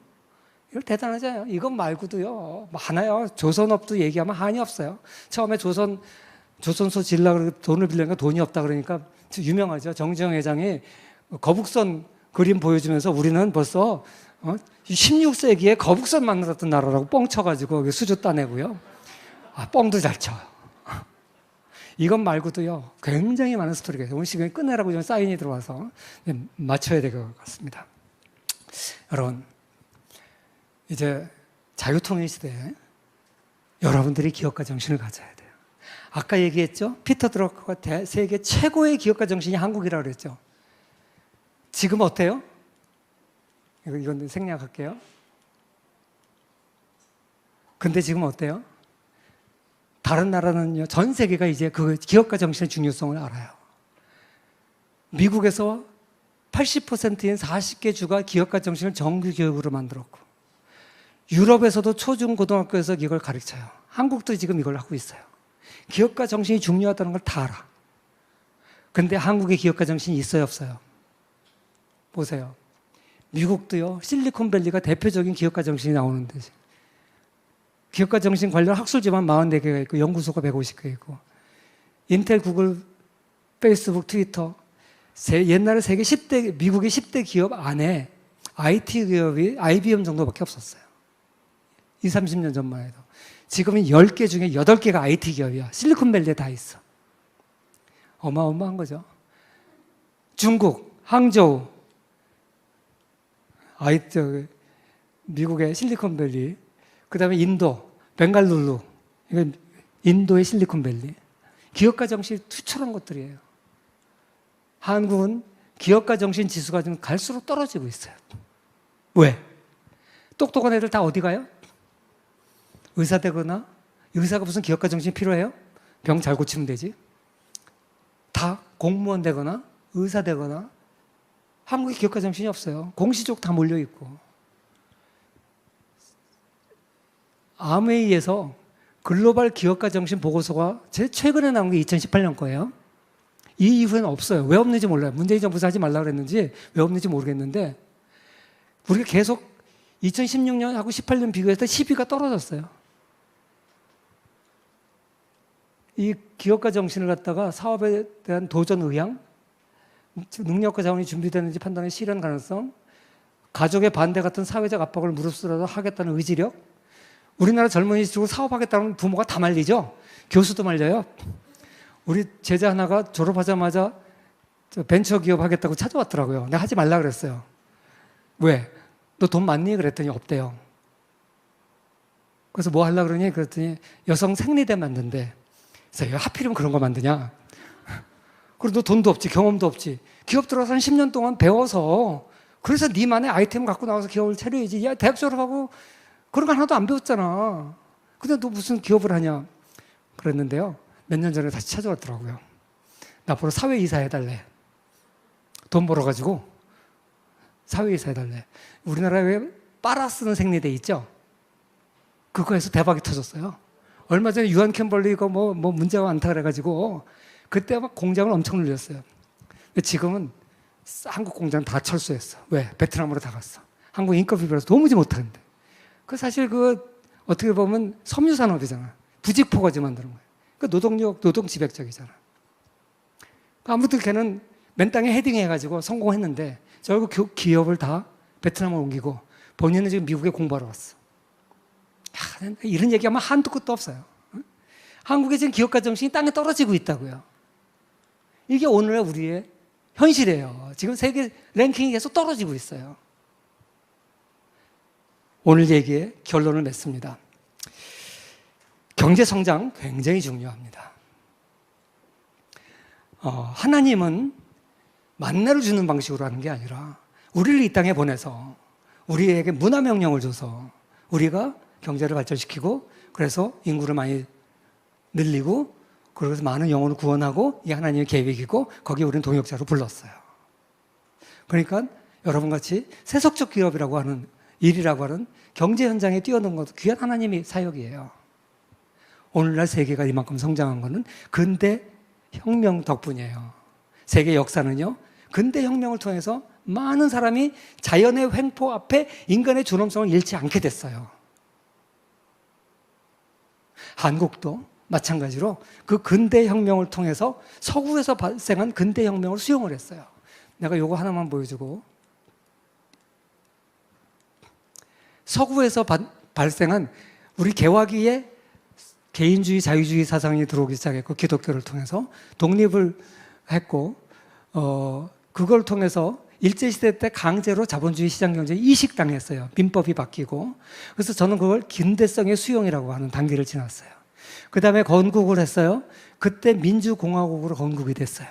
이거 대단하잖아요. 이것 말고도요, 많아요. 조선업도 얘기하면 한이 없어요. 처음에 조선소 질려고 돈을 빌려니까 돈이 없다 그러니까 유명하죠. 정지영 회장이 거북선 그림 보여주면서 우리는 벌써 16세기에 거북선 만들었던 나라라고 뻥 쳐가지고 수주 따내고요. 뻥도 잘 쳐. 이것 말고도요, 굉장히 많은 스토리가 있어요. 오늘 시간이 끝내라고 좀 사인이 들어와서 맞춰야 될 것 같습니다. 여러분, 이제 자유통일 시대에 여러분들이 기업가 정신을 가져야 돼요. 아까 얘기했죠? 피터 드러커가 세계 최고의 기업가 정신이 한국이라고 그랬죠? 지금 어때요? 이건 생략할게요. 근데 지금 어때요? 다른 나라는요, 전 세계가 이제 그 기업가 정신의 중요성을 알아요. 미국에서 80%인 40개 주가 기업가 정신을 정규 교육으로 만들었고, 유럽에서도 초중 고등학교에서 이걸 가르쳐요. 한국도 지금 이걸 하고 있어요. 기업가 정신이 중요하다는 걸 다 알아. 근데 한국에 기업가 정신이 있어요, 없어요? 보세요. 미국도요, 실리콘밸리가 대표적인 기업가 정신이 나오는데, 기업가 정신 관련 학술지만 44개가 있고, 연구소가 150개 있고, 인텔, 구글, 페이스북, 트위터, 옛날에 세계 10대, 미국의 10대 기업 안에 IT 기업이 IBM 정도밖에 없었어요. 20, 30년 전만 해도. 지금은 10개 중에 8개가 IT 기업이야. 실리콘밸리에 다 있어. 어마어마한 거죠. 중국, 항저우, 미국의 실리콘밸리, 그 다음에 인도, 벵갈루루, 이건 인도의 실리콘밸리. 기업가 정신이 투철한 것들이에요. 한국은 기업가 정신 지수가 좀 갈수록 떨어지고 있어요. 왜? 똑똑한 애들 다 어디 가요? 의사 되거나, 의사가 무슨 기업가 정신이 필요해요? 병 잘 고치면 되지. 다 공무원 되거나, 의사 되거나, 한국에 기업가 정신이 없어요. 공시족 다 몰려있고. 아메이에서 글로벌 기업가 정신 보고서가 제일 최근에 나온 게 2018년 거예요. 이 이후에는 없어요. 왜 없는지 몰라요. 문재인 정부에서 하지 말라고 그랬는지 왜 없는지 모르겠는데, 우리가 계속 2016년하고 18년 비교했을 때 10위가 떨어졌어요. 이 기업가 정신을 갖다가 사업에 대한 도전 의향, 능력과 자원이 준비되는지 판단의 실현 가능성, 가족의 반대 같은 사회적 압박을 무릅쓰라도 하겠다는 의지력. 우리나라 젊은이 주고 사업하겠다는 부모가 다 말리죠. 교수도 말려요. 우리 제자 하나가 졸업하자마자 벤처기업 하겠다고 찾아왔더라고요. 내가 하지 말라 그랬어요. 왜? 너 돈 많니? 그랬더니 없대요. 그래서 뭐 하려고 그러니? 그랬더니 여성 생리대 만든대. 그래서 하필이면 그런 거 만드냐? 그리고 너 돈도 없지, 경험도 없지. 기업 들어가서 한 10년 동안 배워서, 그래서 니만의 아이템 갖고 나와서 기업을 차려야지. 야, 대학 졸업하고 그런 거 하나도 안 배웠잖아. 근데 너 무슨 기업을 하냐? 그랬는데요. 몇 년 전에 다시 찾아왔더라고요. 나 앞으로 사회이사 해달래. 돈 벌어가지고 사회이사 해달래. 우리나라에 빨아 쓰는 생리대 있죠? 그거에서 대박이 터졌어요. 얼마 전에 유한 캠벌리가 뭐 문제가 많다 그래가지고 그때 막 공장을 엄청 늘렸어요. 근데 지금은 한국 공장 다 철수했어. 왜? 베트남으로 다 갔어. 한국 인건비 비라서 도무지 못하는데. 그 사실 어떻게 보면 섬유산업이잖아. 부직포가지 만드는 거예요. 그 노동력, 노동 지배적이잖아. 아무튼 걔는 맨 땅에 헤딩해가지고 성공했는데 결국 기업을 다 베트남으로 옮기고 본인은 지금 미국에 공부하러 왔어. 이런 얘기하면 한도 끝도 없어요. 한국의 지금 기업가 정신이 땅에 떨어지고 있다고요. 이게 오늘의 우리의 현실이에요. 지금 세계 랭킹이 계속 떨어지고 있어요. 오늘 얘기의 결론을 맺습니다. 경제 성장 굉장히 중요합니다. 하나님은 만나를 주는 방식으로 하는 게 아니라 우리를 이 땅에 보내서 우리에게 문화명령을 줘서 우리가 경제를 발전시키고 그래서 인구를 많이 늘리고 그래서 많은 영혼을 구원하고 이게 하나님의 계획이고 거기에 우리는 동역자로 불렀어요. 그러니까 여러분같이 세속적 기업이라고 하는 일이라고 하는 경제 현장에 뛰어든 것도 귀한 하나님의 사역이에요. 오늘날 세계가 이만큼 성장한 것은 근대 혁명 덕분이에요. 세계 역사는요, 근대 혁명을 통해서 많은 사람이 자연의 횡포 앞에 인간의 존엄성을 잃지 않게 됐어요. 한국도 마찬가지로 그 근대 혁명을 통해서 서구에서 발생한 근대 혁명을 수용을 했어요. 내가 요거 하나만 보여주고, 서구에서 발생한 우리 개화기에 개인주의, 자유주의 사상이 들어오기 시작했고 기독교를 통해서 독립을 했고 그걸 통해서 일제시대 때 강제로 자본주의 시장경제에 이식당했어요. 민법이 바뀌고. 그래서 저는 그걸 근대성의 수용이라고 하는 단계를 지났어요. 그 다음에 건국을 했어요. 그때 민주공화국으로 건국이 됐어요.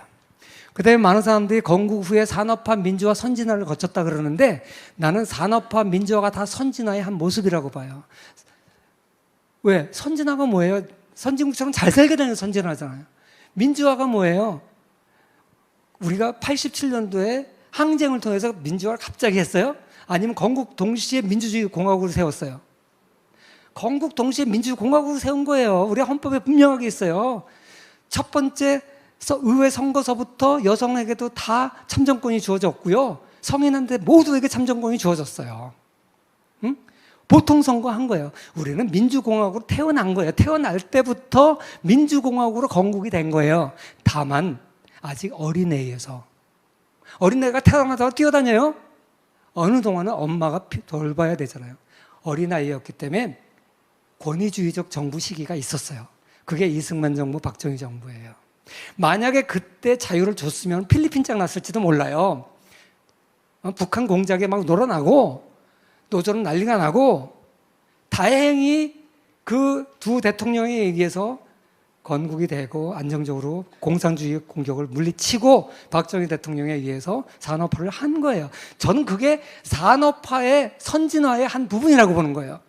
그 다음에 많은 사람들이 건국 후에 산업화 민주화 선진화를 거쳤다 그러는데 나는 산업화 민주화가 다 선진화의 한 모습이라고 봐요. 왜? 선진화가 뭐예요? 선진국처럼 잘 살게 되는 선진화잖아요. 민주화가 뭐예요? 우리가 87년도에 항쟁을 통해서 민주화를 갑자기 했어요? 아니면 건국 동시에 민주주의 공화국을 세웠어요? 건국 동시에 민주주의 공화국을 세운 거예요. 우리 헌법에 분명하게 있어요. 첫 번째 의회 선거서부터 여성에게도 다 참정권이 주어졌고요. 성인한테 모두에게 참정권이 주어졌어요. 응? 보통 선거한 거예요. 우리는 민주공화국으로 태어난 거예요. 태어날 때부터 민주공화국으로 건국이 된 거예요. 다만 아직 어린애에서 어린애가 태어나다가 뛰어다녀요? 어느 동안은 엄마가 돌봐야 되잖아요. 어린아이였기 때문에 권위주의적 정부 시기가 있었어요. 그게 이승만 정부, 박정희 정부예요. 만약에 그때 자유를 줬으면 필리핀 장 났을지도 몰라요. 북한 공작에 막 놀아나고 노조는 난리가 나고, 다행히 그 두 대통령에 의해서 건국이 되고 안정적으로 공산주의 공격을 물리치고 박정희 대통령에 의해서 산업화를 한 거예요. 저는 그게 산업화의 선진화의 한 부분이라고 보는 거예요.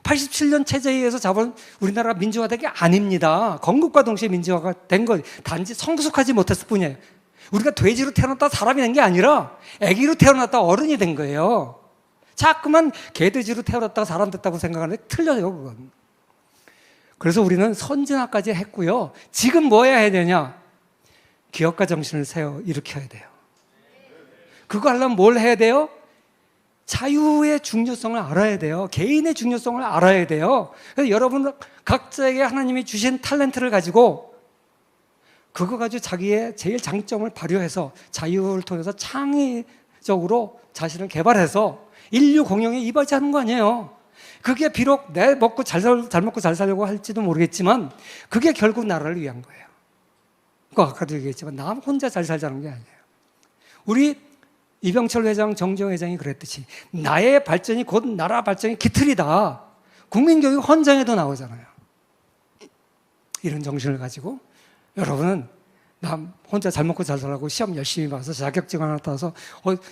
87년 체제에 의해서 잡은 우리나라 민주화된 게 아닙니다. 건국과 동시에 민주화가 된 거, 단지 성숙하지 못했을 뿐이에요. 우리가 돼지로 태어났다 사람이 된 게 아니라 아기로 태어났다 어른이 된 거예요. 자꾸만 개돼지로 태어났다가 사람 됐다고 생각하는데 틀려요, 그건. 그래서 우리는 선진화까지 했고요. 지금 뭐 해야 되냐? 기업가 정신을 일으켜야 돼요. 그거 하려면 뭘 해야 돼요? 자유의 중요성을 알아야 돼요. 개인의 중요성을 알아야 돼요. 그래서 여러분 각자에게 하나님이 주신 탤런트를 가지고 그거 가지고 자기의 제일 장점을 발휘해서 자유를 통해서 창의적으로 자신을 개발해서 인류 공영에 이바지하는 거 아니에요. 그게 비록 내 먹고 잘 먹고 잘 살려고 할지도 모르겠지만 그게 결국 나라를 위한 거예요. 아까도 얘기했지만 나 혼자 잘 살자는 게 아니에요. 우리 이병철 회장, 정정 회장이 그랬듯이 나의 발전이 곧 나라 발전의 기틀이다. 국민교육 헌장에도 나오잖아요. 이런 정신을 가지고 여러분은 나 혼자 잘 먹고 잘 살라고 시험 열심히 봐서 자격증 하나 따서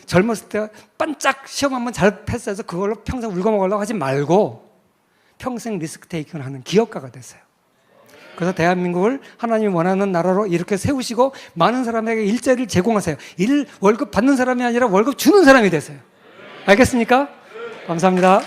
젊었을 때 반짝 시험 한번 잘 패스해서 그걸로 평생 울고 먹으려고 하지 말고 평생 리스크 테이킹을 하는 기업가가 되세요. 그래서 대한민국을 하나님이 원하는 나라로 이렇게 세우시고 많은 사람에게 일자리를 제공하세요. 월급 받는 사람이 아니라 월급 주는 사람이 되세요. 알겠습니까? 감사합니다.